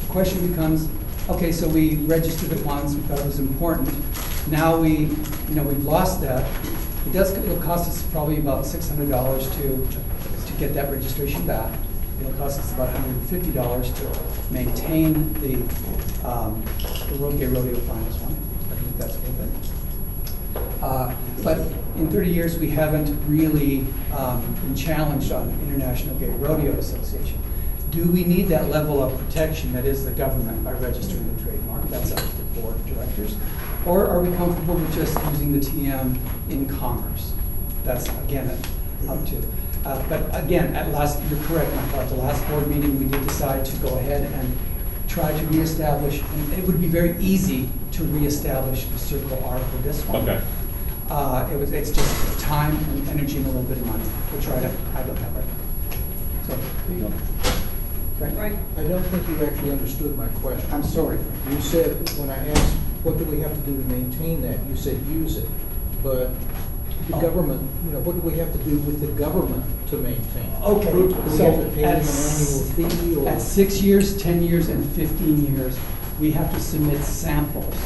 The question becomes, okay, so we registered it once, we thought it was important. Now we've lost that. It'll cost us probably about $600 to get that registration back. It'll cost us about $150 to maintain the World Gay Rodeo Finals one. I think that's worth it. But in 30 years, we haven't really been challenged on International Gay Rodeo Association. Do we need that level of protection that is the government by registering the trademark? That's up to the board of directors. Or are we comfortable with just using the TM in commerce? That's, again, up to. But again, you're correct, Michael, at the last board meeting, we did decide to go ahead and try to reestablish, and it would be very easy to reestablish the Circle R for this one. Okay. It's just time and energy and a little bit of money, which I don't have right now. So, there you go. Right. I don't think you actually understood my question. I'm sorry. You said, when I asked, what do we have to do to maintain that, you said use it. But the government, what do we have to do with the government to maintain? Okay, Do we have to pay them an annual fee or? At 6 years, 10 years, and 15 years, we have to submit samples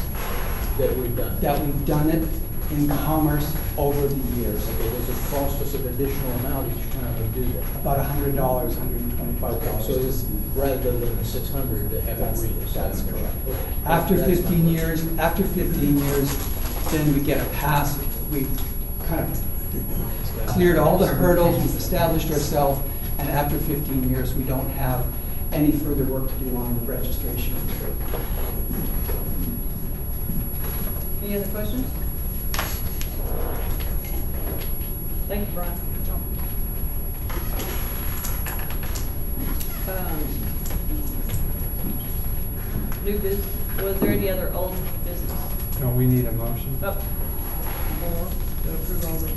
That we've done. that we've done it in commerce over the years. Okay, does it cost us an additional amount each time we do that? About $100, $125. So it's rather than the 600 to have it read. That's correct. After 15 years, then we get a pass. We've kind of cleared all the hurdles, we've established ourselves, and after 15 years, we don't have any further work to do on the registration of the trade. Any other questions? Thank you, Brian. New business, was there any other old business? Don't we need a motion? Up. More, to approve all the,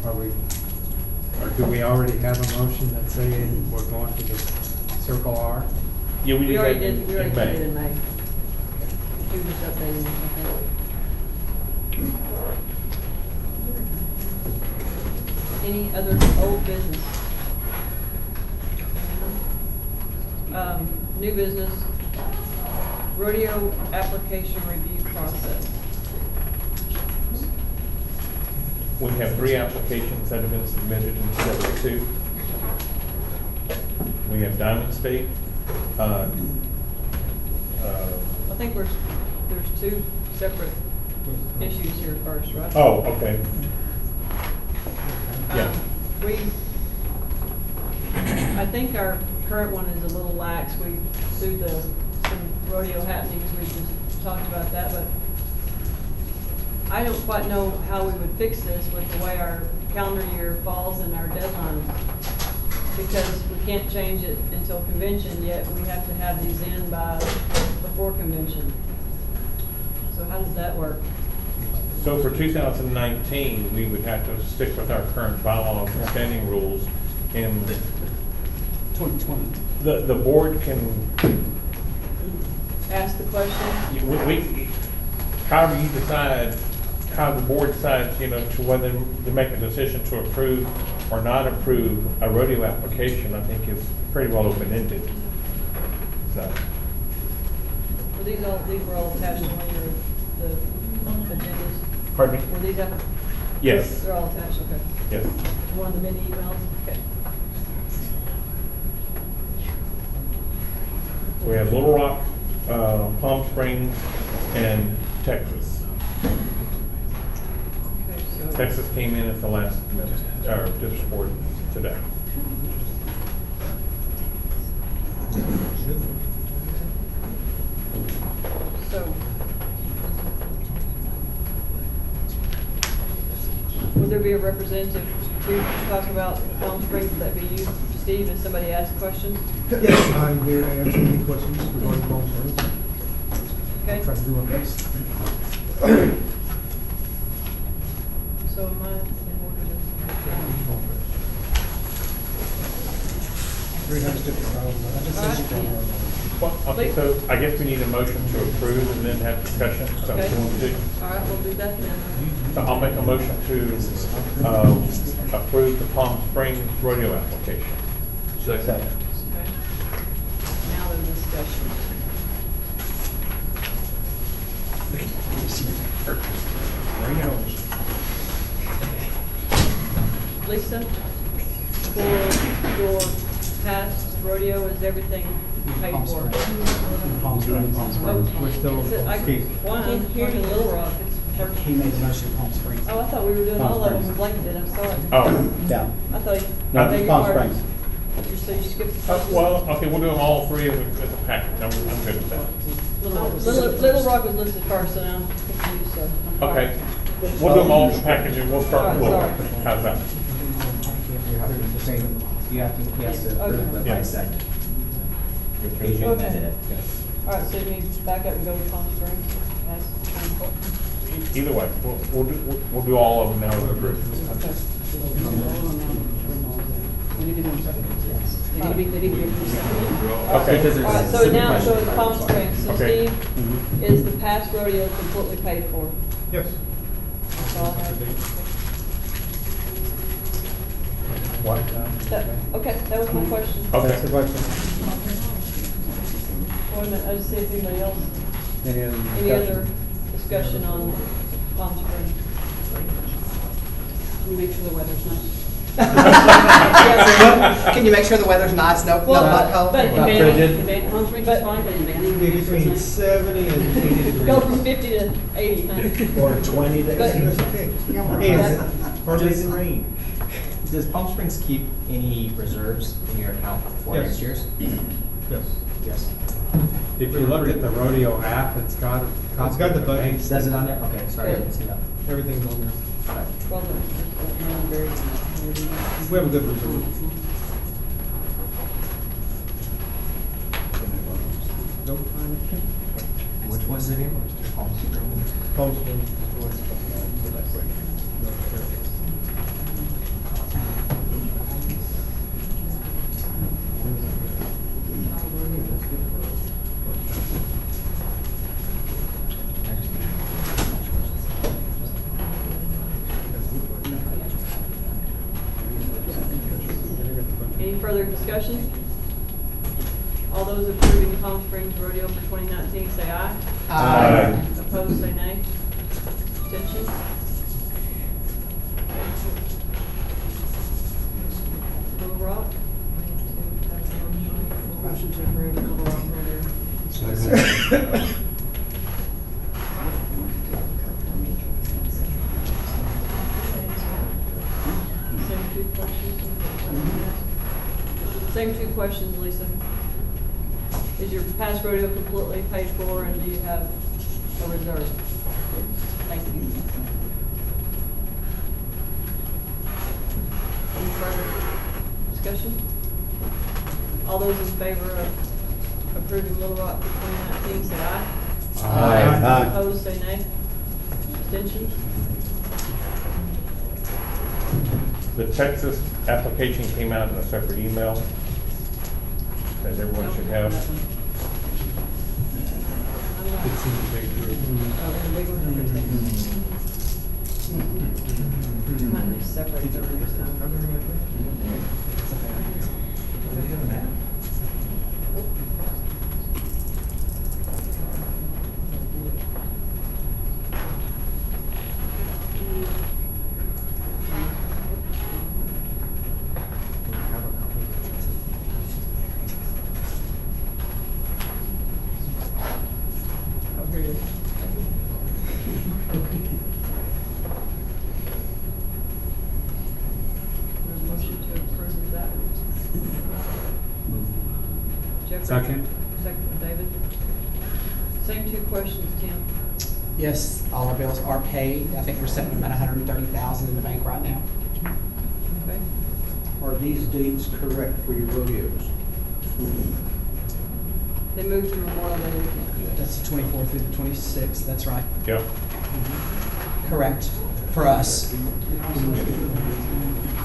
Are we, or do we already have a motion that's saying we're going to the Circle R? Yeah, we already did in it May. in May. You were just updating, I think. Any other old business? New business, rodeo application review process. We have 3 applications that have been submitted instead of 2. We have Diamond State. I think there's 2 separate issues here first, right? Oh, okay. Yeah. I think our current one is a little lax. We sued some rodeo happenings, we just talked about that, but I don't quite know how we would fix this with the way our calendar year falls and our deadline, because we can't change it until convention, yet we have to have these in before convention. So how does that work? So for 2019, we would have to stick with our current bylaws and standing rules. And 2020. The board can, Ask the question? however you decide, how the board decides, to whether to make a decision to approve or not approve a rodeo application, I think is pretty well open-ended. So. Were these were all attached to one of the agendas? Pardon me? Were these up? Yes. They're all attached, okay. Yes. One of the many emails? Okay. We have Little Rock, Palm Springs, and Texas. Texas came in at the last minute, or just for today. So, would there be a representative to talk about Palm Springs? Would that be you, Steve, if somebody asks questions? Yes, I'm here to answer any questions regarding Palm Springs. Okay. Try to do my best. So am I in order to? 350. Well, okay, so I guess we need a motion to approve and then have discussion. Is that what you want to do? All right, we'll do that then. So I'll make a motion to approve the Palm Springs rodeo application. Second. Okay. Now the discussion. Lisa, for your past rodeo, is everything paid for? Palm Springs. We're still Is it- I- Keith. One, I'm talking Little Rock. It's- He made the motion in Palm Springs. Oh, I thought we were doing all of them blanketed, I'm sorry. Oh, Yeah. I thought you. No, I thought you Palm were- Springs. So you skipped the first one? well, okay, we'll do them all three as a package. I'm good with that. Little Rock was listed first, and I'm confused, so. I'm sorry. Okay, we'll do them all as a package and we'll start with Little Rock. Sorry. How's that? You have to approve it by second. Okay. All right, so you need to back up and go to Palm Springs as, Either way, we'll do all of them now as a group. okay. We need to do them separately. They need to be approved separately. Okay. All right, so now, so it's Palm Springs, so Okay. Steve, is the past rodeo completely paid for? Yes. That's all I have. What? Okay, that was my question. Okay. That's the question. Wait a minute, I just see if anybody else, Any other any other discussion on Palm Springs? Let me make sure the weather's nice. Can you make sure the weather's nice, no butthole? But In Banning, Palm Springs is fine, but in Banning. Be between 70 and 80 degrees. Go from 50 to 80, huh? Or 20 days. But- That's okay. Hardly Does- any rain. Does Palm Springs keep any reserves in your account for Yes. next year's? Yes. Yes. If you look at the rodeo app, it's got. It's got the budget. Says it on there? Okay, sorry, I didn't see that. Everything's on there. Well, the- We have a good reserve. Nope. Which was it again? Palm Springs. Palm Springs. Any further discussion? All those approving Palm Springs Rodeo for 2019, say aye. Aye. Opposed, say nay. Abstentions? Little Rock? Motion to approve Little Rock rodeo. Same two questions? Same two questions, Lisa. Is your past rodeo completely paid for, and do you have a reserve? Thank you. Any further discussion? All those in favor of approving Little Rock for 2019, say aye. Aye. Opposed, say nay. Abstentions? The Texas application came out in a separate email that everyone should have. It's in the big group. Might need to separate them next time. Second. Second from David. Same two questions, Tim. Yes, all our bills are paid. I think we're sitting at about 130,000 in the bank right now. Okay. Are these dates correct for your rodeos? They moved to Memorial Day weekend. That's the 24th through the 26th, that's right. Yep. Correct, for us.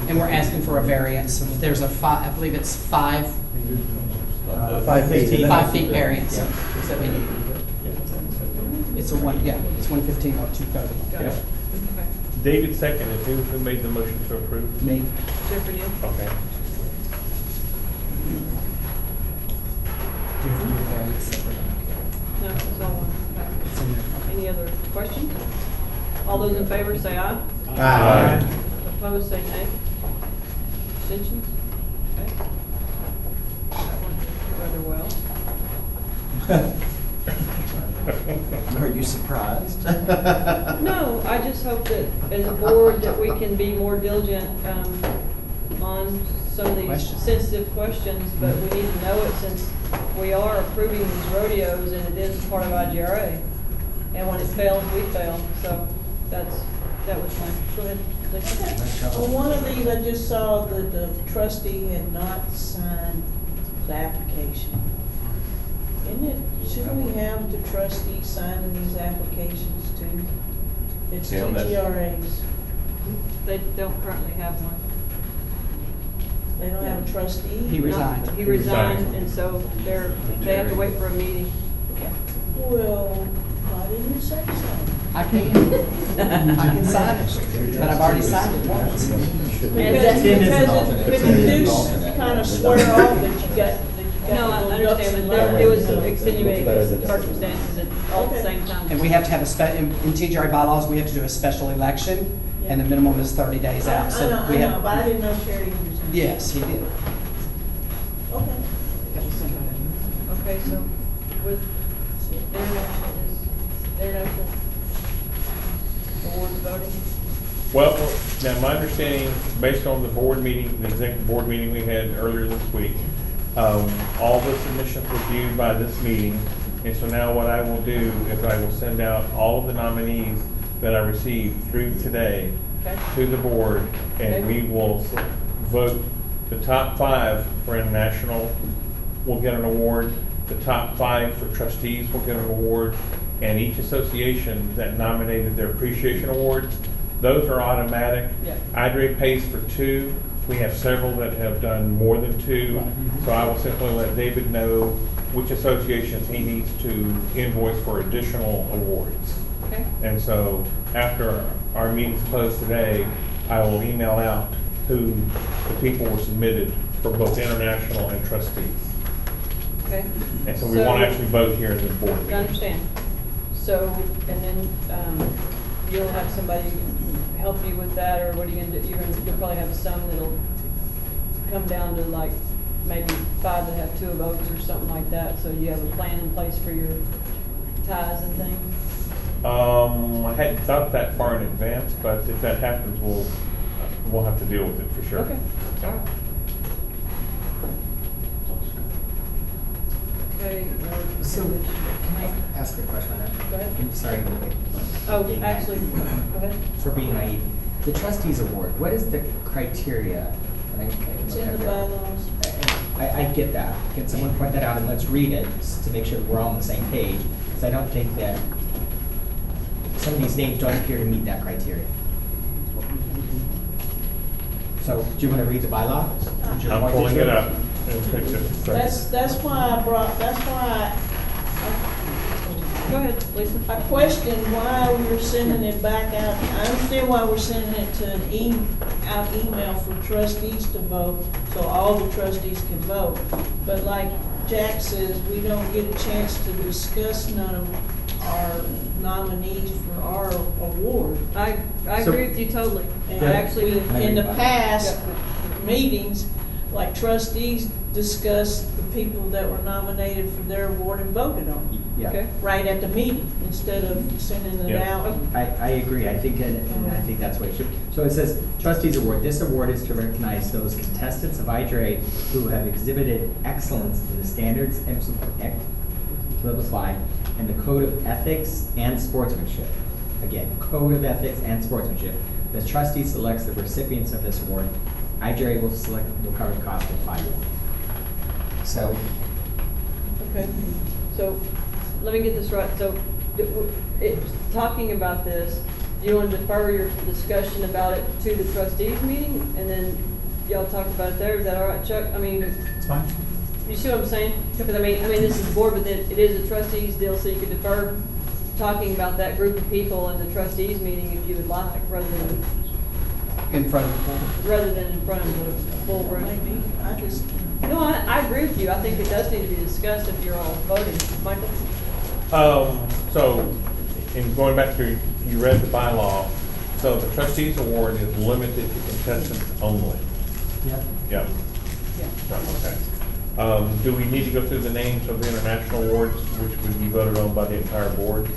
And we're asking for a variance. There's a I believe it's 5 5 feet. 5 feet variance. Yeah. that we need. It's it's 115 or 230. Got it. Okay. David seconded. Who made the motion to approve? Me. Jeffrey Neal? Okay. No, it's all one. Okay. Any other questions? All those in favor say aye. Aye. Opposed, say nay. Abstentions? Okay. That went rather well. Are you surprised? No, I just hope that as a board that we can be more diligent on some of these Questions. sensitive questions, but we need to know it since we are approving these rodeos and it is part of IGRA. And when it fails, we fail. So that was my, go ahead. Lisa. On one of these, I just saw that the trustee had not signed the application. Shouldn't we have the trustee signing these applications too? It's Yeah, two that's- GRAs. They don't currently have one. They don't have a trustee? He resigned. He resigned, and so they have to wait for a meeting. Well, why didn't you say so? I can sign it, but I've already signed it once. Because you do kind of swear off that you got No, I the ducks understand, in but line. it was extenuating circumstances all at the same time. And we have to have in TGRA bylaws, we have to do a special election, and the minimum is 30 days out. So I know, we have. but I didn't know Charity was. Yes, he did. Okay. Okay, so with international awards voting? Well, now my understanding, based on the board meeting, the executive board meeting we had earlier this week, all the submissions were viewed by this meeting. And so now what I will do is I will send out all of the nominees that I received through today to the board, and we will vote the top 5 for international will get an award, the top 5 for trustees will get an award, and each association that nominated their appreciation awards, those are automatic. IDRA pays for 2. We have several that have done more than 2. So I will simply let David know which associations he needs to invoice for additional awards. Okay. And so after our meeting's closed today, I will email out who the people were submitted for both international and trustees. Okay. And so we won't actually vote here in the board I meeting. understand. So, and then you'll have somebody help you with that, or what are you gonna do? You'll probably have some that'll come down to like maybe 5 that have 2 votes or something like that, so you have a plan in place for your ties and things? I hadn't thought that far in advance, but if that happens, we'll have to deal with it for sure. Okay, all right. Okay. So, can I ask a question on that? Go ahead. I'm sorry. Oh, actually, go ahead. For being naive. The trustees award, what is the criteria? And I can It's look in at the it. bylaws. I get that. Can someone point that out and let's read it to make sure that we're all on the same page? Because I don't think that some of these names don't appear to meet that criteria. So, do you want to read the bylaw? I'm pulling it up. That's why Go ahead, Lisa. I question why we're sending it back out. I understand why we're sending it to an email for trustees to vote, so all the trustees can vote. But like Jack says, we don't get a chance to discuss none of our nominees for our award. I agree with you totally. And I actually, in the past meetings, like trustees discuss the people that were nominated for their award and voted on. Yeah. Okay. Right at the meeting, instead of sending it Yeah. out. I agree, I think, and I think that's what it should. So it says trustees award, this award is to recognize those contestants of IGRA who have exhibited excellence in the standards exemplified and the code of ethics and sportsmanship. Again, code of ethics and sportsmanship. The trustee selects the recipients of this award. IGRA will cover the cost of 5 awards. So, Okay, so, let me get this right, so, talking about this, do you want to defer your discussion about it to the trustees meeting, and then y'all talk about it there, is that all right, Chuck? I mean, it's fine. you see what I'm saying? Because I mean, this is the board, but it is a trustees deal, so you could defer talking about that group of people in the trustees meeting if you would like, rather than In front of the board. rather than in front of the full room. Maybe, I just, No, I agree with you. I think it does need to be discussed if you're all voting. Michael? So, in going back to, you read the bylaw, so the trustees award is limited to contestants only. Yeah. Yep. Okay. Do we need to go through the names of the international awards, which would be voted on by the entire board?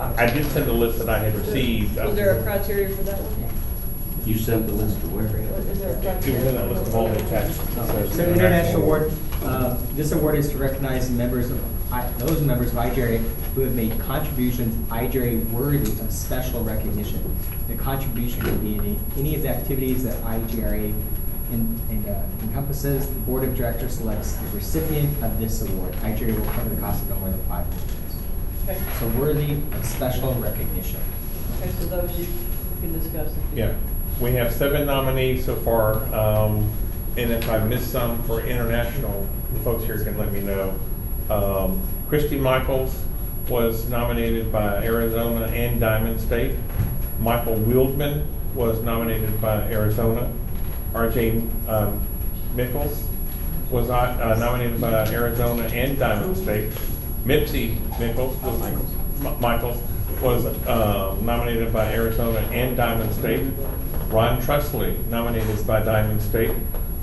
I did send a list that I had received. Was there a criteria for that one? You sent the list to where? Is there a It was criteria? in that list of all the attachments. So international award, this award is to recognize members of, those members of IGRA who have made contributions IGRA worthy of special recognition. The contribution can be any of the activities that IGRA encompasses. The board of directors selects the recipient of this award. IGRA will cover the cost of no more than 5 awards. Okay, So worthy of special recognition. okay, so those you can discuss. if you- Yeah, we have 7 nominees so far, and if I missed some for international, the folks here can let me know. Christy Michaels was nominated by Arizona and Diamond State. Michael Wildman was nominated by Arizona. RJ Mickles was nominated by Arizona and Diamond State. Mipsy Michaels was nominated by Arizona and Diamond State. Ron Trusley, nominated by Diamond State.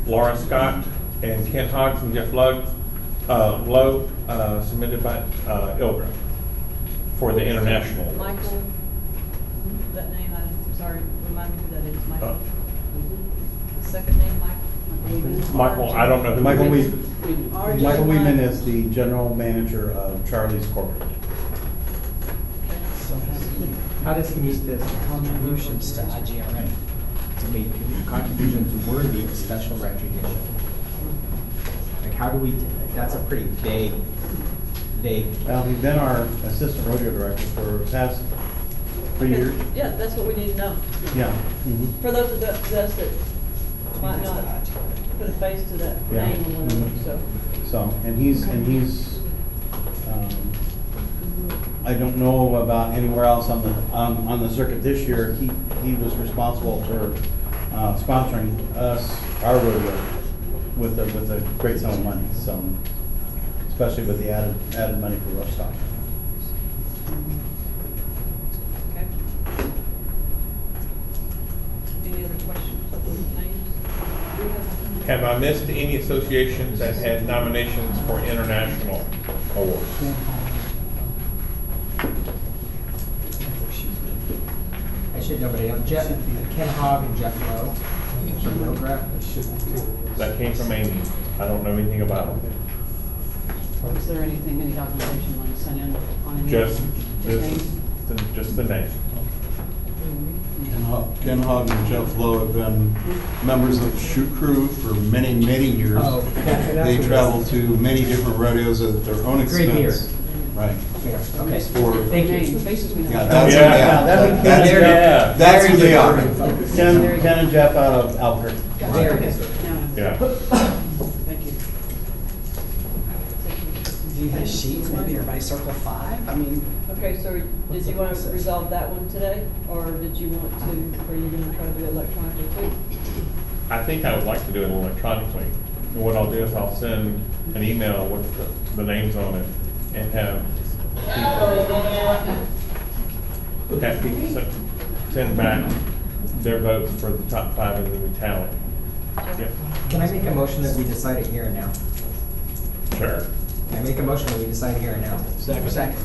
Laura Scott and Ken Hoggs and Jeff Lowe, submitted by ILGA for the international. Michael, that name, I'm sorry, remind me who that is, Michael. Second name, Michael? Michael, I don't know who. Michael it is. Michael Weeman is the general manager of Charlie's Corporate. How does he meet the contributions to IGRA? To make contributions worthy of special recognition? Like, how do we, that's a pretty vague. Well, he's been our assistant rodeo director for the past 3 years. Yeah, that's what we need to know. Yeah. Mhm. For those of us that might not put a face to that Yeah. name or whatever, Mhm. so. So, and he's, I don't know about anywhere else on the circuit this year. He was responsible for sponsoring us, our rodeo, with a great sum of money, so, especially with the added money for rough stock. Okay. Any other questions of those names? Have I missed any associations that had nominations for international awards? I should know, but Ken Hogg and Jeff Lowe. That came from Amy. I don't know anything about them. Is there anything, any documentation you want to send in on any? Just names? just the name. Ken Hogg and Jeff Lowe have been members of Shoot Crew for many, many years. Oh, They travel to many different rodeos at their own expense. Great beer. Right. Okay, For- thank you. Name, faces we know. Yeah, that's, Yeah. that's who they are. Ken and Jeff out of Albuquerque. There it is. Yeah. Thank you. Do you have sheets, maybe everybody circle 5? I mean, Okay, so did you want to resolve that one today, or did you want to, or are you gonna try to do it electronically too? I think I would like to do it electronically. And what I'll do is I'll send an email with the names on it and have people send back their votes for the top 5 and then we tally. Can I make a motion that we decide it here and now? Sure. Can I make a motion that we decide here and now? Second.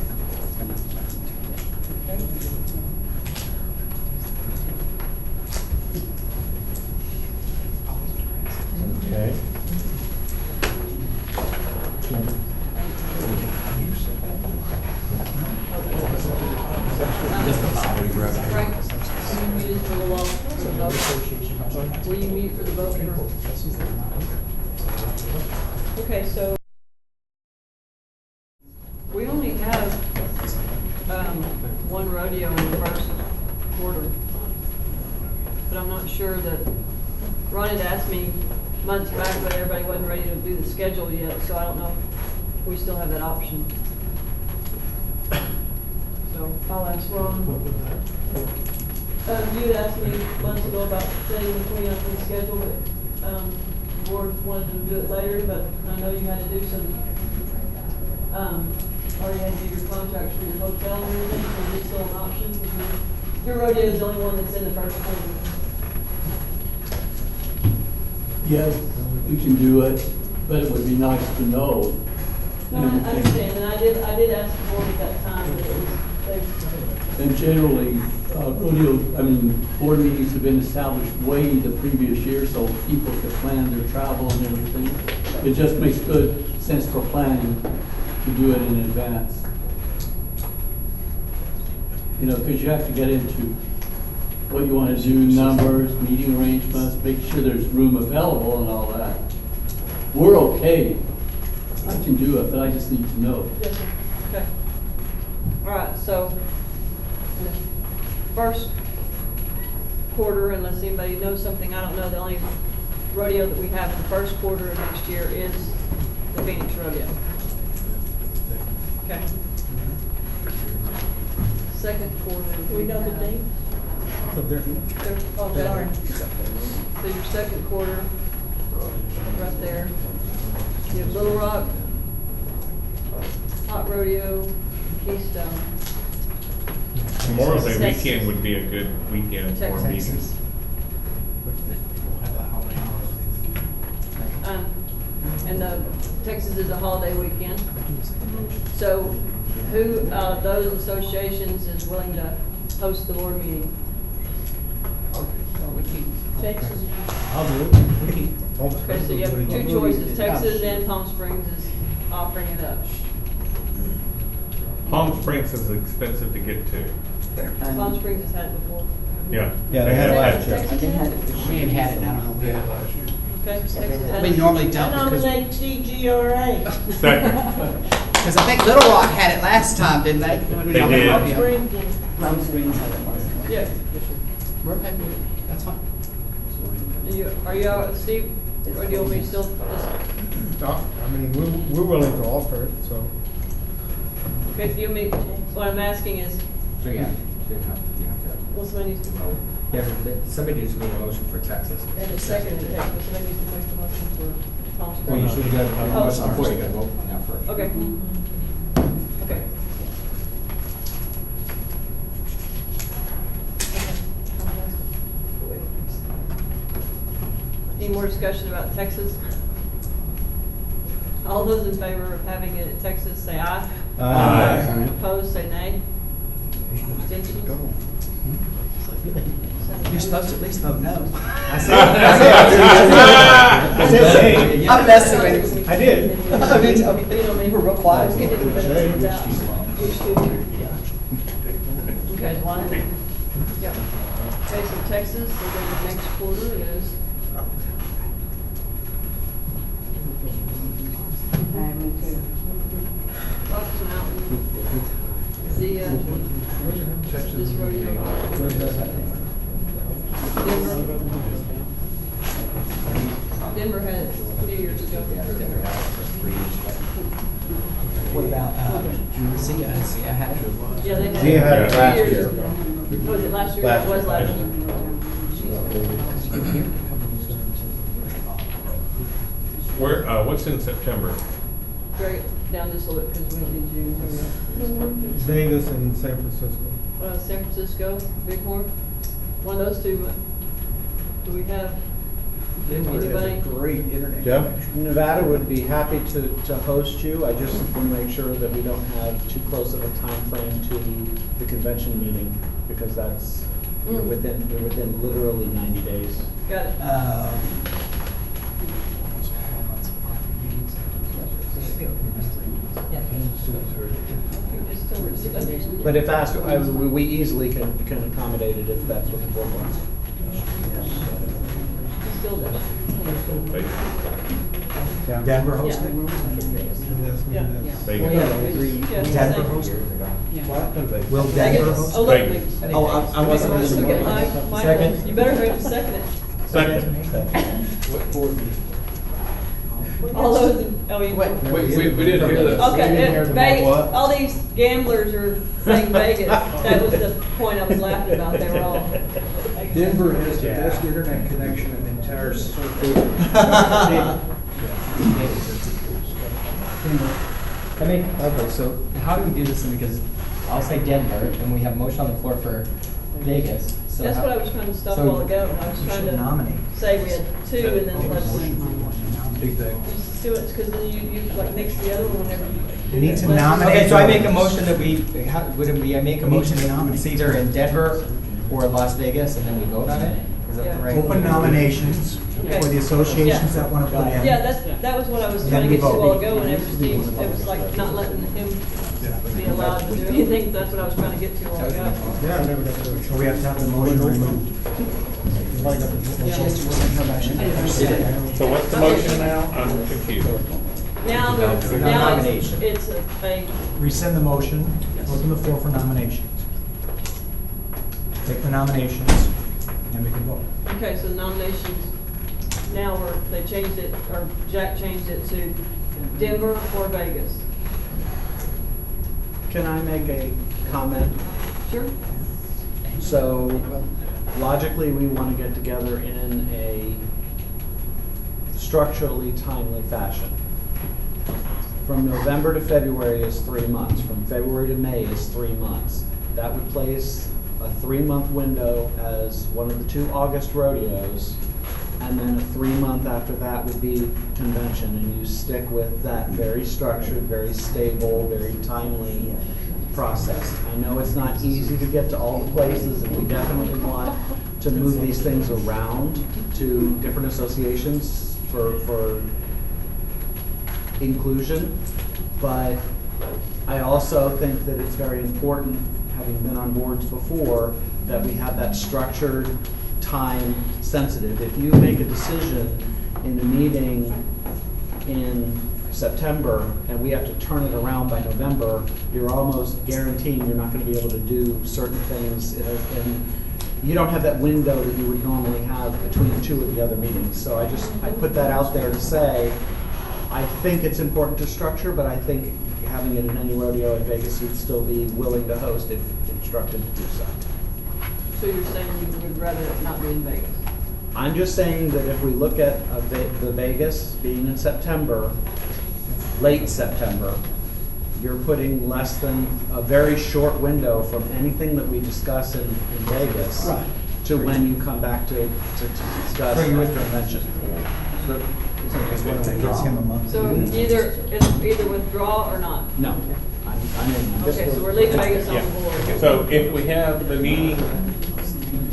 Okay. Frank, you muted for a little while. Will you mute for the vote? Okay, so we only have one rodeo in the first quarter. But I'm not sure that, Ron had asked me months back, but everybody wasn't ready to do the schedule yet, so I don't know if we still have that option. So I'll ask Ron. You had asked me months ago about setting the cleanup and schedule, but the board wanted to do it later, but I know you had to do some, already had to do your contracts for your hotel and everything, so is it still an option? Your rodeo is the only one that's in the first quarter. Yes, we can do it, but it would be nice to know. No, I understand, and I did ask the board at that time, but it was, And generally, board meetings have been established way the previous year, so people can plan their travel and everything. It just makes good sense for planning to do it in advance. You know, because you have to get into what you want to do, numbers, meeting arrangements, make sure there's room available and all that. We're okay. I can do it, but I just need to know. yes, sir. Okay. All right, so in the first quarter, unless anybody knows something I don't know, the only rodeo that we have in the first quarter of next year is the Phoenix Rodeo. Okay. Second quarter. We know the date? Oh, sorry. So your second quarter, right there. You have Little Rock, Hot Rodeo, Keystone. Memorial Day Texas. weekend would be a good weekend for Texas. meetings. And Texas is a holiday weekend. So who, those associations is willing to host the board meeting? Texas. I'll do it. Okay, so you have two choices, Texas and Palm Springs is offering it up. Palm Springs is expensive to get to. Palm Springs has had it before. Yeah. Yeah, they had it last year. Texas had it? We ain't had it, I don't know. Okay, Texas had We it. normally I don't because, nominate TGRA. Second. because I think Little Rock had it last time, didn't they? They did. Palm Springs and Palm Springs had it last time. Yeah. We're okay with it. That's fine. Are you out, Steve, or do you want me to still, just, I mean, we're willing to offer it, so. okay, do you mean, what I'm asking is, So, yeah. well, somebody needs to vote. Yeah, somebody just made a motion for Texas. And a second in Texas, somebody needs to make a motion for Palm Springs. Well, you should have got a Oh, motion before you got to vote on that first. Okay. Okay. Any more discussion about Texas? All those in favor of having it at Texas, say aye. Aye. Opposed, say nay. Abstentions? You're supposed to at least vote no. I I'm messing with you. I did. You were real quiet. Okay, one. Yep. Okay, so Texas, so then the next quarter is, Rocky Mountain, Zia, this rodeo. Denver had it 2 years ago. What about, Zia? Zia had it? Yeah, they had. Zia had it 2 last years year. ago. Was it last year? Last It was year. last year. Where, what's in September? Very down just a little bit because we don't need June. Vegas and San Francisco. San Francisco, Bighorn, one of those two. Do we have Anybody? Great internet Jeff? connection. Nevada would be happy to host you. I just want to make sure that we don't have too close of a time frame to the convention meeting, because that's, you're within literally 90 days. Got it. But if asked, we easily can accommodate it if that's what the board wants. Still does. Denver hosting? Yeah. Vegas. Yeah. Denver Same. hosting? Yeah. Will Denver Vegas. host? Oh, look, Vegas. Vegas. Oh, I wasn't listening. Michael, you better hurry to second it. Second. What board meeting? All those, oh, you went. We didn't hear that. Okay, Vegas, what? all these gamblers are saying Vegas. That was the point I was laughing about. They were all. Denver has the best internet connection in the entire circuit. Okay, so how do we do this? Because I'll say Denver, and we have a motion on the floor for Vegas. So That's how- what I was trying to stop a so- while ago. I was You trying should to nominate. say we had two and then let's Big thing. just do it, because then you like mix the other one whenever you. You need to Let's- nominate. Okay, so I make a motion that we, I make a We need motion to that nominate. it's either in Denver or Las Vegas, and then we vote on it? Is that Yeah. the right? Open nominations Okay. for the associations that want to put in. Yeah, that was what I was Then trying to we get to a vote. while ago, whenever Steve, it was like not letting him be allowed to do anything. That's what I was trying to get to a while ago. Yeah, I never got to do it. So we have to have the motion removed. So what's the motion now? I'm confused. Now, No now nomination. it's a, Rescind the motion, open the floor for nominations. Take the nominations, and we can vote. okay, so nominations, now they changed it, or Jack changed it to Denver or Vegas. Can I make a comment? Sure. So logically, we want to get together in a structurally timely fashion. From November to February is 3 months. From February to May is 3 months. That would place a 3-month window as one of the 2 August rodeos, and then a 3-month after that would be convention, and you stick with that very structured, very stable, very timely process. I know it's not easy to get to all the places, and we definitely want to move these things around to different associations for inclusion, but I also think that it's very important, having been on boards before, that we have that structured, time sensitive. If you make a decision in a meeting in September and we have to turn it around by November, you're almost guaranteeing you're not going to be able to do certain things, and you don't have that window that you would normally have between 2 of the other meetings. So I put that out there to say, I think it's important to structure, but I think having it in any rodeo in Vegas, you'd still be willing to host if instructed to do so. So you're saying you would rather it not be in Vegas? I'm just saying that if we look at the Vegas being in September, late September, you're putting less than a very short window from anything that we discuss in Vegas to when you come back to discuss the convention. Gives him a month. So it's either withdraw or not? No. I'm in. Okay, so we're leaving Vegas on Yeah. the board. So if we have the meeting,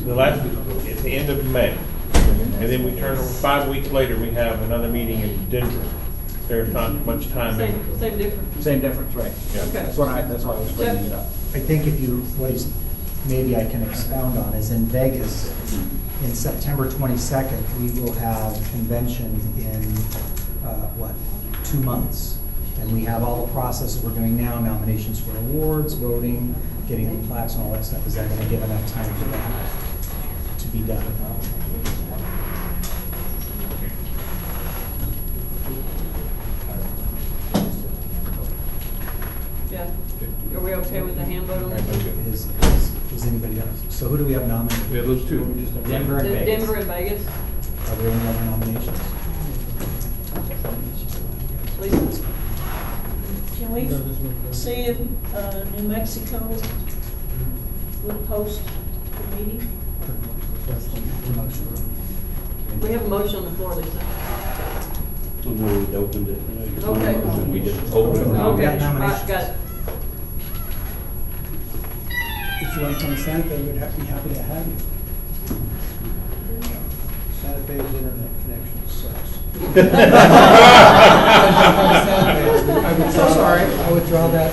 the last, at the end of May, and then we turn, 5 weeks later, we have another meeting in Denver, there's not much time. in- Same difference. Same difference, right. Yeah. Okay. That's why I was bringing it up. I think if you, maybe I can expound on, is in Vegas, in September 22nd, we will have convention in, 2 months. And we have all the processes we're doing now, nominations for awards, voting, getting the plaques and all that stuff. Is that going to give enough time for that to be done? Yeah. Are we okay with the hand vote on this? Is anybody else? So who do we have nominated? We have those 2. Denver and Vegas. Denver and Vegas? Are there any other nominations? Please. Can we see if New Mexico would post the meeting? We have a motion on the floor, Lisa. When we opened it. Okay. We just opened it. Okay, all nominations. right, got it. If you want to come to Santa Fe, we'd be happy to have you. Santa Fe's internet connection sucks. So sorry. I would draw that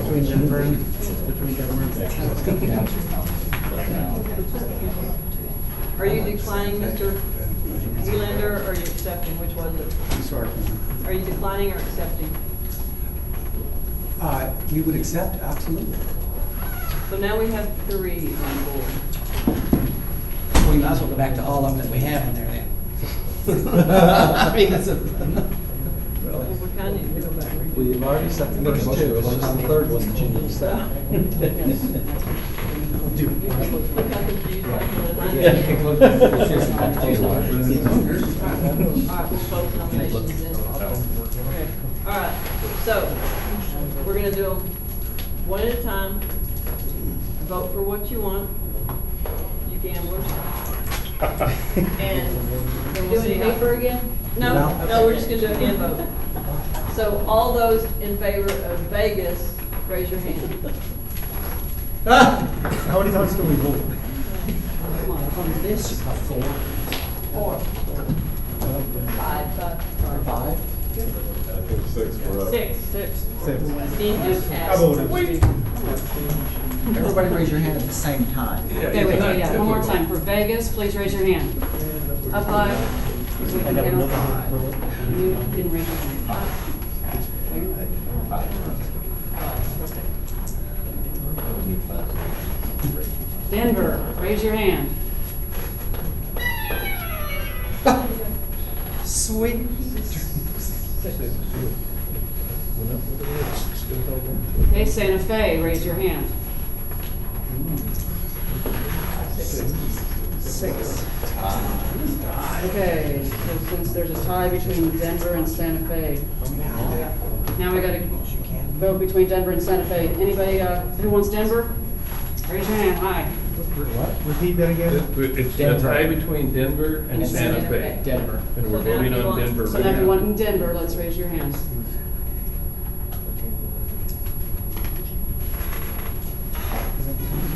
Between Denver and Are you declining, Mr. Elander, or are you accepting? Which was it? Are you declining or accepting? We would accept, absolutely. So now we have 3 on board. We might as well go back to all of them that we have in there then. I mean, that's a. Well, we kind of need to go back. We've already set the first 2, it's just the third one that you need to set. Look how confused I am. All right, we'll close nominations then. Okay. All right, so we're gonna do them one at a time. Vote for what you want, you gamblers. And then we'll see paper again? No, we're just gonna do a hand vote. So all those in favor of Vegas, raise your hand. How many times can we vote? Come on, this. 4. 5. 5? I think 6 were up. 6. 6. Steve just I asked. voted. Everybody raise your hand at the same time. Okay, wait, yeah, one more time. For Vegas, please raise your hand. Up high. I got another hand. You didn't raise your hand. Denver, raise your hand. Sweet. Okay, Santa Fe, raise your hand. 6. Okay, so since there's a tie between Denver and Santa Fe, now we gotta vote between Denver and Santa Fe. Anybody, who wants Denver? Raise your hand, aye. What? Repeat that again? It's a tie between Denver and Santa Fe. Denver. And we're voting on Denver So right now if you now. want in Denver, let's raise your hands.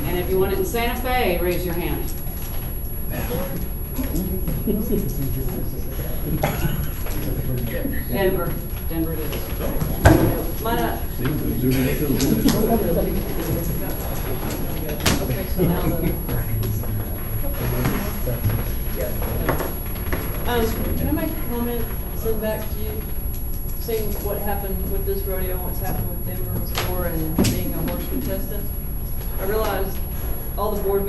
And if you want it in Santa Fe, raise your hand. Denver, Denver it is. Why not? Okay, so now can I make a comment, send back to you, seeing what happened with this rodeo, what's happened with Denver before and being a horse contestant? I realize all the board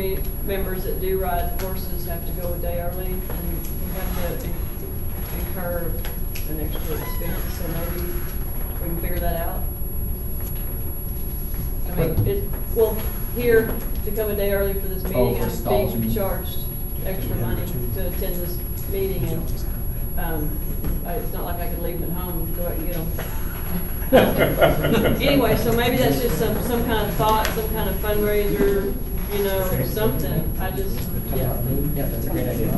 members that do ride horses have to go a day early and we have to incur an extra expense, so maybe we can figure that out. I mean, here, to come a day early for this meeting, I'm being charged extra money to attend this meeting, and, it's not like I could leave them at home and go out and get them. Anyway, so maybe that's just some kind of thought, some kind of fundraiser, you know, something. I just, yeah. Yeah, that's a great idea.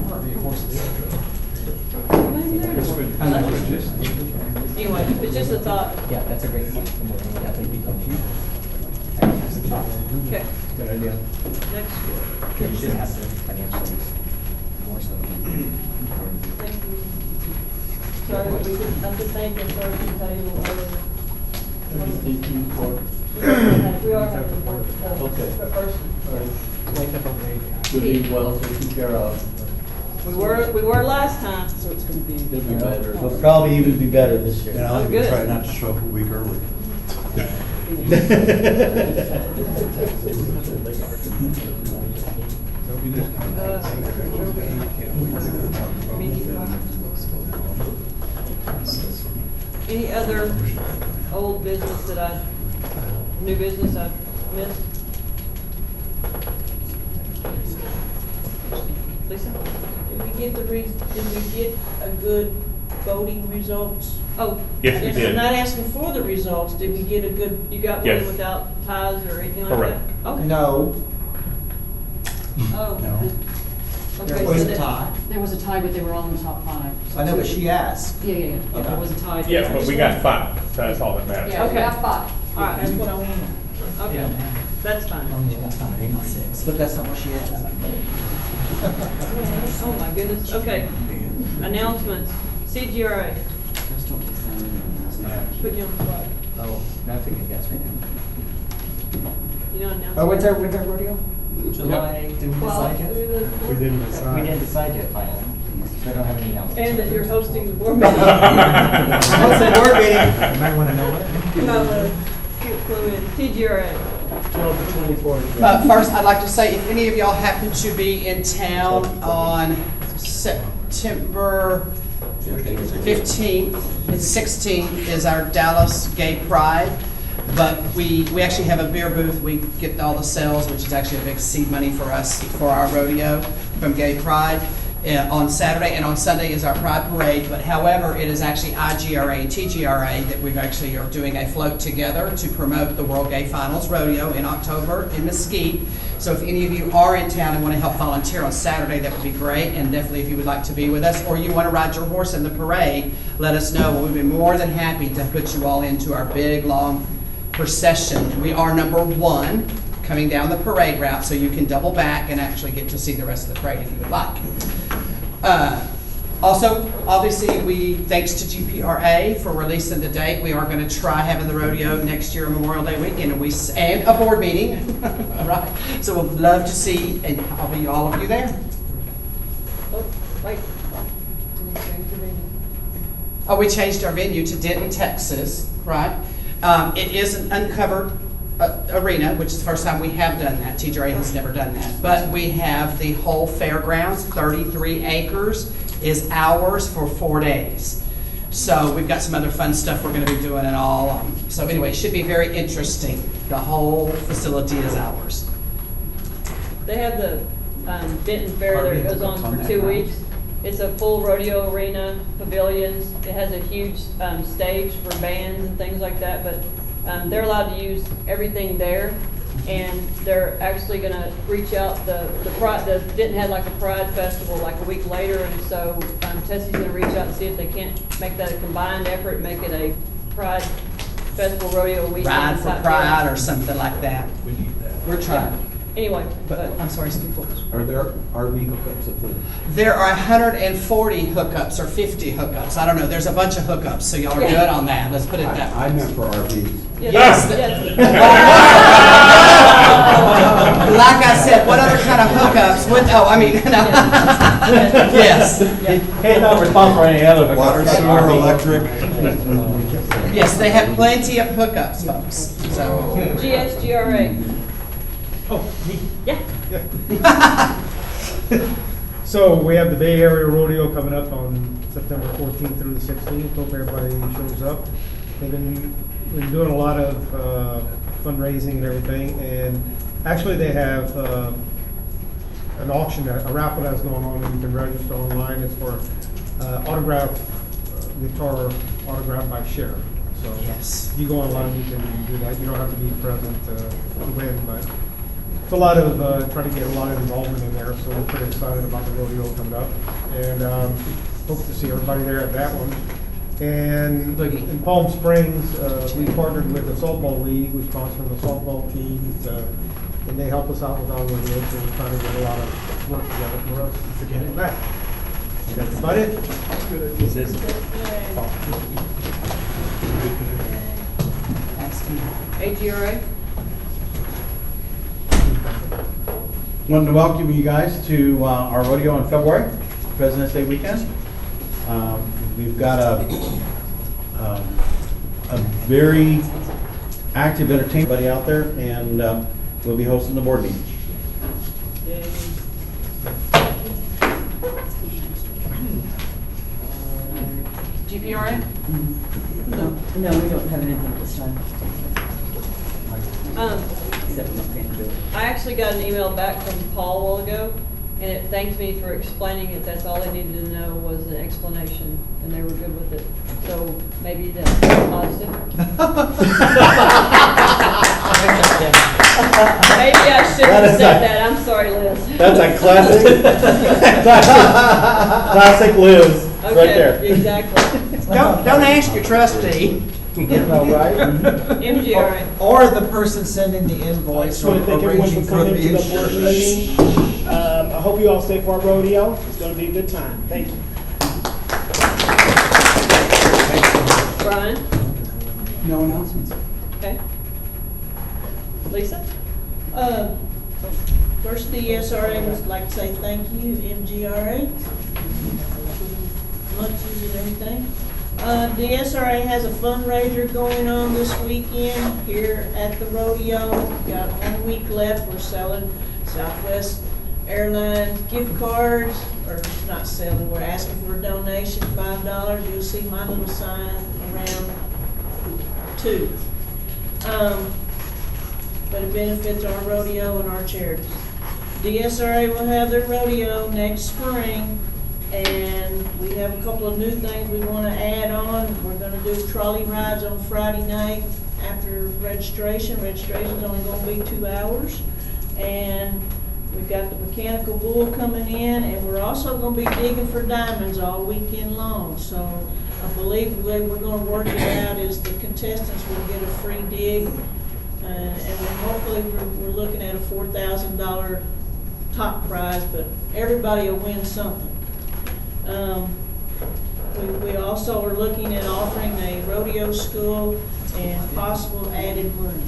Anyway, it's just a thought. Yeah, that's a great point. Definitely be confused. Okay. Good idea. Next. You should have to financially more so. Thank you. Sorry, we didn't, I'm just thinking, sorry to tell you we are having one. Okay. First. We'll be well taken care of. We were last time, so it's gonna be. It'll be better. It'll probably even be better this year. And I'll good. try not to show up a week early. Any other old business new business I missed? Lisa? Did we get a good voting results Oh. Yes, we I'm did. not asking for the results, did we get a good? You got Yes. one without ties or anything like that? Correct. Okay. No. Oh. No. Okay, There was so a that- tie. There was a tie, but they were all in the top 5. So I know, but two- she asked. Yeah, yeah, yeah. There was a tie. Yeah, but we got 5, so that's all that matters. Yeah, we Okay. got 5. All right, That's what I wanted. okay, that's fine. But that's not what she asked. Oh, my goodness, okay. Announcements, CGRA, put you on the spot. Oh, nothing against me. You know, announcements. Oh, when's our rodeo? July, did we decide yet? We didn't decide. We didn't decide yet, finally. So I don't have any announcements. And that you're hosting the board meeting. Hosting the board meeting. You might want to know what. You have a cute clue in TGRA. 12 to 24. First, I'd like to say, if any of y'all happen to be in town on September 15th and 16th is our Dallas Gay Pride. But we actually have a beer booth. We get all the sales, which is actually a big seed money for us for our rodeo from Gay Pride. On Saturday and on Sunday is our Pride Parade, but however, it is actually IGRA and TGRA that we've actually are doing a float together to promote the World Gay Finals Rodeo in October in Mesquite. So if any of you are in town and want to help volunteer on Saturday, that would be great, and definitely if you would like to be with us, or you want to ride your horse in the parade, let us know. We'll be more than happy to put you all into our big, long procession. We are number 1 coming down the parade route, so you can double back and actually get to see the rest of the parade if you would like. Also, obviously, thanks to GPRA for releasing the date. We are going to try having the rodeo next year on Memorial Day weekend, and a board meeting. Right. So we'd love to see all of you there. Oh, wait. Oh, we changed our venue to Denton, Texas, right? It is an uncovered arena, which is the first time we have done that. TGRA has never done that. But we have the whole fairgrounds, 33 acres is ours for 4 days. So we've got some other fun stuff we're going to be doing and all. So anyway, it should be very interesting. The whole facility is ours. They have the Denton Fair that goes on for 2 weeks. It's a full rodeo arena, pavilions. It has a huge stage for bands and things like that, but they're allowed to use everything there. And they're actually going to reach out. The Denton had like a Pride Festival like a week later, and so Tessie's going to reach out and see if they can't make that a combined effort, make it a Pride Festival rodeo weekend. Ride for type Pride deal. or something like that. We need that. We're trying. Anyway, But I'm sorry, Steve. Are there RV hookups at the? There are 140 hookups or 50 hookups. I don't know. There's a bunch of hookups, so y'all are good on that. Let's put it that way. I meant for RVs. Yes. Like I said, what other kind of hookups? Yes. He's not responsible for any other. Water, sewer, electric. Yes, they have plenty of hookups, folks. So. GSGRA. Oh, me. Yeah. So we have the Bay Area Rodeo coming up on September 14th through the 16th. Hope everybody shows up. They've been doing a lot of fundraising and everything, and actually they have an auction, a raffle that's going on, and you can register online. It's for guitar autographed by Cher. So yes, if you go online, you can do that. You don't have to be present to win, but it's a lot of trying to get a lot of involvement in there. So we're pretty excited about the rodeo coming up, and hope to see everybody there at that one. And in Palm Springs, we partnered with the softball league, who's sponsoring the softball team, and they help us out with our rodeo. So we're trying to get a lot of work together for us to get it back. That's about it. AGRA. Wanted to welcome you guys to our rodeo in February, President's Day weekend. We've got a very active entertainment buddy out there, and we'll be hosting the board meeting. GPRA? No, we don't have anything this time. I actually got an email back from Paul a while ago, And it thanked me for explaining it. That's all they needed to know was an explanation, and they were good with it. So maybe that's positive. Maybe I shouldn't have said that. I'm sorry, Liz. That's a classic, classic Liz, right there. Okay, exactly. Don't ask your trustee. No, right? MGRA. Or the person sending the invoice Just or want to thank everyone arranging for for coming the to the board insurance. meeting. I hope you all stay for our rodeo. It's going to be a good time. Thank you. Brian? No announcements. Okay. Lisa? First, the SRA would like to say thank you, MGRA. Lunches and everything. The SRA has a fundraiser going on this weekend here at the rodeo. Got 1 week left. We're selling Southwest Airlines gift cards, or not selling, we're asking for a donation, $5. You'll see my little sign around too. But it benefits our rodeo and our charities. The SRA will have their rodeo next spring, and we have a couple of new things we want to add on. We're going to do trolley rides on Friday night after registration. Registration's only going to be 2 hours. And we've got the mechanical bull coming in, and we're also going to be digging for diamonds all weekend long. So I believe the way we're going to work it out is the contestants will get a free dig. And then hopefully we're looking at a $4,000 top prize, but everybody will win something. We also are looking at offering a rodeo school and possible added money.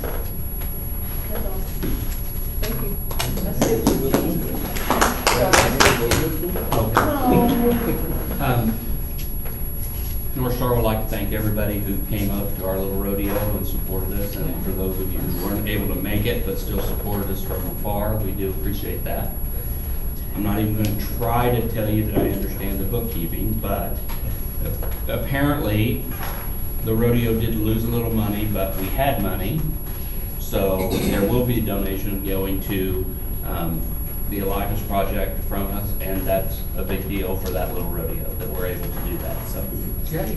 That's all. Thank you. That's it. North Star would like to thank everybody who came up to our little rodeo and supported us, and for those of you who weren't able to make it but still supported us from afar, we do appreciate that. I'm not even going to try to tell you that I understand the bookkeeping, but apparently the rodeo did lose a little money, but we had money, so there will be a donation going to the Elijah's Project from us, and that's a big deal for that little rodeo that we're able to do that. So. It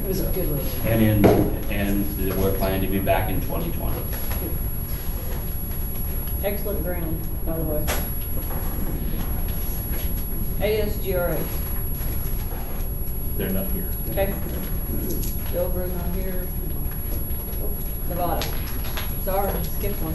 was a good one. And we're planning to be back in 2020. Excellent ground, by the way. ASGRA. They're not here. Okay. Dover not here. Nevada. Sorry, skipped one.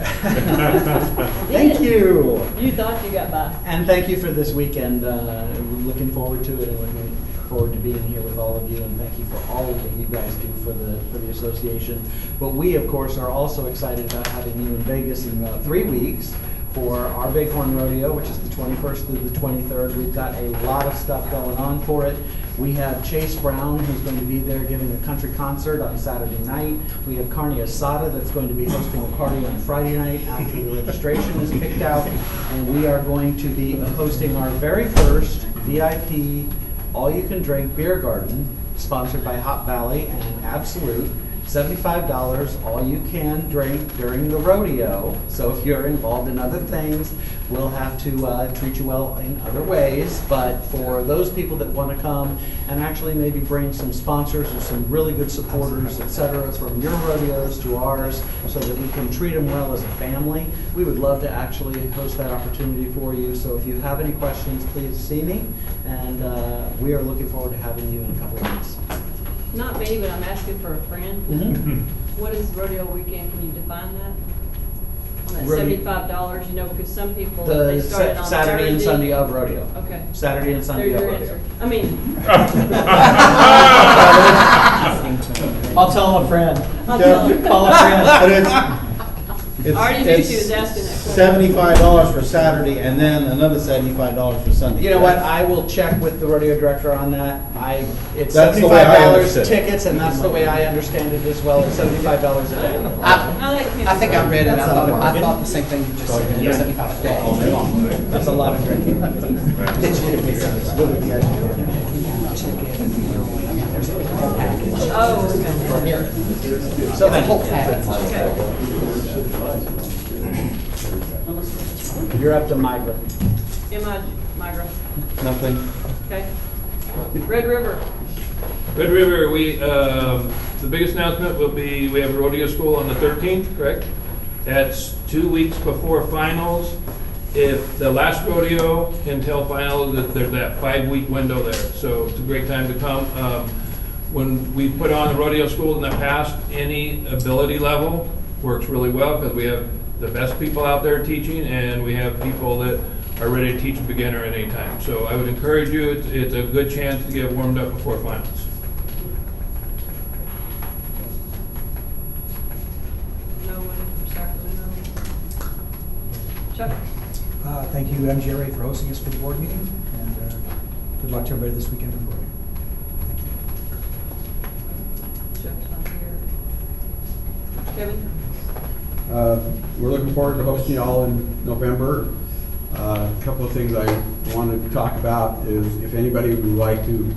Thank you. You thought you got by. And thank you for this weekend. We're looking forward to it, and looking forward to being here with all of you. And thank you for all that you guys do for the association. But we, of course, are also excited about having you in Vegas in about 3 weeks for our Bighorn Rodeo, which is the 21st through the 23rd. We've got a lot of stuff going on for it. We have Chase Brown, who's going to be there giving a country concert on Saturday night. We have Carney Asada that's going to be hosting a party on Friday night after the registration is kicked out. And we are going to be hosting our very first VIP all-you-can-drink beer garden, sponsored by Hop Valley and Absolute. $75 all you can drink during the rodeo. So if you're involved in other things, we'll have to treat you well in other ways. But for those people that want to come and actually maybe bring some sponsors or some really good supporters, etc., from your rodeos to ours, so that we can treat them well as a family, we would love to actually host that opportunity for you. So if you have any questions, please see me. And we are looking forward to having you in a couple of weeks. Not me, but I'm asking for a friend. Mhm. What is rodeo weekend? Can you define that? On that Rodeo- $75, you know, because some people, they The started on Saturday and Thursday. Sunday of rodeo. Okay. Saturday and Sunday They're of your rodeo. answer. I mean. I'll tell him a friend. I'll tell him. Call a friend. I already knew she was asking that question. $75 for Saturday, and then another $75 for Sunday. You know what, I will check with the rodeo director on that. It's That's the way I $75 understood it. tickets, and that's the way I understand it as well, it's $75 a day. I think I read it, I thought the same thing you just said, Yeah. 75 a day. That's a lot of drinking. Oh, okay. So the whole You're up to Michael. Migra. Nothing. Okay. Red River. Red River, the biggest announcement will be, we have a rodeo school on the 13th, correct? That's 2 weeks before finals. If the last rodeo until finals, there's that 5-week window there. So it's a great time to come. When we put on the rodeo school in the past, any ability level works really well because we have the best people out there teaching and we have people that are ready to teach a beginner at any time. So I would encourage you, it's a good chance to get warmed up before finals. No one from Sacramento. Chuck? Thank you, MGRA, for hosting us for the board meeting, and good luck to everybody this weekend in Florida. Chuck's not here. Kevin? We're looking forward to hosting you all in November. A couple of things I wanted to talk about is if anybody would like to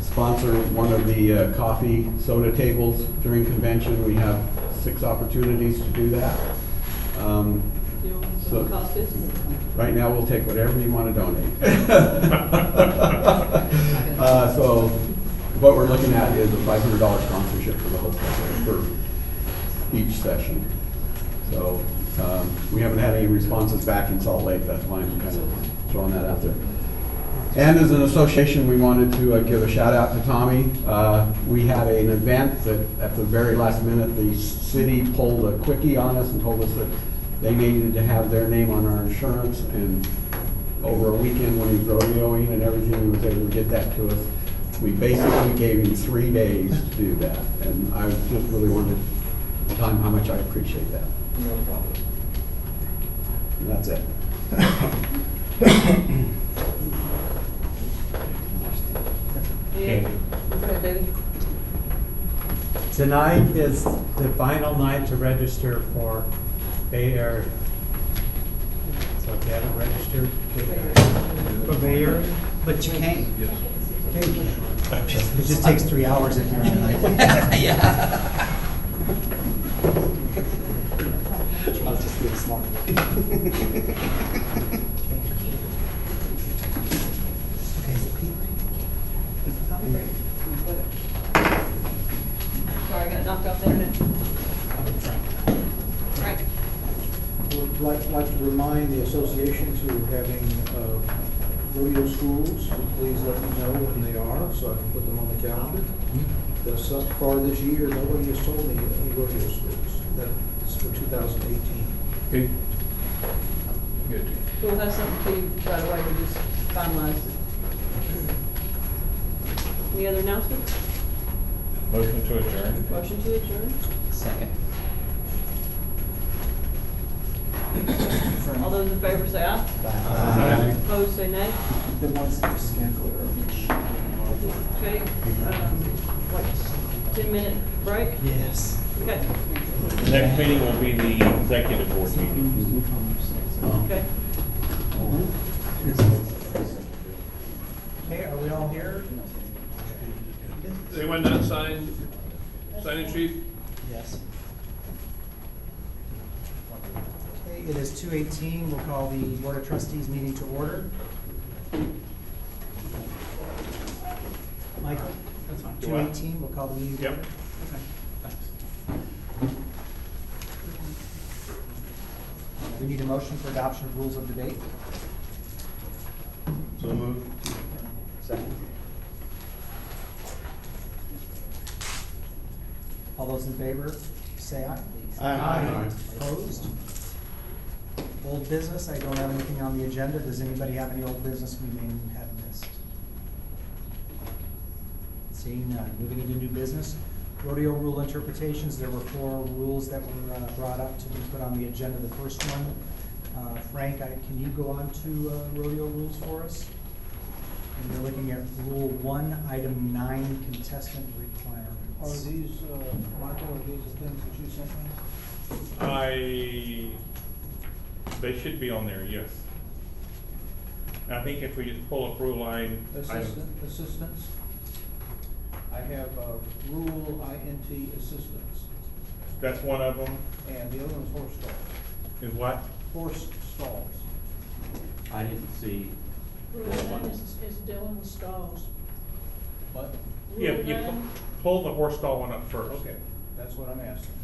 sponsor one of the coffee soda tables during convention, we have 6 opportunities to do that. So right now, we'll take whatever you want to donate. So what we're looking at is a $500 sponsorship for the whole for each session. So we haven't had any responses back in Salt Lake. That's why I'm kind of throwing that out there. And as an association, we wanted to give a shout out to Tommy. We had an event that at the very last minute, the city pulled a quickie on us and told us that they needed to have their name on our insurance, and over a weekend when he was rodeoing and everything, he was able to get that to us. We basically gave him 3 days to do that, and I just really wanted to tell him how much I appreciate that. No problem. And that's it. Yeah. Go ahead, David. Tonight is the final night to register for Bay Area. So if you haven't registered, for Bay Area. But you can. Yes. It just takes 3 hours if you're in night. Yeah. I'll just be smart. Sorry, I got knocked off the internet. Frank? Would like to remind the association to having rodeo schools, so please let me know when they are, so I can put them on the calendar. Thus far this year, nobody has told me any rodeo schools. That's for 2018. Okay. Good. We'll have something to you right away, we just finalized it. Any other announcements? Motion to adjourn. Motion to adjourn. Second. All those in favor say aye. Aye. Opposed, say nay. Then once it's scanned, Okay, what, 10-minute break? Yes. Okay, The next meeting will be the executive board meeting. okay. Okay, are we all here? Is anyone not signed, signing sheet? Yes. Okay, it is 2:18. We'll call the Board of Trustees meeting to order. Michael? That's fine. 2:18, we'll call the meeting to Yep. order. Okay. We need a motion for adoption of rules of debate. So moved. Second. All those in favor, say aye. Aye. Opposed? Old business, I don't have anything on the agenda. Does anybody have any old business we may have missed? Seeing none, moving into new business. Rodeo rule interpretations, there were 4 rules that were brought up to be put on the agenda. The first one, Frank, can you go on to rodeo rules for us? And we're looking at Rule 1, Item 9, contestant requirements. Are these, Michael, are these the things that you sent me? They should be on there, yes. I think if we just pull up rule line. Assistance? I have rule INT assistance, That's one of them. and the other one's horse stalls. Is what? Horse stalls. I didn't see. Rule 9 is dealing with stalls. What? Yeah, Rule you 9, pull the horse stall one up first. Okay, that's what I'm asking.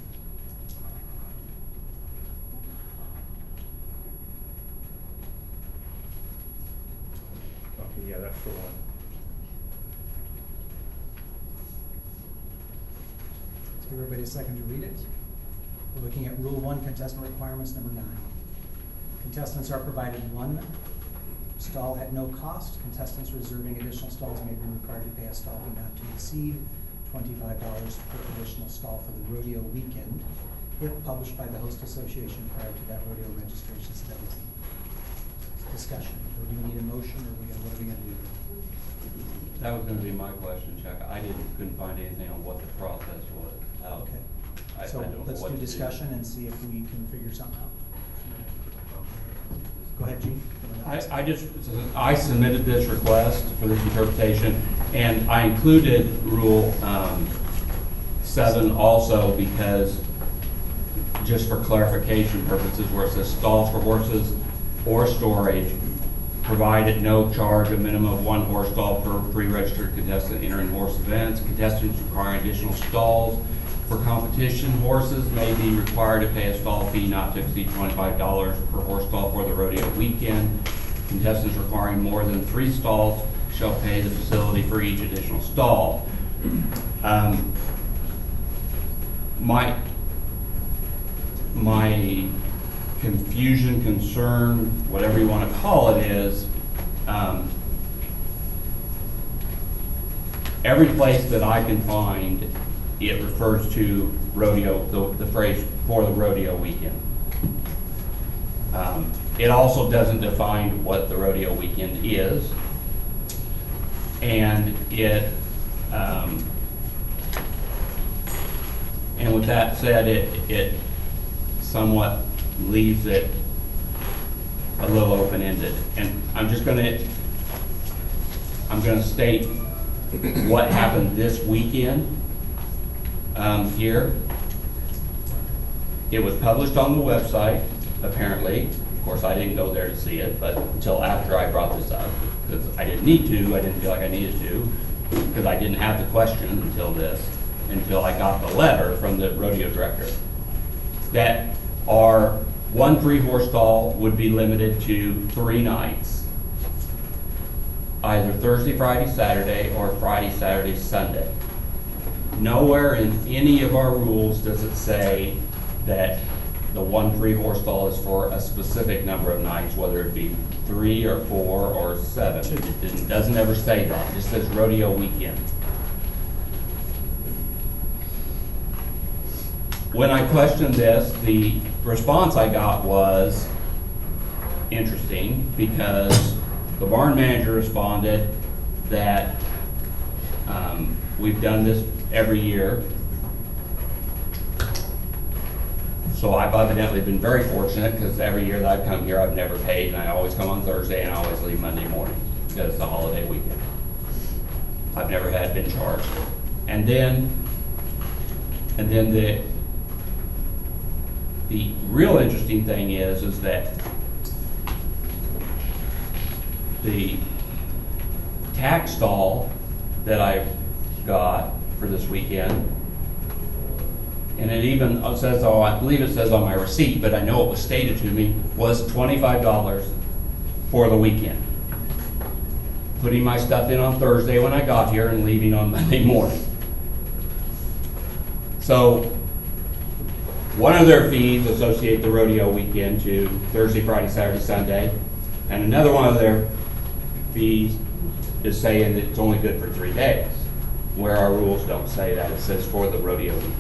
Okay, yeah, that's the one. Let's give everybody a second to read it. We're looking at Rule 1, contestant requirements number 9. Contestants are provided one stall at no cost. Contestants reserving additional stalls may be required to pay a stall fee not to exceed $25 per additional stall for the rodeo weekend, if published by the host association prior to that rodeo registration date. Discussion. Or do you need a motion, or what are we gonna do? That was gonna be my question, Chuck. I couldn't find anything on what the process was. Okay. I So don't know let's what do to discussion and see if we can figure something out. Go ahead, Gene. I submitted this request for this interpretation, and I included Rule 7 also because, just for clarification purposes, where it says stalls for horses or storage, provided no charge, a minimum of one horse stall per pre-registered contestant entering horse events. Contestants requiring additional stalls for competition horses may be required to pay a stall fee not to exceed $25 per horse stall for the rodeo weekend. Contestants requiring more than 3 stalls shall pay the facility for each additional stall. My confusion, concern, whatever you want to call it, is every place that I can find, it refers to rodeo, the phrase for the rodeo weekend. It also doesn't define what the rodeo weekend is. And and with that said, it somewhat leaves it a little open-ended. And I'm gonna state what happened this weekend here. It was published on the website, apparently. Of course, I didn't go there to see it, but until after I brought this up, because I didn't need to, I didn't feel like I needed to, because I didn't have the question until I got the letter from the rodeo director. That our 1 3-horse stall would be limited to 3 nights, either Thursday, Friday, Saturday, or Friday, Saturday, Sunday. Nowhere in any of our rules does it say that the 1 3-horse stall is for a specific number of nights, whether it be 3 or 4 or 7. It doesn't ever say that. It just says rodeo weekend. When I questioned this, the response I got was interesting, because the barn manager responded that we've done this every year. So I've evidently been very fortunate, because every year that I've come here, I've never paid, and I always come on Thursday and I always leave Monday morning, because it's a holiday weekend. I've never been charged. And then the real interesting thing is that the tax stall that I got for this weekend, and it even says, I believe it says on my receipt, but I know it was stated to me, was $25 for the weekend. Putting my stuff in on Thursday when I got here and leaving on Monday morning. So one of their fees associate the rodeo weekend to Thursday, Friday, Saturday, Sunday, and another one of their fees is saying that it's only good for 3 days, where our rules don't say that. It says for the rodeo weekend.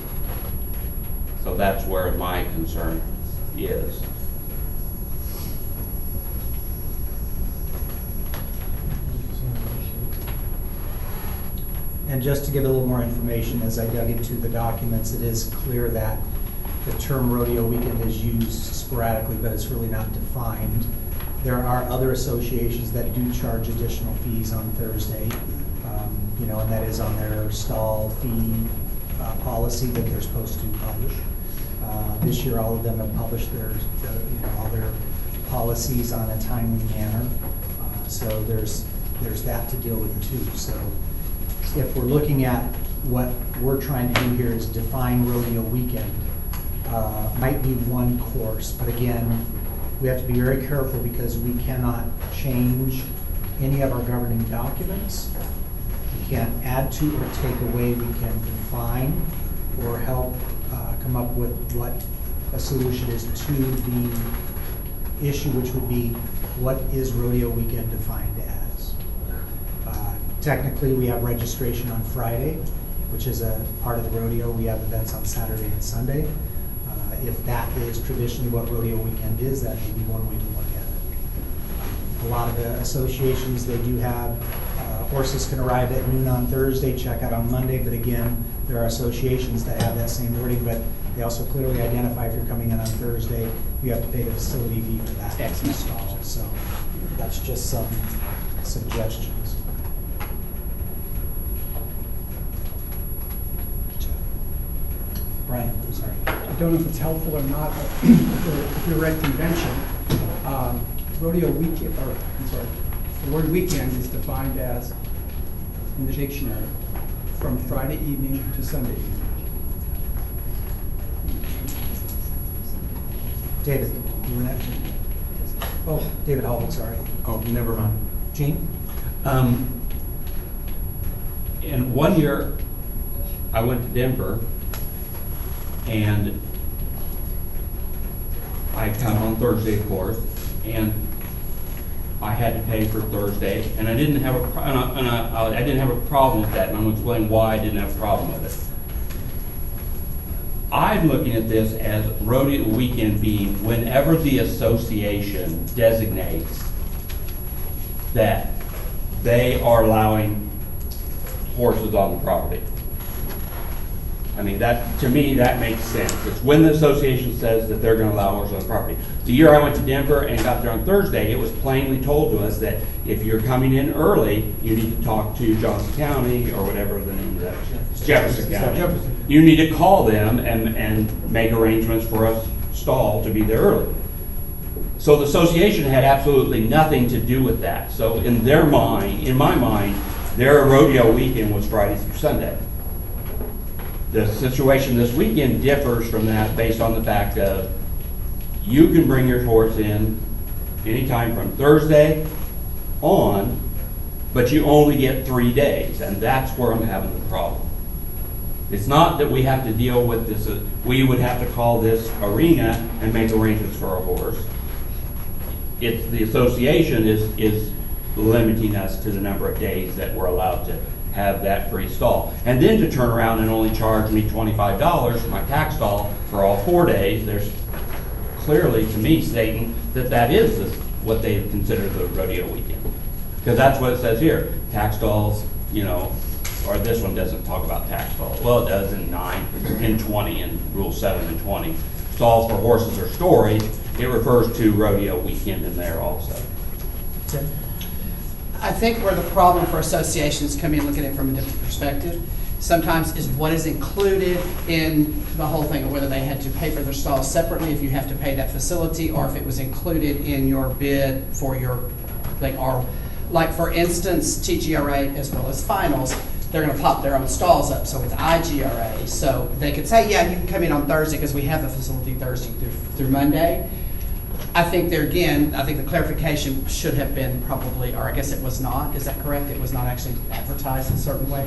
So that's where my concern is. And just to give a little more information, as I dug into the documents, it is clear that the term rodeo weekend is used sporadically, but it's really not defined. There are other associations that do charge additional fees on Thursday, and that is on their stall fee policy that they're supposed to publish. This year, all of them have published all their policies on a timely manner. So there's that to deal with too. So if we're looking at what we're trying to do here is define rodeo weekend, might be one course, but again, we have to be very careful because we cannot change any of our governing documents. We can't add to or take away. We can define or help come up with what a solution is to the issue, which would be what is rodeo weekend defined as. Technically, we have registration on Friday, which is a part of the rodeo. We have events on Saturday and Sunday. If that is traditionally what rodeo weekend is, that may be one way to look at it. A lot of the associations, they do have horses can arrive at noon on Thursday, check out on Monday, but again, there are associations that have that same wording, but they also clearly identify if you're coming in on Thursday, you have to pay the facility fee for that install. So that's just some suggestions. Brian, I'm sorry. I don't know if it's helpful or not, but if you're at convention, rodeo weekend, or I'm sorry, the word weekend is defined as, in the dictionary, from Friday evening to Sunday evening. David, you were next. Oh, David Hallwood, sorry. Oh, never mind. Gene? In 1 year, I went to Denver, and I come on Thursday, of course, and I had to pay for Thursday, and I didn't have I didn't have a problem with that, and I'm going to explain why I didn't have a problem with it. I'm looking at this as rodeo weekend being whenever the association designates that they are allowing horses on the property. I mean, that, to me, that makes sense. It's when the association says that they're gonna allow horses on the property. The year I went to Denver and got there on Thursday, it was plainly told to us that if you're coming in early, you need to talk to Johnson County, or whatever the name of that, Jefferson County. You need to call them and make arrangements for a stall to be there early. So the association had absolutely nothing to do with that. So in their mind, in my mind, their rodeo weekend was Friday through Sunday. The situation this weekend differs from that based on the fact of you can bring your horse in anytime from Thursday on, but you only get 3 days, and that's where I'm having the problem. It's not that we have to deal with this, we would have to call this arena and make arrangements for a horse. It's the association is limiting us to the number of days that we're allowed to have that free stall. And then to turn around and only charge me $25 for my tax stall for all 4 days, there's clearly, to me, stating that that is what they consider the rodeo weekend. Because that's what it says here. Tax stalls, you know, or this one doesn't talk about tax stalls. Well, it does in 9, in 20, in Rule 7 and 20. Stalls for horses or storage, it refers to rodeo weekend in there also. Tim? I think where the problem for associations come in, look at it from a different perspective, sometimes is what is included in the whole thing, or whether they had to pay for their stalls separately, if you have to pay that facility, or if it was included in your bid for your, like for instance, TGRA as well as finals, they're going to pop their own stalls up. So with IGRA, so they could say, yeah, you can come in on Thursday because we have the facility Thursday through Monday. I think there again, I think the clarification should have been probably, or I guess it was not, is that correct? It was not actually advertised in a certain way?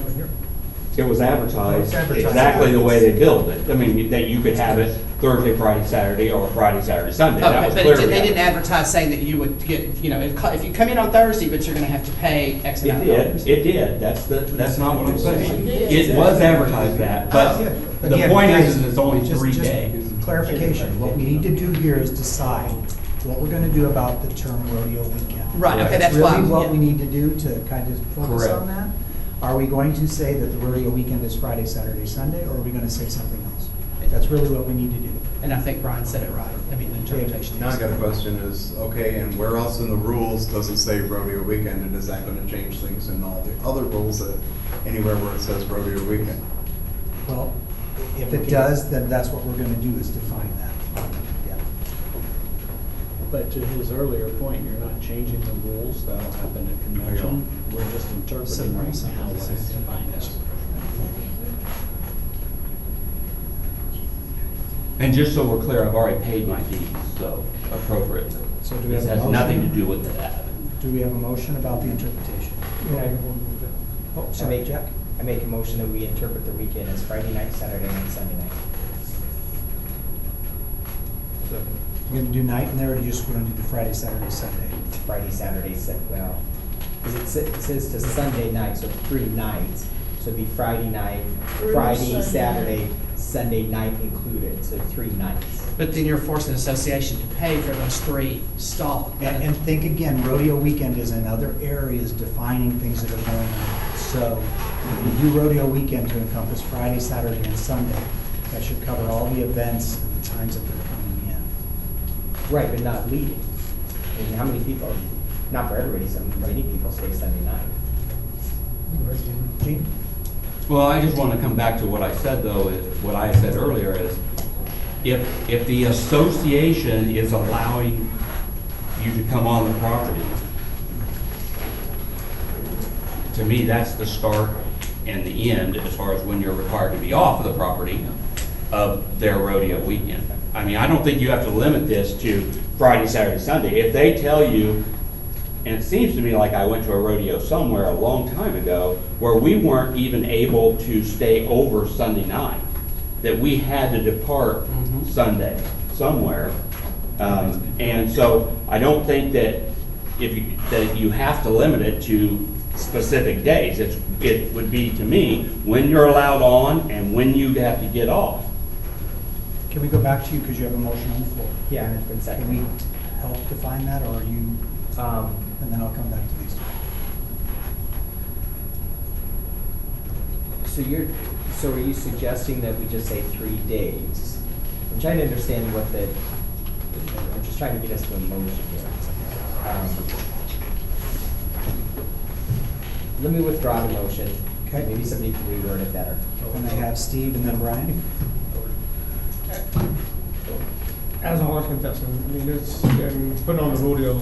It was advertised exactly the way they billed it. I mean, that you could have it Thursday, Friday, Saturday, or Friday, Saturday, Sunday. That was but clearly they didn't advertise saying that you would get, you know, if you come in on Thursday, but you're going to have to pay X amount of dollars. It did. That's not what I'm saying. It was advertised that, but the Again, point guys, is it's only just 3 days. Clarification, what we need to do here is decide what we're gonna do about the term rodeo weekend. Right, okay, that's why. really what we need to do to kind of focus Correct. on that. Are we going to say that the rodeo weekend is Friday, Saturday, Sunday, or are we gonna say something else? That's really what we need to do. And I think Brian said it right. I mean, the interpretation. Now I got a question is, okay, and where else in the rules does it say rodeo weekend, and is that gonna change things in all the other rules that, anywhere where it says rodeo weekend? Well, if it does, then that's what we're gonna do, is define that. Yeah. But to his earlier point, you're not changing the rules, that'll happen at convention. We're just interpreting right now what is defined as. And just so we're clear, I've already paid my fees, so appropriately. So do we This have a has nothing to motion? do with that. Do we have a motion about the interpretation? Oh, sorry, Jack? I make a motion that we interpret the weekend as Friday night, Saturday night, Sunday night. You're gonna do night in there, or you just gonna do the Friday, Saturday, Sunday? Friday, Saturday, well, because it says to Sunday night, so 3 nights. So it'd be Friday night, Through Friday, Sunday. Saturday, Sunday night included, so 3 nights. But then you're forcing the association to pay for those 3 stalls. And think again, rodeo weekend is in other areas defining things that are going on. So if you do rodeo weekend to encompass Friday, Saturday, and Sunday, that should cover all the events and the times that they're coming in. Right, but not leading. I mean, how many people, not for everybody, many people stay Sunday night. Gene? Well, I just want to come back to what I said, though, what I said earlier is, if the association is allowing you to come on the property, to me, that's the start and the end as far as when you're required to be off of the property of their rodeo weekend. I mean, I don't think you have to limit this to Friday, Saturday, Sunday. If they tell you, and it seems to me like I went to a rodeo somewhere a long time ago where we weren't even able to stay over Sunday night, that we had to depart Sunday somewhere. And so I don't think that that you have to limit it to specific days. It would be, to me, when you're allowed on and when you have to get off. Can we go back to you, because you have a motion on the floor? Yeah, and it's been seconded. Can we help define that, or are you, and then I'll come back to these two. So are you suggesting that we just say 3 days? I'm trying to understand I'm just trying to get us to a motion here. Let me withdraw the motion. Okay. Maybe somebody can reword it better. And I have Steve and then Brian. As a horse contestant, I mean, it's, and putting on the rodeo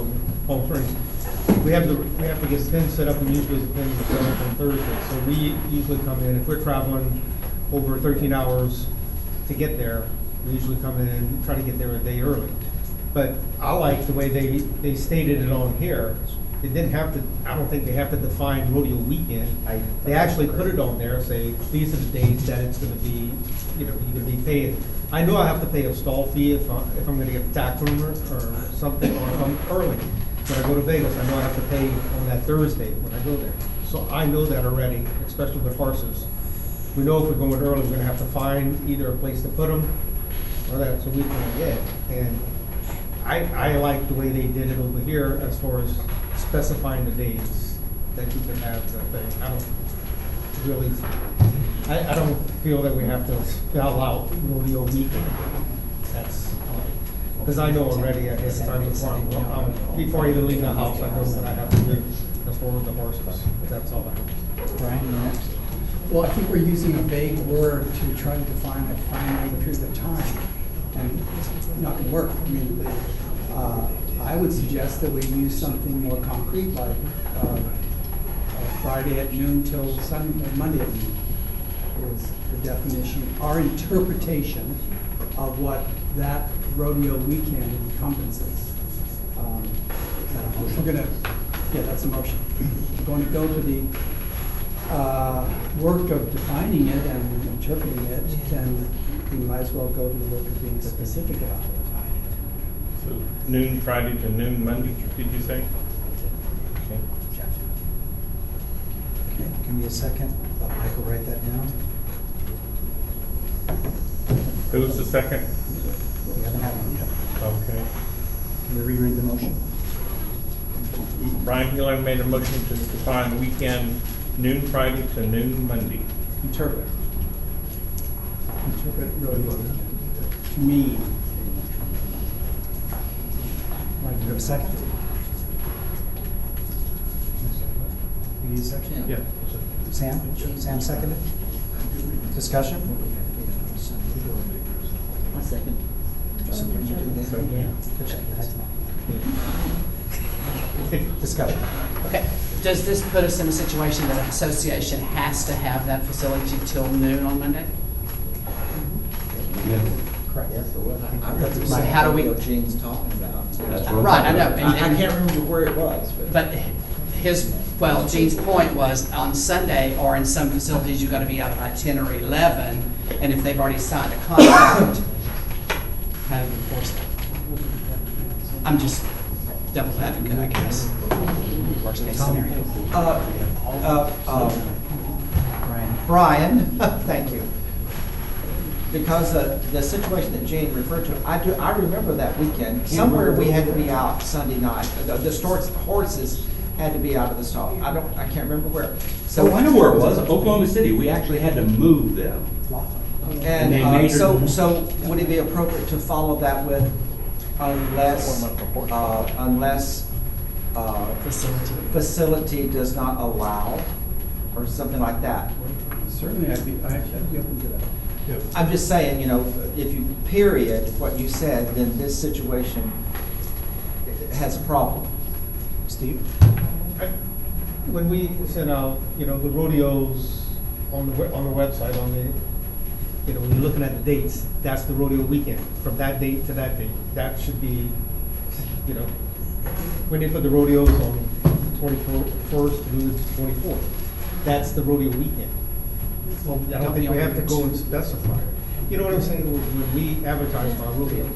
home frame, we have to get pins set up, and usually the pins are set up on Thursday. So we usually come in, if we're traveling over 13 hours to get there, we usually come in and try to get there a day early. But I like the way they stated it on here. It didn't have to, I don't think they have to define rodeo weekend. They actually put it on there, say, these are the days that it's gonna be, you can be paying. I know I have to pay a stall fee if I'm gonna get a tack room or something, or if I'm early. When I go to Vegas, I know I have to pay on that Thursday when I go there. So I know that already, especially with horses. We know if we're going early, we're gonna have to find either a place to put them or that, so we can get. And I like the way they did it over here as far as specifying the dates that you can have the thing. I don't really, I don't feel that we have to spell out rodeo weekend. That's, because I know already at this time before I even leave the house, I know what I have to do as far as the horses. That's all I have. Brian, you're next. Well, I think we're using a vague word to try to define a finite period of time, and it's not gonna work. I mean, I would suggest that we use something more concrete, like Friday at noon till Monday at noon is the definition, our interpretation of what that rodeo weekend encompasses. We're gonna, yeah, that's a motion. We're going to go to the work of defining it and interpreting it, then we might as well go to the work of being specific about it. So noon Friday to noon Monday, did you say? Okay. Okay, give me a second. Let Michael write that down. Who was the second? We haven't had one yet. Okay. Can we reread the motion? Brian Heeler made a motion to define weekend noon Friday to noon Monday. Interpret rodeo to mean. Mike, do you have a second? You need a second? Yeah. Sam? Sam seconded? Discussion? A second. Good check. Discussion. Okay, does this put us in a situation that an association has to have that facility till noon on Monday? Correct. So how do we? What Gene's talking about. That's what I'm Right, I know. talking and- I can't remember where it was, But Gene's point was on Sunday or in some facilities, you've got to be out by 10 or 11. And if they've already signed a contract, how do you enforce that? I'm just devil's advocate, I guess. Worst case scenario. Brian, thank you. Because the situation that Jane referred to, I remember that weekend. Somewhere we had to be out Sunday night. The horses had to be out of the stall. I can't remember where. So I know where it was, Oklahoma City. We actually had to move them. And they And measured- so would it be appropriate to follow that with unless facility does not allow, or something like that? Certainly, I'd be open to that. I'm just saying, if you period what you said, then this situation has a problem. Steve? When we sent out, the rodeos on the website, when you're looking at the dates, that's the rodeo weekend, from that date to that date. That should be, when they put the rodeos on 21st through the 24th, that's the rodeo weekend. Well, I don't think we have to go and specify it. You know what I'm saying, when we advertise for our rodeos.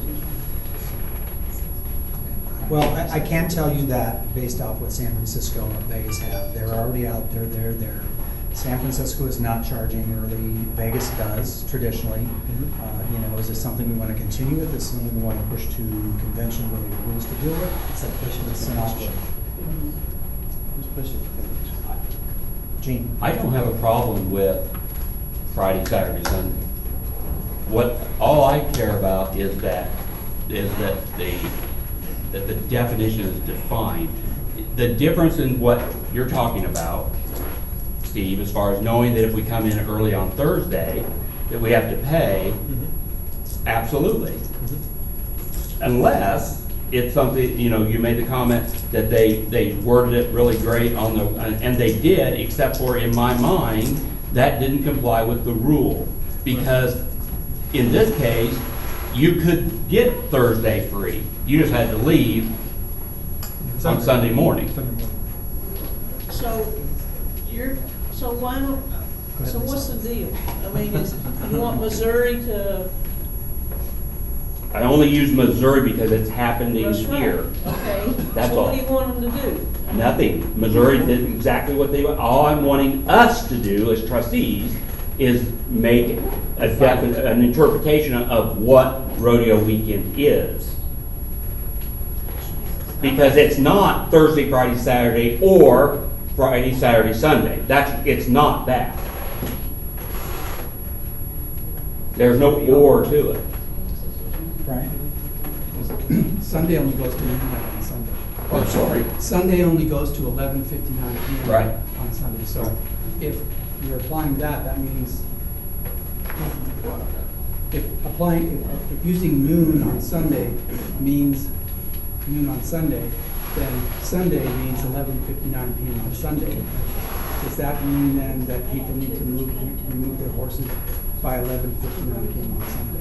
Well, I can tell you that based off what San Francisco and Vegas have. They're already out there, they're there. San Francisco is not charging early, Vegas does traditionally. Is this something we want to continue with? Is this something we want to push to convention where we have rules to deal with? It's an option. Gene? I don't have a problem with Friday, Saturday, Sunday. All I care about is that the definition is defined. The difference in what you're talking about, Steve, as far as knowing that if we come in early on Thursday, that we have to pay, absolutely. Unless it's something, you made the comment that they worded it really great and they did, except for in my mind, that didn't comply with the rule. Because in this case, you could get Thursday free. You just had to leave on Sunday morning. So what's the deal? I mean, you want Missouri to? I only use Missouri because it's happening That's right. here. Okay. That's So all. what do you want them to do? Nothing. Missouri did exactly what they want. All I'm wanting us to do as trustees is make an interpretation of what rodeo weekend is. Because it's not Thursday, Friday, Saturday, or Friday, Saturday, Sunday. It's not that. There's no or to it. Right. Sunday only goes to midnight on Sunday. Oh, sorry. Sunday only goes to 11:59 p.m. Right. on Sunday. So if you're applying that, that means if using noon on Sunday means noon on Sunday, then Sunday means 11:59 p.m. on Sunday. Does that mean then that people need to remove their horses by 11:59 p.m. on Sunday?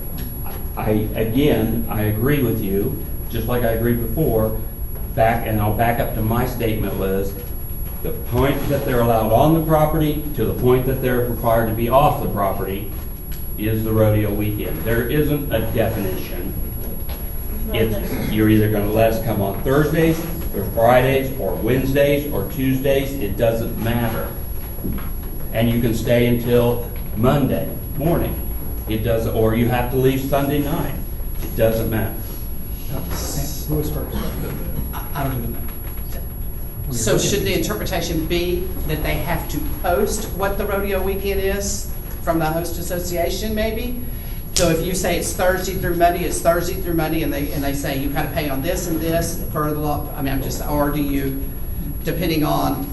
I agree with you, just like I agreed before, and I'll back up to my statement was, the point that they're allowed on the property to the point that they're required to be off the property is the rodeo weekend. There isn't a definition. You're either gonna let us come on Thursdays, or Fridays, or Wednesdays, or Tuesdays, it doesn't matter. And you can stay until Monday morning. It doesn't, or you have to leave Sunday night. It doesn't matter. Who was first? I don't even know. So should the interpretation be that they have to post what the rodeo weekend is from the host association, maybe? So if you say it's Thursday through Monday, it's Thursday through Monday, and they say you gotta pay on this and this for the law, or do you, depending on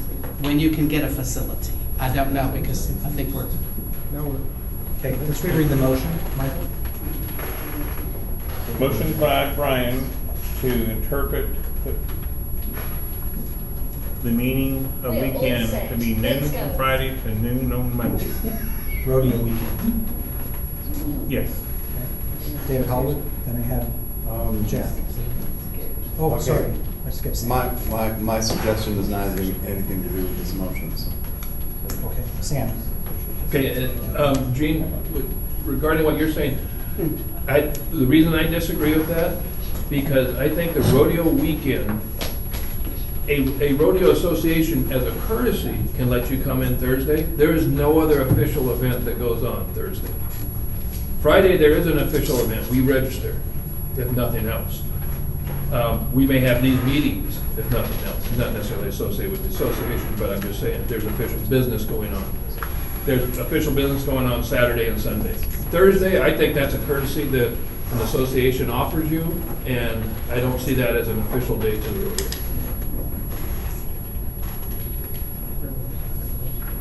when you can get a facility? I don't know, because I think we're. Okay, let's reread the motion, Michael. Motion by Brian to interpret the meaning of weekend to be noon on Friday to noon on Monday. Rodeo weekend. Yes. David Hallwood, then I have Jeff. Oh, Okay. sorry, I skipped Sam. My suggestion does not have anything to do with this motion, so. Okay, Sam. Okay, Gene, regarding what you're saying, the reason I disagree with that, because I think the rodeo weekend, a rodeo association as a courtesy can let you come in Thursday. There is no other official event that goes on Thursday. Friday, there is an official event. We register, if nothing else. We may have these meetings, if nothing else, not necessarily associated with the association, but I'm just saying, there's official business going on. There's official business going on Saturday and Sunday. Thursday, I think that's a courtesy that an association offers you, and I don't see that as an official day to the rodeo.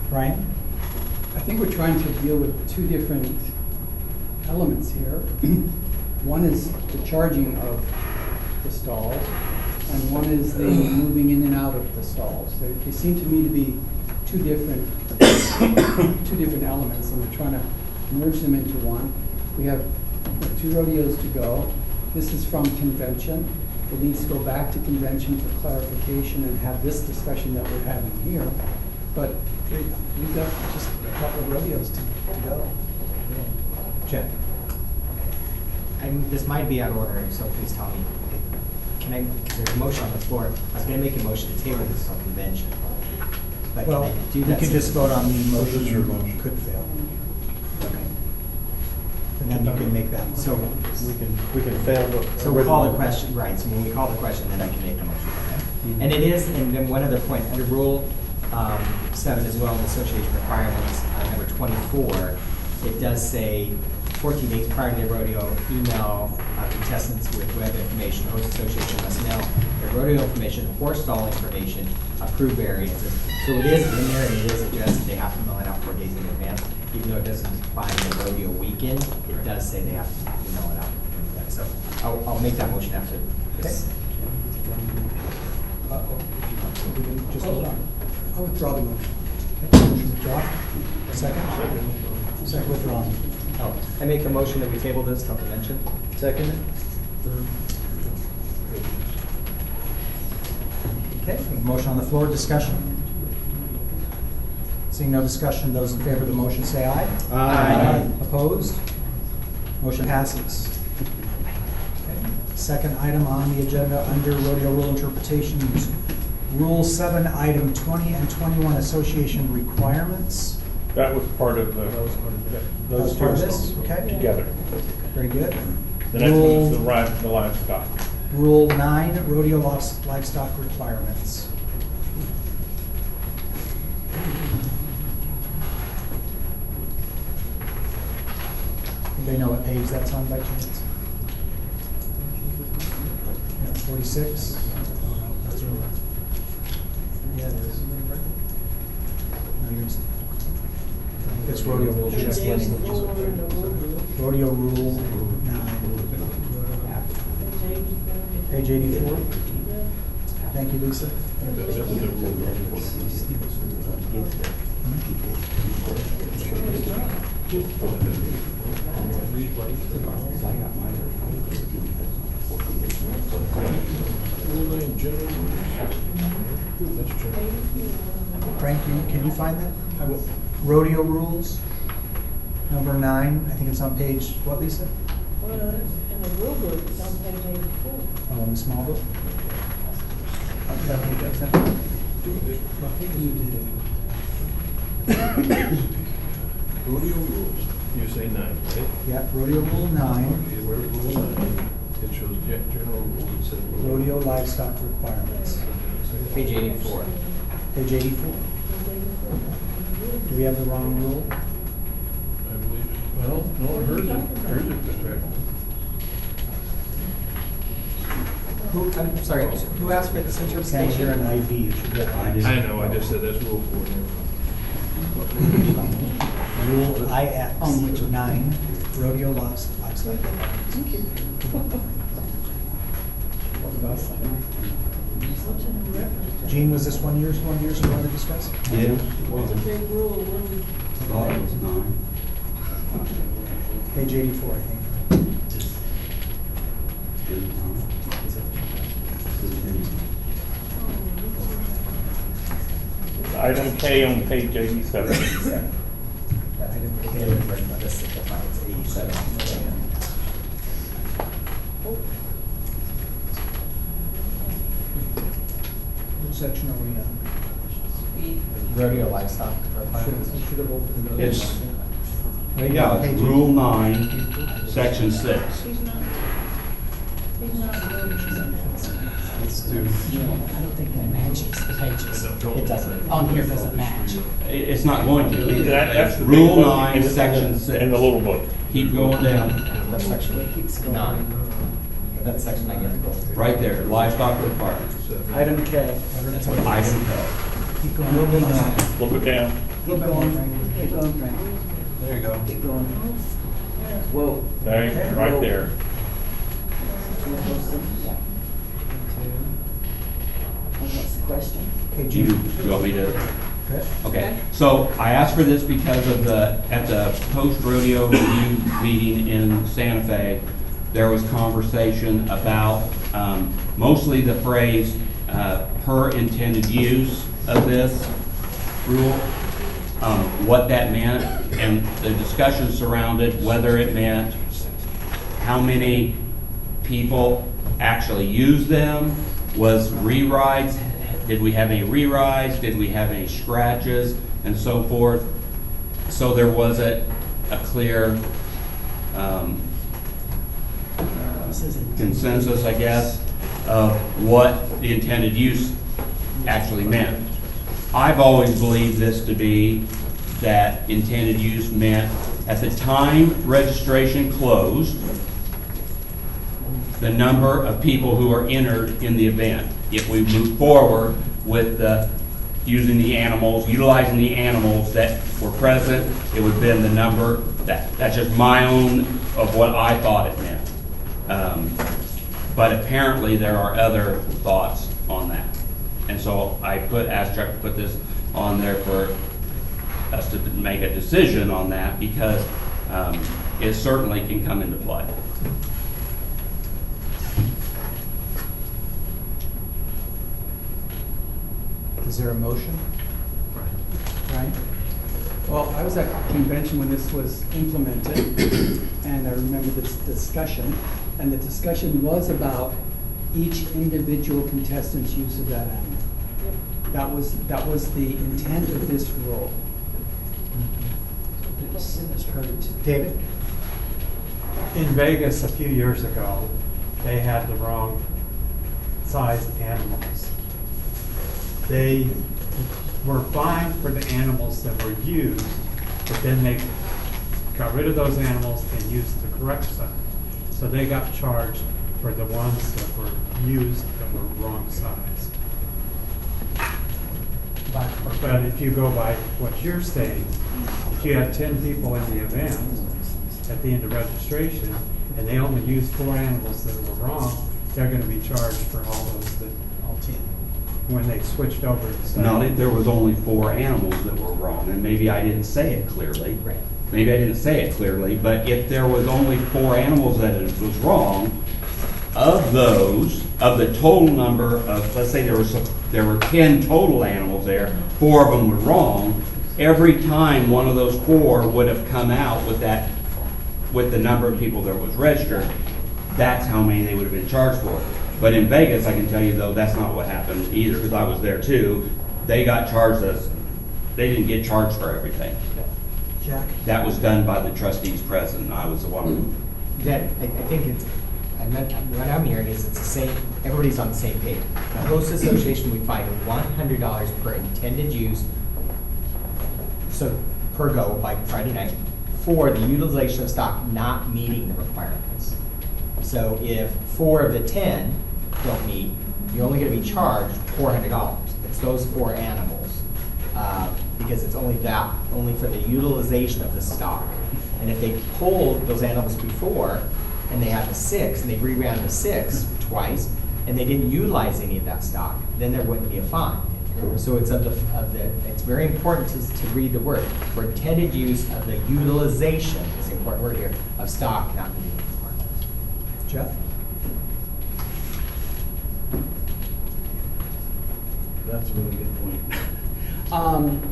Ryan? I think we're trying to deal with two different elements here. One is the charging of the stalls, and one is the moving in and out of the stalls. They seem to me to be two different elements, and we're trying to merge them into one. We have 2 rodeos to go. This is from convention. It needs to go back to convention for clarification and have this discussion that we're having here. But we've got just a couple of rodeos to go. Jeff? This might be out of order, so please tell me. There's a motion on the floor. I was going to make a motion to table this on convention. But can Well, I do you that? can just vote on the motion. This is your motion. Could fail. Okay. And then you can make that. So, We can fail. so we'll call the question, right, so when we call the question, then I can make the motion. Okay. And it is, and then one other point, under Rule 7 as well, in association requirements, number 24, it does say 14 days prior to the rodeo, email contestants with web information. The host association must mail their rodeo information or stall information, approved variances. So it is in there, and it is addressed, they have to mail it out 4 days in advance. Even though it doesn't define the rodeo weekend, it does say they have to mail it out. So I'll make that motion after this. Just hold on. I'll withdraw the motion. Motion withdrawn. Second? Second withdrawn. Oh, I make a motion that we table this till convention. Second? Okay, we have a motion on the floor, discussion. Seeing no discussion, those in favor of the motion say aye. Aye. Opposed? Motion passes. Okay. Second item on the agenda under rodeo rule interpretations, Rule 7, Item 20 and 21, association requirements. That was part of the, That was those part of two this? Okay. together. Very good. The next one is Rule- the livestock. Rule 9, rodeo livestock requirements. Anybody know what page that's on by chance? Yeah, 46? Yeah, it is. No, you're just- It's rodeo rule. Just list it. Rodeo rule 9. Page 84? Thank you, Lisa. Frank, can you find that? Rodeo rules, number 9, I think it's on page, what, Lisa? Well, in the rule book, it's on page 84. Oh, in the small book? Rodeo rules, you say 9, right? Yeah, rodeo rule 9, Okay, where rule 9, it shows general rules, it says rodeo livestock requirements. Page 84. Page 84. Do we have the wrong rule? I believe, well, no, hers is correct. I'm sorry, who asked for this Saying here interpretation? in IV, you should get I know, I just said that's rule 4. Rule IX 9, rodeo livestock. Gene, was this one yours you wanted to discuss? Yeah. It's a big rule, when Thought it was 9. Page 84, I think. Item K on page 87. Item K, this simplifies 87 million. Which section are we in? Rodeo livestock. Should have opened the. It's, yeah, Rule 9, Section 6. he's not voting. Let's do. I don't think that matches the pages. It doesn't. On here doesn't match. It's not going to. That's the big Rule book 9, in the- Section 6. In the little book. Keep going down. That's section 9. That's section I get to go through. Right there, livestock requirements. Item K. That's what it is. Item K. Keep going. A little bit down. A little bit down. Keep going, Frank. Keep going, Frank. There you go. Keep going. Whoa. There, right there. And what's the question? Do you want me to? Okay, so I asked for this because of at the post-rodeo review meeting in Santa Fe, there was conversation about mostly the phrase per intended use of this rule, what that meant, and the discussion surrounded whether it meant how many people actually use them, was rerides, did we have any rerides, did we have any scratches, and so forth. So there was a clear consensus, I guess, of what the intended use actually meant. I've always believed this to be that intended use meant at the time registration closed, the number of people who are entered in the event. If we move forward with using the animals, utilizing the animals that were present, it would have been the number, that's just my own of what I thought it meant. But apparently there are other thoughts on that. And so I asked Chuck to put this on there for us to make a decision on that because it certainly can come into play. Is there a motion? Right? Well, I was at convention when this was implemented, and I remember this discussion, and the discussion was about each individual contestant's use of that animal. That was the intent of this rule. David? In Vegas a few years ago, they had the wrong size animals. They were fined for the animals that were used, but then they got rid of those animals and used the correct size. So they got charged for the ones that were used that were wrong size. But if you go by what you're saying, if you had 10 people in the event at the end of registration, and they only used 4 animals that were wrong, they're gonna be charged for all those that, all 10, when they switched over to say. No, there was only 4 animals that were wrong, and maybe I didn't say it clearly. Right. Maybe I didn't say it clearly, but if there was only 4 animals that it was wrong, of those, of the total number of, let's say there were 10 total animals there, 4 of them were wrong, every time one of those 4 would have come out with that, with the number of people that was registered, that's how many they would have been charged for. But in Vegas, I can tell you though, that's not what happened either, because I was there too. They got charged they didn't get charged for everything. Jack? That was done by the trustees present, and I was the one who. That, I think it's, what I'm hearing is it's the same, everybody's on the same page. The host association, we find $100 per intended use, so per go by Friday night, for the utilization of stock not meeting the requirements. So if 4 of the 10 don't meet, you're only gonna be charged $400. It's those 4 animals, because it's only for the utilization of the stock. And if they pulled those animals before, and they have the 6, and they reran the 6 twice, and they didn't utilize any of that stock, then there wouldn't be a fine. So it's it's very important to read the word. For intended use of the utilization, is the important word here, of stock not meeting the requirements. Jeff? That's a really good point.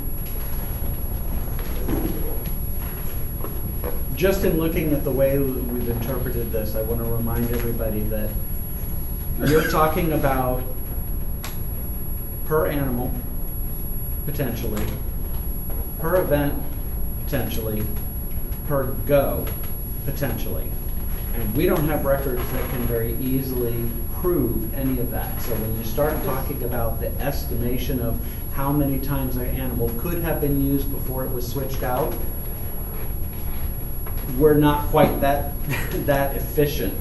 Just in looking at the way we've interpreted this, I want to remind everybody that you're talking about per animal, potentially, per event, potentially, per go, potentially. And we don't have records that can very easily prove any of that. So when you start talking about the estimation of how many times an animal could have been used before it was switched out, we're not quite that efficient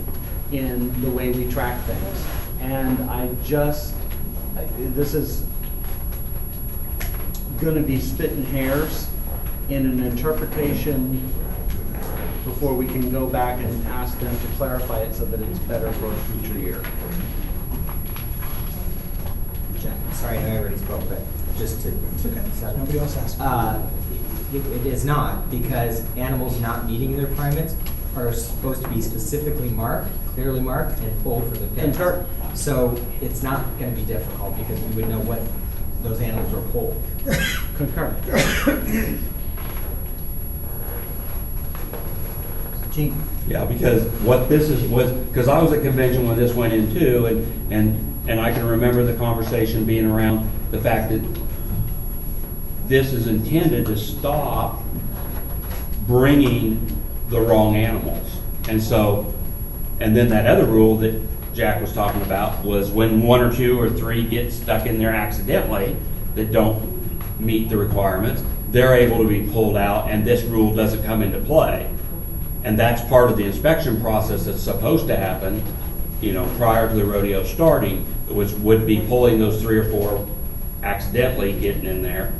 in the way we track things. And this is going to be splitting hairs in an interpretation before we can go back and ask them to clarify it so that it's better for a future year. Jack, sorry, I know I already spoke, but just to. It's okay. Nobody else asked. It is not, because animals not meeting their requirements are supposed to be specifically marked, clearly marked, and pulled for the pins. Concur. So it's not going to be difficult because we would know what those animals were pulled. Concur. Gene? Yeah, because what this was, because I was at convention when this went in too, and I can remember the conversation being around the fact that this is intended to stop bringing the wrong animals. And so, and then that other rule that Jack was talking about was when 1 or 2 or 3 get stuck in there accidentally that don't meet the requirements, they're able to be pulled out and this rule doesn't come into play. And that's part of the inspection process that's supposed to happen, prior to the rodeo starting, would be pulling those 3 or 4 accidentally getting in there.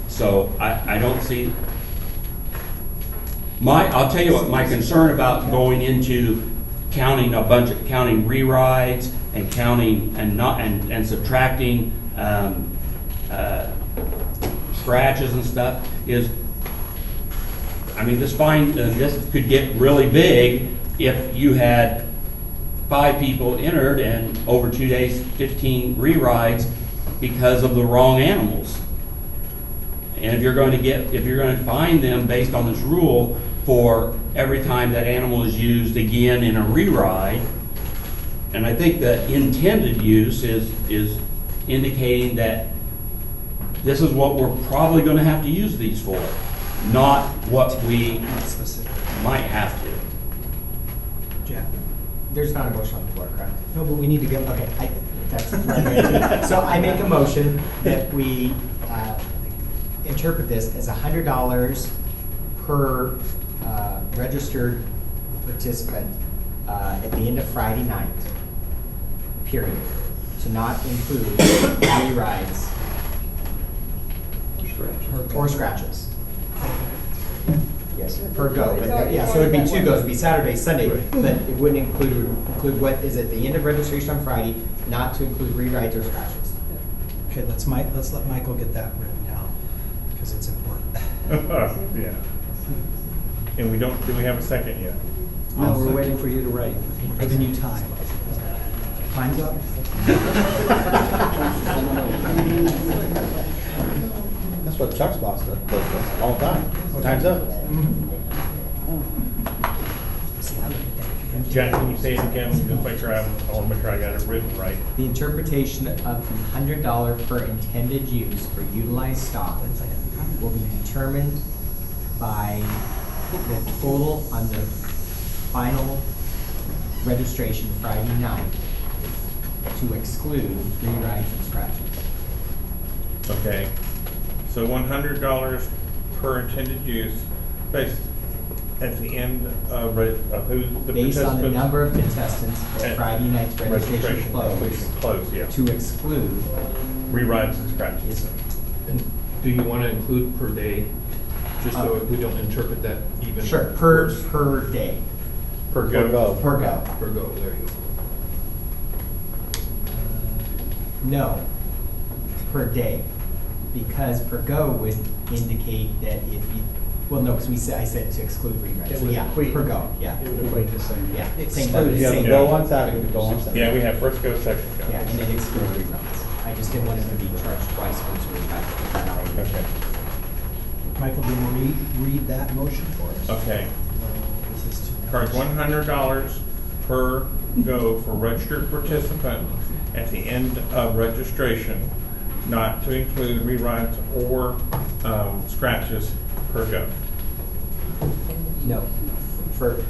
So I don't see, I'll tell you what, my concern about going into counting re-rides and counting and subtracting scratches and stuff is, this could get really big if you had 5 people entered and over 2 days, 15 re-rides because of the wrong animals. And if you're going to find them based on this rule for every time that animal is used again in a re-ride, and I think the intended use is indicating that this is what we're probably going to have to use these for, not what we might have to. Jeff? There's not a motion on the floor, correct? No, but we need to get, Okay, so I make a motion that we interpret this as $100 per registered participant at the end of Friday night, period, to not include re-rides or scratches. Yes, per go, but yeah, so it'd be 2 goes, it'd be Saturday, Sunday, but it wouldn't include what is at the end of registration on Friday, not to include re-rides or scratches. Okay, let's let Michael get that written down, because it's important. Yeah. And do we have a second yet? No, we're waiting for you to write. We're giving you time. Time's up. That's what Chuck's boss does all the time. Time's up. Jack, can you say it again? Just make sure I want to make sure I got it written right. The interpretation of the $100 per intended use for utilized stock will be determined by the total on the final registration Friday night to exclude re-rides and scratches. Okay. So $100 per intended use, based at the end of who the Based on the participants- number of contestants at and Friday night's registration closed, yeah. to exclude Re-rides and scratches. And do you want to include per day, just so we don't interpret that even? Sure, per day. Per go. Per go. Per go, there you go. No, per day, because per go would indicate that if you, well, no, because I said to exclude rewrites, It so would yeah, equate- per go, yeah. It would equate the same. Yeah, same, Exclude, you have same. to go on Saturday, go on Saturday. Yeah, we have first go, second go. Yeah, and then exclude rewrites. I just didn't want it to be charged twice for each rewrite. Okay. Michael, do you want to read that motion for us? Okay. Charge $100 per go for registered participant at the end of registration, not to include rewrites or scratches per go. No, for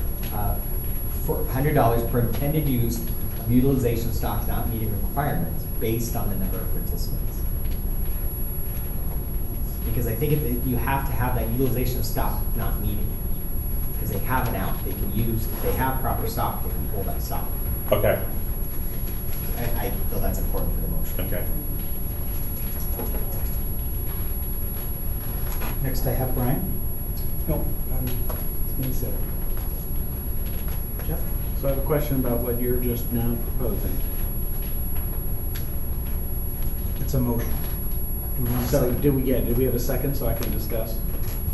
$100 per intended use of utilization of stock not meeting requirements based on the number of participants. Because I think you have to have that utilization of stock not meeting. Because they have an out, they can use, if they have proper stock, they can pull that stock. Okay. I feel that's important for the motion. Okay. Next, I have Brian. No, it's me, sir. Jeff? So I have a question about what you're just now proposing. It's a motion. Do we want a So second? did we have a second so I can discuss?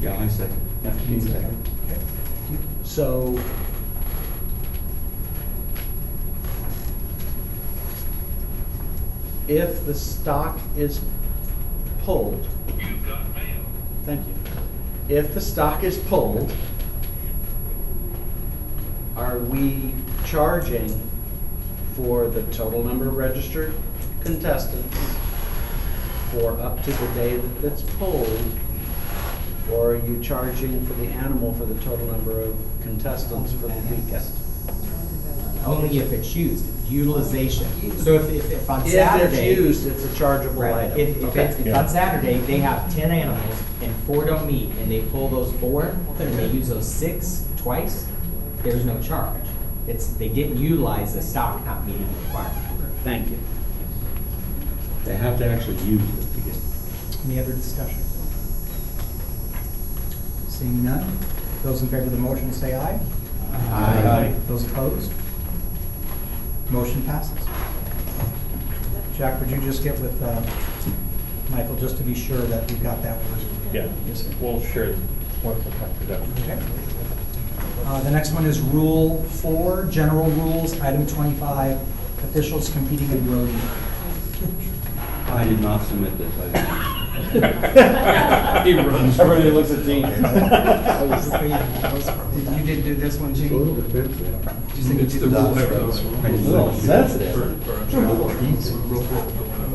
Yeah, I second. Yeah, Need a second. Okay. So if the stock is pulled, thank you. If the stock is pulled, are we charging for the total number of registered contestants for up to the day that it's pulled? Or are you charging for the animal for the total number of contestants for the weekend? Only if it's used, utilization. So if on If Saturday. it's used, it's a chargeable Right, item. if on Saturday, they have 10 animals and 4 don't meet, and they pull those 4, and they use those 6 twice, there's no charge. They didn't utilize the stock not meeting the requirement. Thank you. They have to actually use it to get. Any other discussion? Seeing none, those in favor of the motion say aye. Aye. Those opposed? Motion passes. Jack, would you just get with Michael, just to be sure that we've got that word? Yeah, we'll share once the time is done. Okay. The next one is Rule 4, General Rules, Item 25, Officials Competing in Rodeo. I did not submit this item. He runs. Everybody looks at Gene. You didn't do this one, Gene? A little defensive. It's the rule. A little sensitive.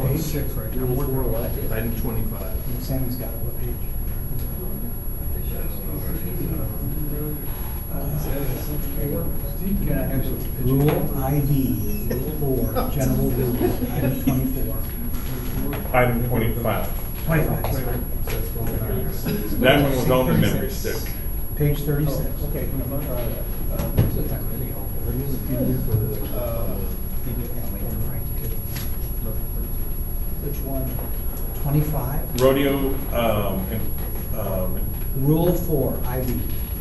Page 6 right now. Item 25. Sammy's got it, what page? Rule IV, Rule 4, General Rules, Item 24. Item 25. 25, sorry. That one was on the memory stick. Page 36. Okay. Which one? 25. Rodeo, Rule 4, IV.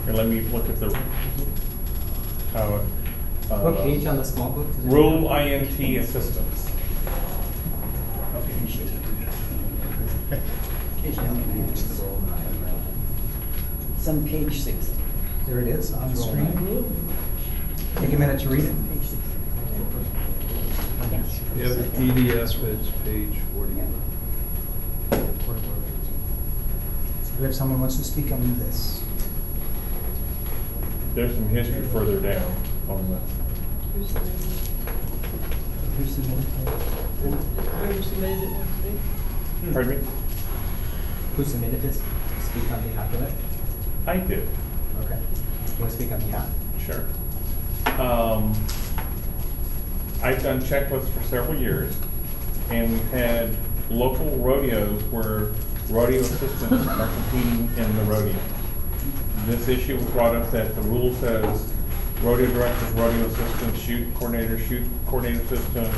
here, let me look at the, how it. What page on the small book? Rule INT assistance. It's on page 6. There it is on the screen. Take a minute to read it. Yeah, the EDS, it's page 40. Do we have someone who wants to speak on this? There's some history further down on the. Who submitted it? Pardon me? Who submitted this? Speak on behalf of it? I did. Okay. You want to speak on behalf? Sure. I've done checklists for several years, and we've had local rodeos where rodeo assistants are competing in the rodeo. This issue was brought up that the rule says rodeo directors, rodeo assistants, shoot coordinator assistant,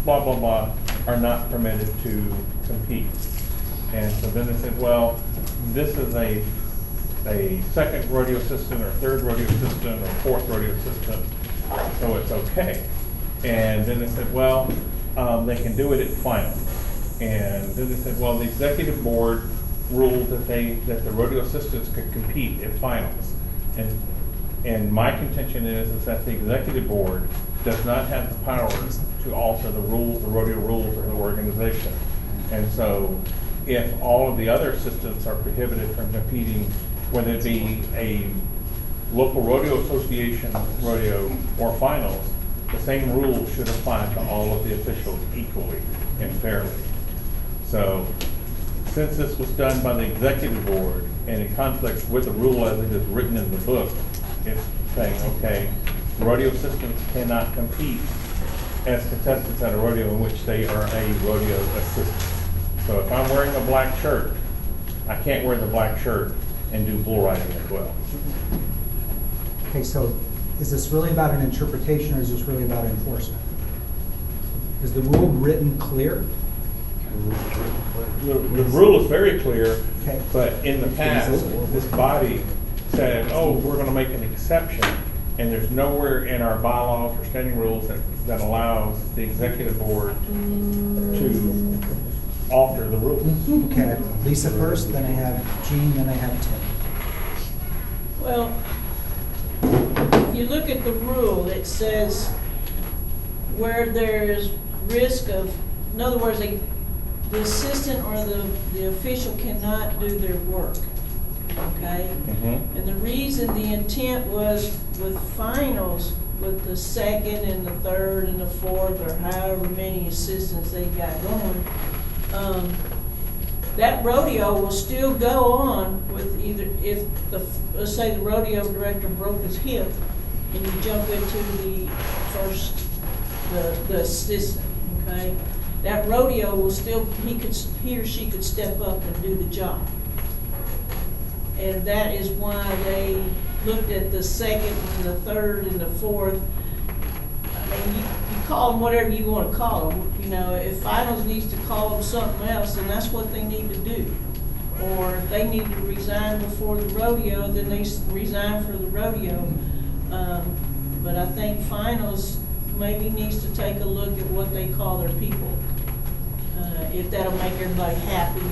blah, blah, blah, are not permitted to compete. And so then they said, well, this is a second rodeo assistant or third rodeo assistant or fourth rodeo assistant, so it's okay. And then they said, well, they can do it at finals. And then they said, well, the executive board ruled that the rodeo assistants could compete at finals. And my contention is that the executive board does not have the power to alter the rules, the rodeo rules of the organization. And so if all of the other assistants are prohibited from competing, whether it be a local rodeo association rodeo or finals, the same rules should apply to all of the officials equally and fairly. So since this was done by the executive board and it conflicts with the rule as it is written in the book, it's saying, okay, rodeo assistants cannot compete as contestants at a rodeo in which they are a rodeo assistant. So if I'm wearing a black shirt, I can't wear the black shirt and do bull riding as well. Okay, so is this really about an interpretation or is this really about enforcement? Is the rule written clear? The rule is very clear, Okay. but in the past, this body said, oh, we're going to make an exception, and there's nowhere in our bylaws or standing rules that allows the executive board to alter the rules. Okay, I have Lisa first, then I have Jean, then I have Tim. Well, if you look at the rule, it says where there's risk of, in other words, the assistant or the official cannot do their work, okay? Mm-hmm. And the reason, the intent was with finals, with the second and the third and the fourth, or however many assistants they got going, that rodeo will still go on with either, if let's say the rodeo director broke his hip and you jump into the first, the assistant, okay? That rodeo will still, he or she could step up and do the job. And that is why they looked at the second and the third and the fourth. I mean, you call them whatever you want to call them. You know, if finals needs to call them something else, then that's what they need to do. Or if they need to resign before the rodeo, then they resign for the rodeo. But I think finals maybe needs to take a look at what they call their people. If that'll make everybody happy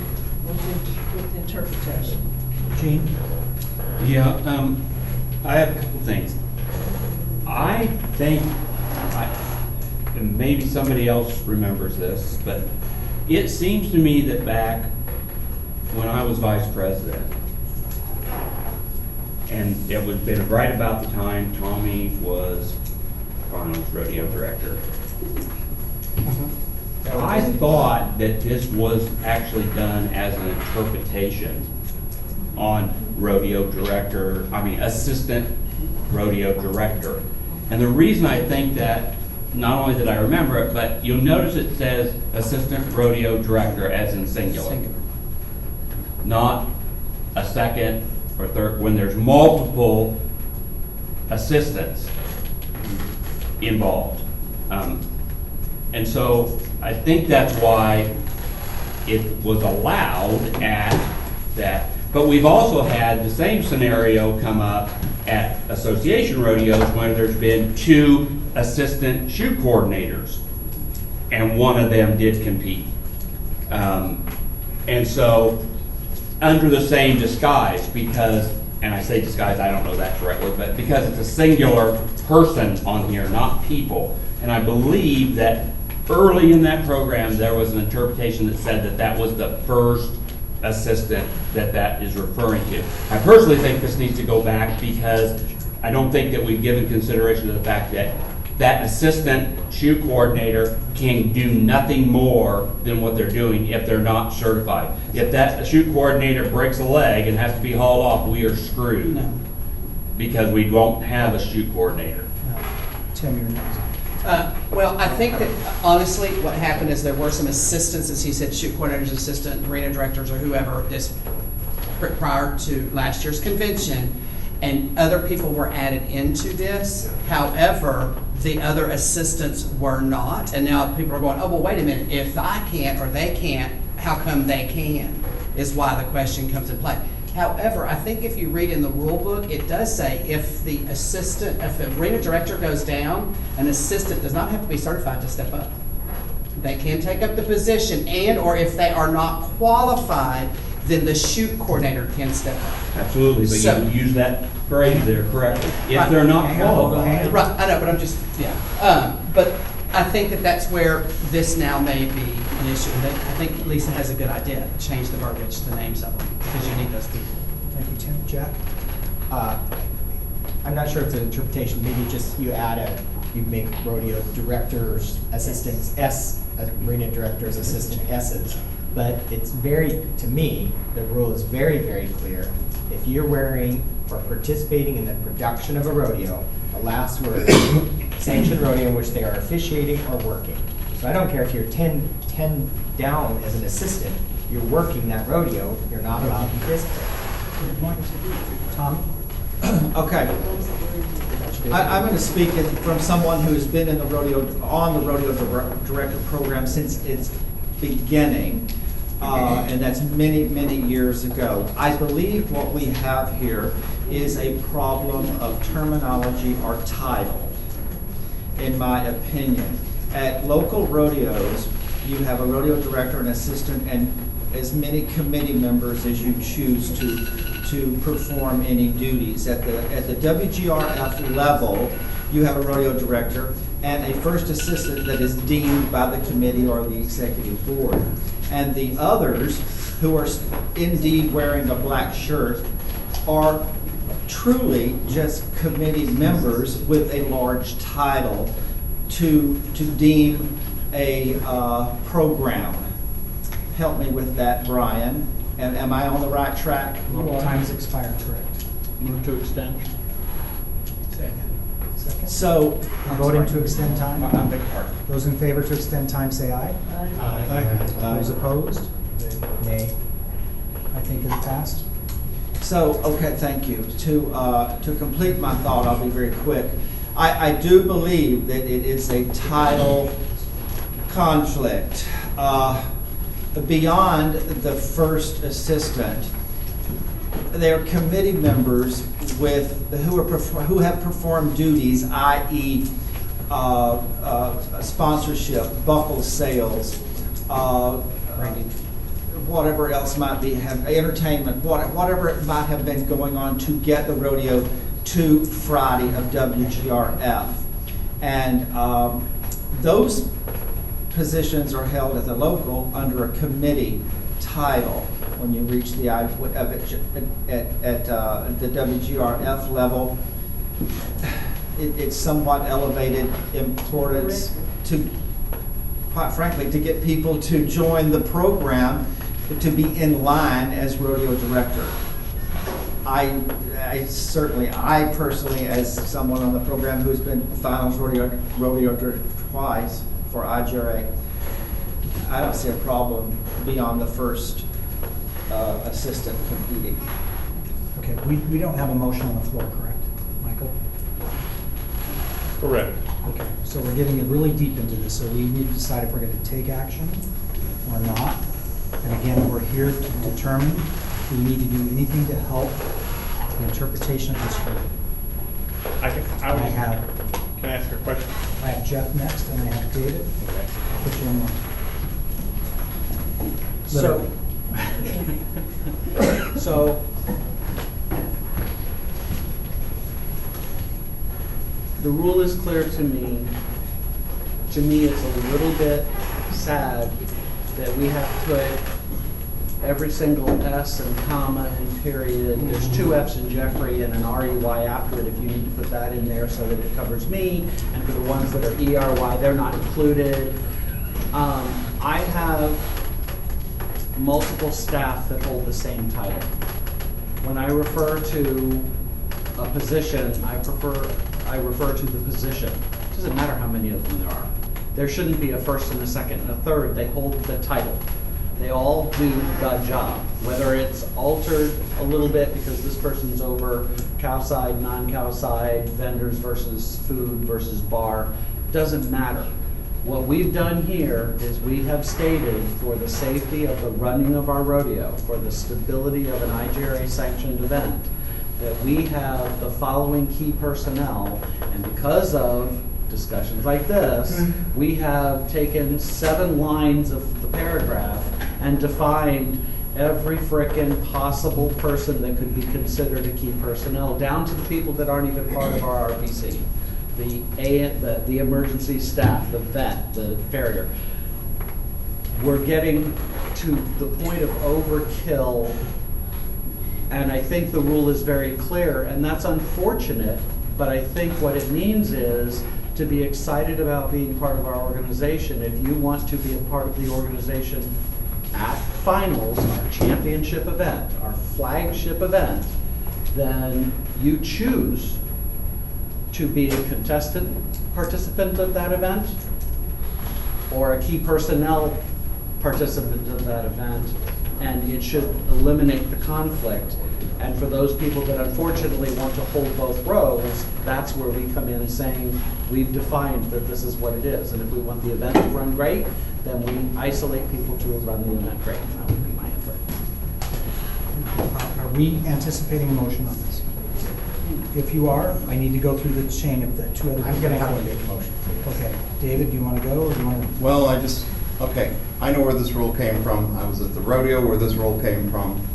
with interpretation. Jean? Yeah, I have a couple things. I think, and maybe somebody else remembers this, but it seems to me that back when I was vice president, and it would have been right about the time Tommy was Finals rodeo director. I thought that this was actually done as an interpretation on assistant rodeo director. And the reason I think that, not only did I remember it, but you'll notice it says assistant rodeo director as in singular. Not a second or third, when there's multiple assistants involved. And so I think that's why it was allowed at that. But we've also had the same scenario come up at association rodeos when there's been 2 assistant shoot coordinators and one of them did compete. And so under the same disguise, because, and I say disguise, I don't know that correctly, but because it's a singular person on here, not people. And I believe that early in that program, there was an interpretation that said that that was the first assistant that is referring to. I personally think this needs to go back because I don't think that we've given consideration to the fact that that assistant shoot coordinator can do nothing more than what they're doing if they're not certified. If that shoot coordinator breaks a leg and has to be hauled off, we are screwed. No. Because we won't have a shoot coordinator. No. Tim, you're next. Well, I think that honestly, what happened is there were some assistants, as he said, shoot coordinators, assistant, arena directors, or whoever, this prior to last year's convention, and other people were added into this. However, the other assistants were not, and now people are going, oh, well, wait a minute, if I can't or they can't, how come they can? Is why the question comes in play. However, I think if you read in the rule book, it does say if the assistant, if the arena director goes down, an assistant does not have to be certified to step up. they can take up the position, and/or if they are not qualified, then the shoot coordinator can step up. Absolutely, but So- you use that phrase there correctly. If they're not qualified. Right, I know, but I'm just, yeah. But I think that that's where this now may be an issue. And I think Lisa has a good idea, change the verbiage, the names of them, because you need those people. Thank you, Tim. Jack? I'm not sure if it's an interpretation, maybe just you you make rodeo directors, assistants, arena directors, assistant S's. But it's to me, the rule is very, very clear. If you're wearing or participating in the production of a rodeo, the last word, sanctioned rodeo in which they are officiating or working. So I don't care if you're 10 down as an assistant, you're working that rodeo, you're not allowed to participate. Tommy? Okay. I'm going to speak from someone who has been on the rodeo director program since its beginning, and that's many, many years ago. I believe what we have here is a problem of terminology or title, in my opinion. At local rodeos, you have a rodeo director, an assistant, and as many committee members as you choose to perform any duties. At the WGRF level, you have a rodeo director and a first assistant that is deemed by the committee or the executive board. And the others, who are indeed wearing a black shirt, are truly just committee members with a large title to deem a program. Help me with that, Brian. Am I on the right track? Time's expired, correct. Move to extend. Second. So. Voting to extend time? I beg your pardon. Those in favor to extend time, say aye. Those opposed? Nay. I think it passed. So, okay, thank you. To complete my thought, I'll be very quick. I do believe that it is a title conflict. Beyond the first assistant, they're committee members who have performed duties, i.e., sponsorship, buckle sales, whatever else might be, entertainment, whatever it might have been going on to get the rodeo to Friday of WGRF. And those positions are held at the local under a committee title. When you reach the at the WGRF level, it's somewhat elevated importance to, quite frankly, to get people to join the program to be in line as rodeo director. I personally, as someone on the program who's been finals rodeo director twice for IGRA, I don't see a problem beyond the first assistant competing. Okay, we don't have a motion on the floor, correct? Michael? Correct. Okay, so we're getting really deep into this, so we need to decide if we're going to take action or not. And again, we're here to determine if we need to do anything to help the interpretation of this rule. Can I ask a question? I have Jeff next, and I have David. I'll put you on one. So the rule is clear to me. To me, it's a little bit sad that we have to put every single S and comma and period. There's two F's in Jeffrey and an REY after it if you need to put that in there so that it covers me. And for the ones that are ERY, they're not included. I have multiple staff that hold the same title. When I refer to a position, I refer to the position. It doesn't matter how many of them there are. There shouldn't be a first and a second and a third. They hold the title. They all do the job. Whether it's altered a little bit because this person's over cow side, non-cow side, vendors versus food versus bar, doesn't matter. What we've done here is we have stated for the safety of the running of our rodeo, for the stability of an IGRA sanctioned event, that we have the following key personnel, and because of discussions like this, we have taken 7 lines of the paragraph and defined every frickin' possible person that could be considered a key personnel, down to the people that aren't even part of our RPC. The emergency staff, the vet, the farrier. We're getting to the point of overkill, and I think the rule is very clear, and that's unfortunate, but I think what it means is to be excited about being part of our organization. If you want to be a part of the organization at finals, our championship event, our flagship event, then you choose to be a contestant participant of that event or a key personnel participant of that event, and it should eliminate the conflict. And for those people that unfortunately want to hold both roles, that's where we come in saying, we've defined that this is what it is. And if we want the event to run great, then we isolate people to run the event great. That would be my effort. Are we anticipating a motion on this? If you are, I need to go through the chain of the 2 other. I'm gonna have to make a motion. Okay, David, do you want to go, or do you want to? Well, okay, I know where this rule came from. I was at the rodeo where this rule came from.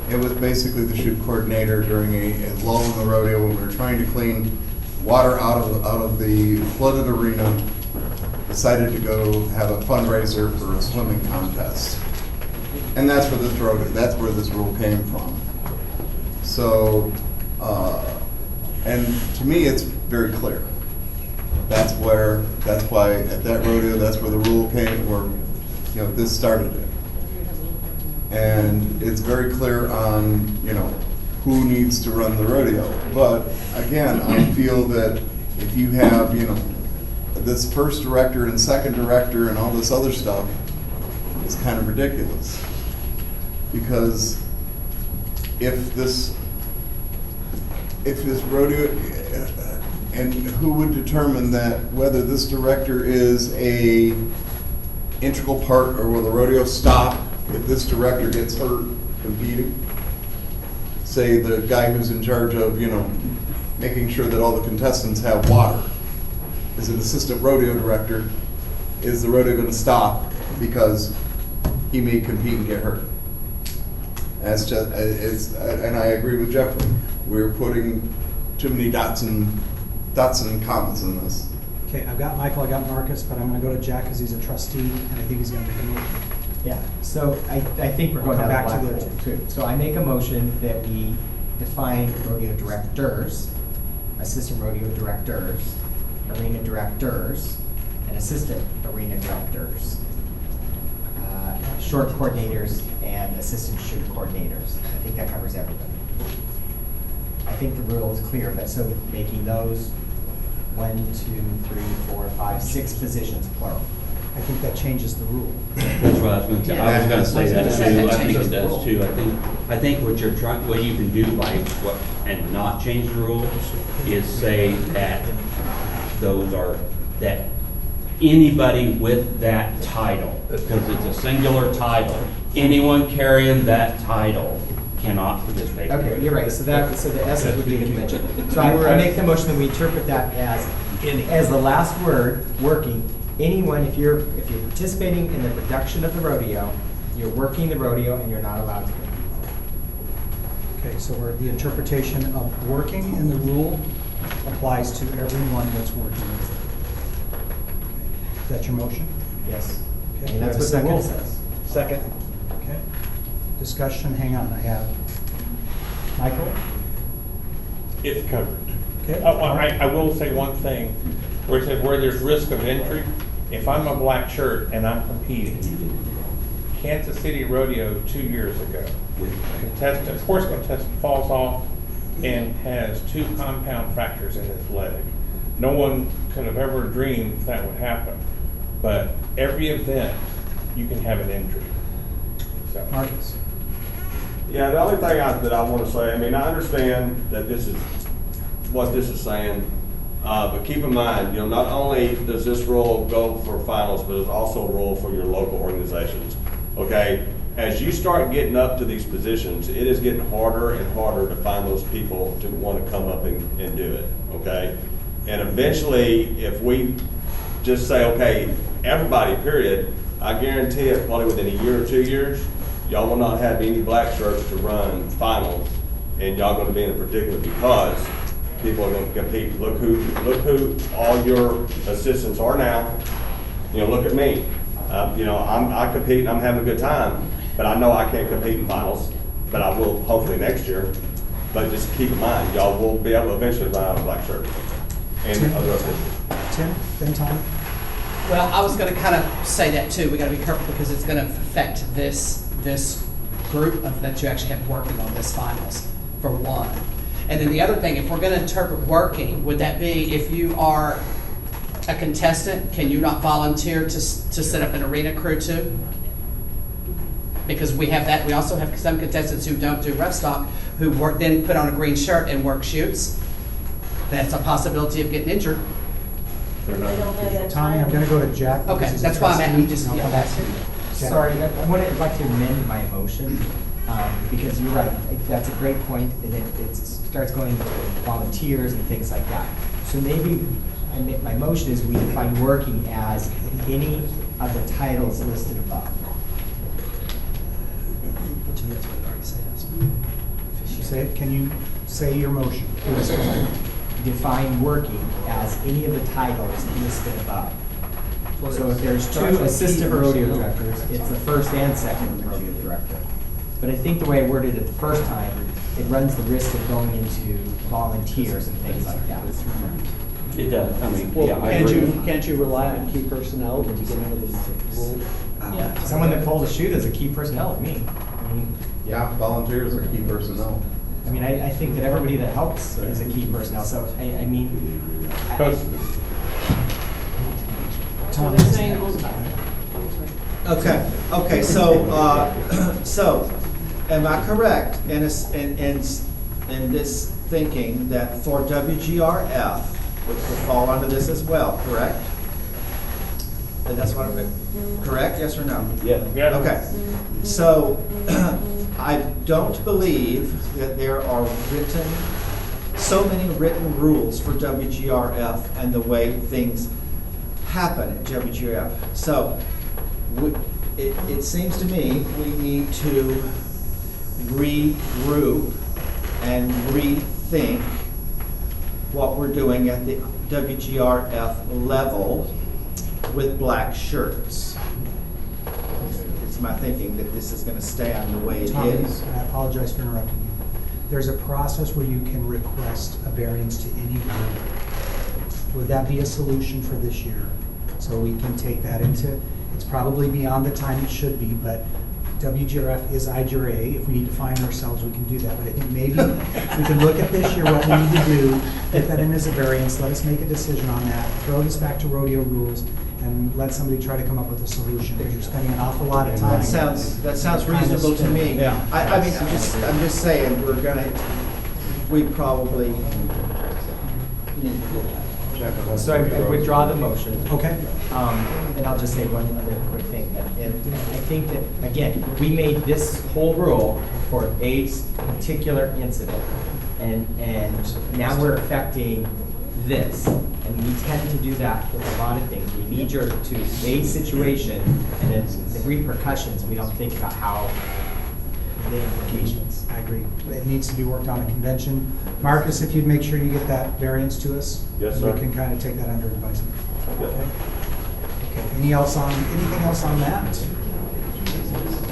It was basically the shoot coordinator during a lull in the rodeo when we were trying to clean water out of the flooded arena, decided to go have a fundraiser for a swimming contest. And that's where this rule came from. So, and to me, it's very clear. That's why at that rodeo, that's where the rule came, where, this started it. And it's very clear on, who needs to run the rodeo. But again, I feel that if you have, this first director and second director and all this other stuff, it's kind of ridiculous. Because if this rodeo, and who would determine that whether this director is a integral part, or will the rodeo stop if this director gets hurt competing? Say the guy who's in charge of, making sure that all the contestants have water is an assistant rodeo director. Is the rodeo going to stop because he may compete and get hurt? That's just, and I agree with Jeffrey. We're putting too many dots and commas in this. Okay, I've got Michael, I got Marcus, but I'm going to go to Jack because he's a trustee, and I think he's going to make a motion. Yeah, so I think we're going Come down back the to black the- hole too. So I make a motion that we define rodeo directors, assistant rodeo directors, arena directors, and assistant arena directors, short coordinators, and assistant shoot coordinators. I think that covers everybody. I think the rule is clear, but so making those 1, 2, 3, 4, 5, 6 positions plural. I think that changes the rule. That's what I was going to say. I was going to say that too. I think it does Rule. too. I think what you can do and not change the rule is say that that anybody with that title, because it's a singular title, anyone carrying that title cannot participate. Okay, you're right. So the essence would be the convention. So I make the motion that we interpret that as the last word, working. Anyone, if you're participating in the production of the rodeo, you're working the rodeo and you're not allowed to compete. Okay, so the interpretation of working in the rule applies to everyone that's working. Is that your motion? Yes. Okay, And that's do I have what a the rule second? says. Second. Okay. Discussion, hang on, I have Michael? It's covered. Okay. I will say one thing, where it said where there's risk of injury, if I'm a black shirt and I'm competing, Kansas City Rodeo 2 years ago, sports contestant falls off and has 2 compound fractures in his leg. No one could have ever dreamed that would happen, but every event, you can have an injury. So. Marcus? Yeah, the only thing that I want to say, I understand that this is what this is saying, but keep in mind, not only does this rule go for finals, but it's also a rule for your local organizations. Okay, as you start getting up to these positions, it is getting harder and harder to find those people to want to come up and do it. Okay, And eventually, if we just say, okay, everybody, period, I guarantee it, probably within a year or 2 years, y'all will not have any black shirts to run finals, and y'all gonna be in a predicament because people are gonna compete. Look who all your assistants are now. You know, look at me. You know, I compete and I'm having a good time, but I know I can't compete in finals, but I will hopefully next year. But just keep in mind, y'all will be able to eventually run out of black shirts and other assistants. Tim, then Tom? Well, I was gonna kind of say that too. We gotta be careful because it's gonna affect this group that you actually have working on this finals, for one. And then the other thing, if we're gonna interpret working, would that be if you are a contestant, can you not volunteer to set up an arena crew too? Because we have that, we also have some contestants who don't do rough stock, who then put on a green shirt and work shoots. That's a possibility of getting injured. Tommy, I'm gonna go to Jack. Okay, because that's why I'm at- he's just- a trustee. yeah, I'll come back to you. Jack. Sorry, I'd like to amend my motion, because you're right, that's a great point, and it starts going to volunteers and things like that. So maybe, my motion is we define working as any of the titles listed above. Can you say your motion? Define working as any of the titles listed above. So if there's two assistant rodeo directors, it's the first and second rodeo director. But I think the way I worded it the first time, it runs the risk of going into volunteers and things like that. It does, I mean, Well, yeah, I agree. can't you rely on key personnel when you get into the rules? Someone that pulled a chute is a key personnel to me. I mean, Yeah, volunteers are key personnel. I mean, I think that everybody that helps is a key personnel, so, I mean. So they're saying on- Okay, so, am I correct in this thinking that for WGRF, which would fall under this as well, correct? That's what I'm, correct, yes or no? Yeah. Okay, so, I don't believe that there are so many written rules for WGRF and the way things happen at WGRF. So, it seems to me we need to regroup and rethink what we're doing at the WGRF level with black shirts. It's my thinking that this is going to stand the way it Tommy, is. and I apologize for interrupting you. There's a process where you can request a variance to any rule. Would that be a solution for this year? So we can take that into, it's probably beyond the time it should be, but WGRF is IGRA. If we need to find ourselves, we can do that. But I think maybe we can look at this year, what we need to do, get that in as a variance, let us make a decision on that, throw this back to rodeo rules, and let somebody try to come up with a solution, because you're spending an awful lot of time. That sounds reasonable to me. Yeah. I mean, I'm just saying, we probably need to. So I withdraw the motion. Okay. And I'll just say one other quick thing. And I think that, again, we made this whole rule for a particular incident. And now we're affecting this. And we tend to do that with a lot of things. We need to a situation, and then the repercussions, we don't think about how the implications. I agree. It needs to be worked on a convention. Marcus, if you'd make sure you get that variance to us. Yes, sir. We can kind of take that under advisement. Yep. Okay. Okay. Anything else on that?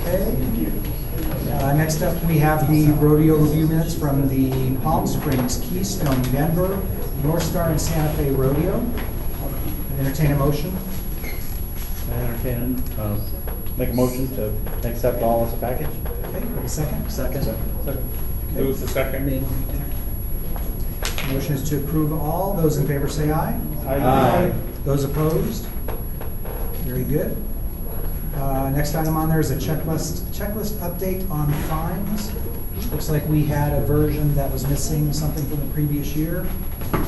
Okay. Next up, we have the rodeo review minutes from the Palm Springs, Keystone, Denver, North Star, and Santa Fe Rodeo. Entertain a motion. Make a motion to accept all as a package? Okay, we have a second? Second. Who's the second? Motion is to approve all. Those in favor say aye. Aye. Those opposed? Very good. Next item on there is a checklist update on fines. Looks like we had a version that was missing something from the previous year.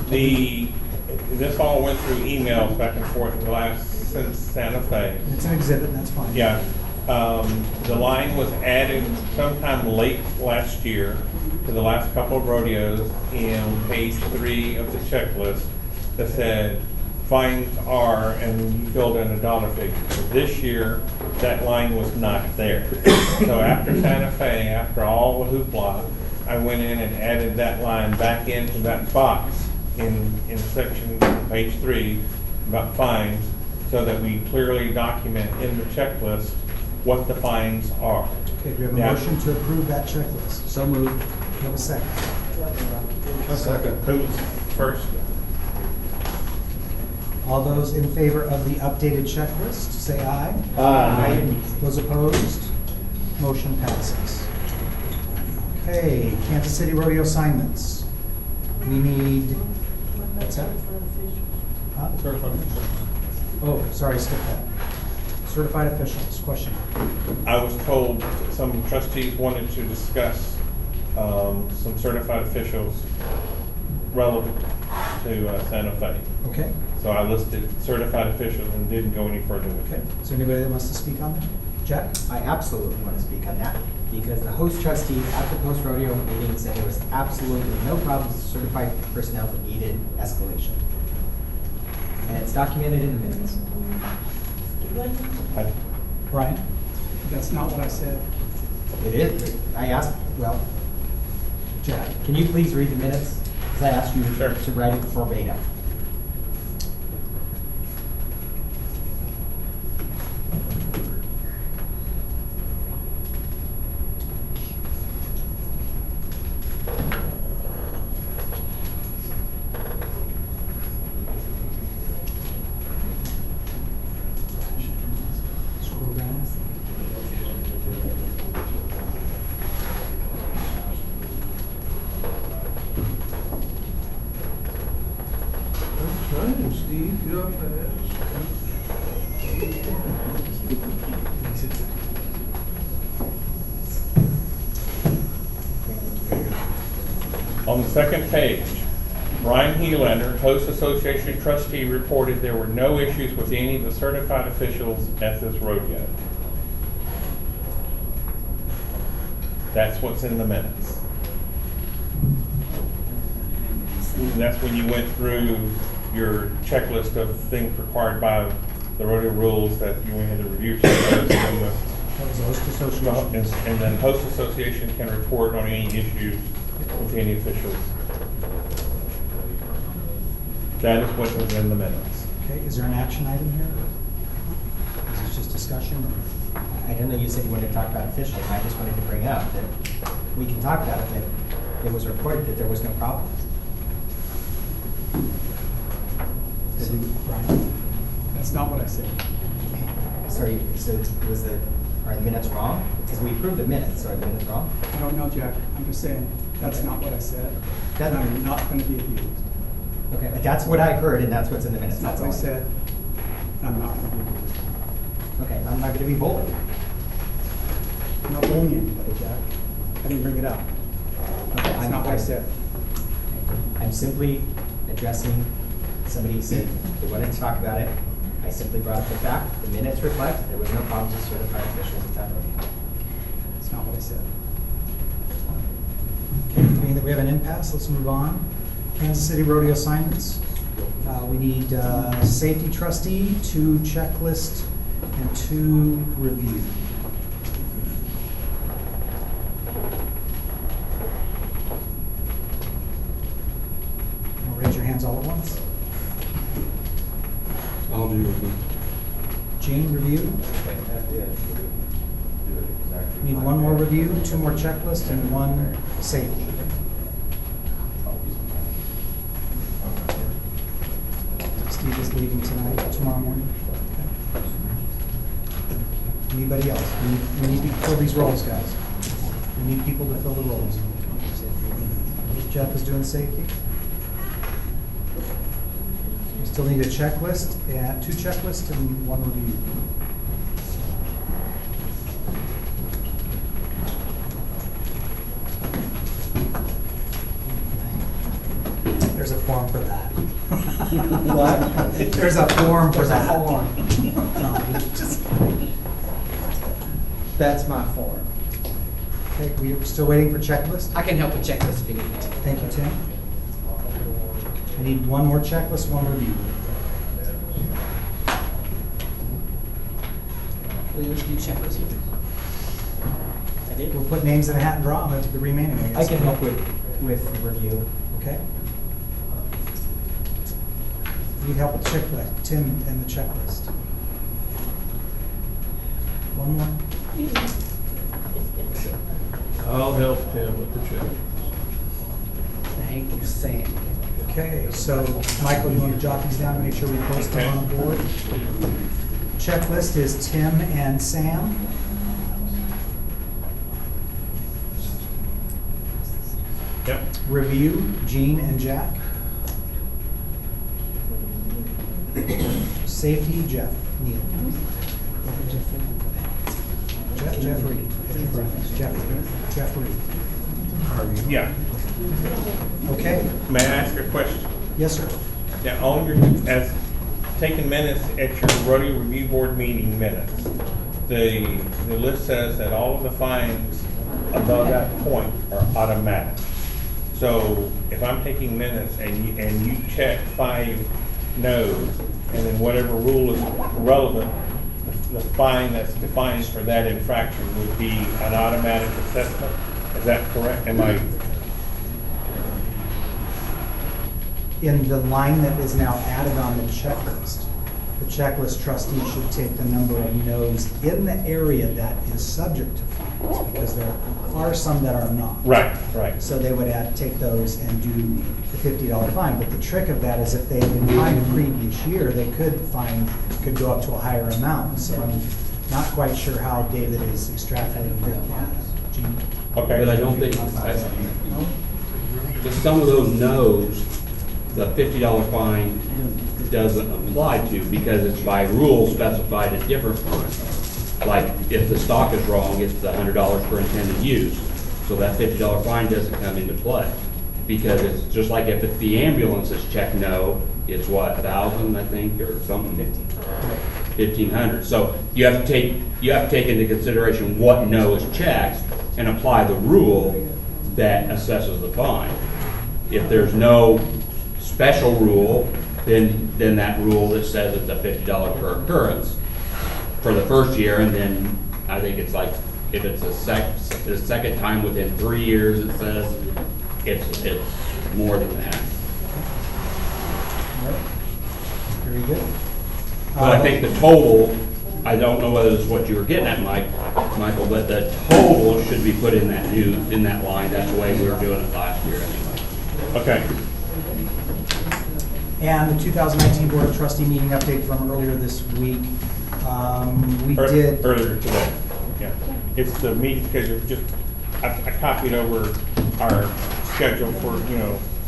This all went through emails back and forth since Santa Fe. It's an exhibit, that's fine. Yeah. The line was added sometime late last year to the last couple of rodeos in page 3 of the checklist. that said fines are, and you filled in a dollar figure. So this year, that line was not there. So after Santa Fe, after all the hoopla, I went in and added that line back into that box in section page 3 about fines, so that we clearly document in the checklist what the fines are. Okay, do we have a Now- motion to approve that checklist? So moved. Do we have a second? A second. Who's first? All those in favor of the updated checklist, say aye. Aye. Those opposed? Motion passes. Okay, Kansas City Rodeo assignments. We need, what's that? Huh? Oh, sorry, skip that. Certified officials, question. I was told some trustees wanted to discuss some certified officials relevant to Santa Fe. Okay. So I listed certified officials and didn't go any further with it. Is there anybody that wants to speak on that? Jack? I absolutely want to speak on that, because the host trustee at the post-rodeo meeting said there was absolutely no problems with certified personnel that needed escalation. And it's documented in the minutes. Brian? That's not what I said. It is, I asked, well, Jack? can you please read the minutes? Because I asked you to write it verbatim. Scroll down. Trying, Steve, get off my On the second page, Brian Helander, Host Association trustee, reported there were no issues with any of the certified officials at this rodeo. That's what's in the minutes. And that's when you went through your checklist of things required by the rodeo rules that you had to review. Checklist and the- That was the host association. And then host association can report on any issues with any officials. That is what was in the minutes. Okay, is there an action item here? Is this just discussion or? I didn't know you said you wanted to talk about officials. I just wanted to bring up that we can talk about it, but it was reported that there was no problem. Brian? That's not what I said. Sorry, so are the minutes wrong? Because we approved the minutes, so are the minutes wrong? I don't know, Jack. I'm just saying, that's not what I said. That- And I'm not gonna be abused. Okay, but that's what I heard, and that's what's in the minutes. That's not what I said. I'm not gonna be abused. Okay, I'm not gonna be bullied. I'm not bullying anybody, Jack. I didn't bring it up. Okay, That's not what I said. I'm simply addressing, somebody said they wanted to talk about it. I simply brought up the fact, the minutes reflect, there was no problems with certified officials at that meeting. That's not what I said. Okay, being that we have an impasse, let's move on. Kansas City Rodeo assignments. We need safety trustee, 2 checklist, and 2 review. Raise your hands all at once. I'll do it. Jane, review. Need 1 more review, 2 more checklist, and 1 safety. Steve is leaving tonight, tomorrow morning. Anybody else? We need to fill these roles, guys. We need people to fill the roles. Jeff is doing safety. We still need a checklist, 2 checklists and 1 review. There's a form for that. What? There's a form for that. That's my form. Okay, we're still waiting for checklist? I can help with checklist if you need me to. Thank you, Tim. need one more checklist, one review. Let's do checklist. I did. We'll put names in a hat and draw them, the remaining, I guess. I can help with the review. Okay. Need help with the checklist, Tim and the checklist. One more. I'll help Tim with the check. Thank you, Sam. Okay, so Michael, you want to jot these down to make sure we post them on the board? Checklist is Tim and Sam. Yep. Review, Gene and Jack. Safety, Jeff, Neil. Jeff Reed. Jeff Reed. Yeah. Okay. May I ask a question? Yes, sir. Now, on your, as taking minutes at your rodeo review board meeting minutes, the list says that all of the fines above that point are automatic. So if I'm taking minutes and you check 5 no's, and then whatever rule is relevant, the fine that's defined for that infraction would be an automatic assessment. Is that correct? Am I? In the line that is now added on the checklist trustee should take the number of no's in the area that is subject to fines, because there are some that are not. Right. So they would take those and do the $50 fine. But the trick of that is if they had been fined the previous year, they could go up to a higher amount. So I'm not quite sure how David is extrapolating that. Gene? Okay. But I don't think, but some of those no's, the $50 fine doesn't apply to, because it's by rule specified a different fine. Like if the stock is wrong, it's the $100 for intended use. So that $50 fine doesn't come into play, because it's just like if it's the ambulance is checked no, it's what, 1,000 I think, or something. 1,500. So you have to take into consideration what no is checked and apply the rule that assesses the fine. If there's no special rule, then that rule that says it's a $50 per occurrence for the first year, and then I think it's like if it's the second time within 3 years, it says it's more than that. All right. Very good. But I think the total, I don't know whether it's what you were getting at, Michael, but the total should be put in that line. That's the way we were doing it last year anyway. Okay. And the 2019 Board of Trustee meeting update from earlier this week. Earlier today. Yeah. It's the meeting schedule. Just I copied over our schedule for,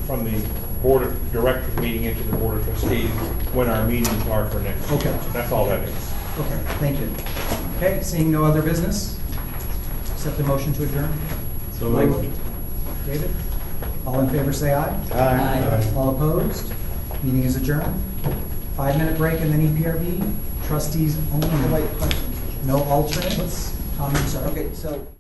from the Board of Directors meeting into the Board of Trustees when our meetings are for next year. Okay. That's all that is. Okay, thank you. Okay, seeing no other business, accept the motion to adjourn. So moved. David? All in favor say aye. Aye. All opposed? Meeting is adjourned. 5-minute break and then EPRB. Trustees only. No alternates. Comments are. Okay, so.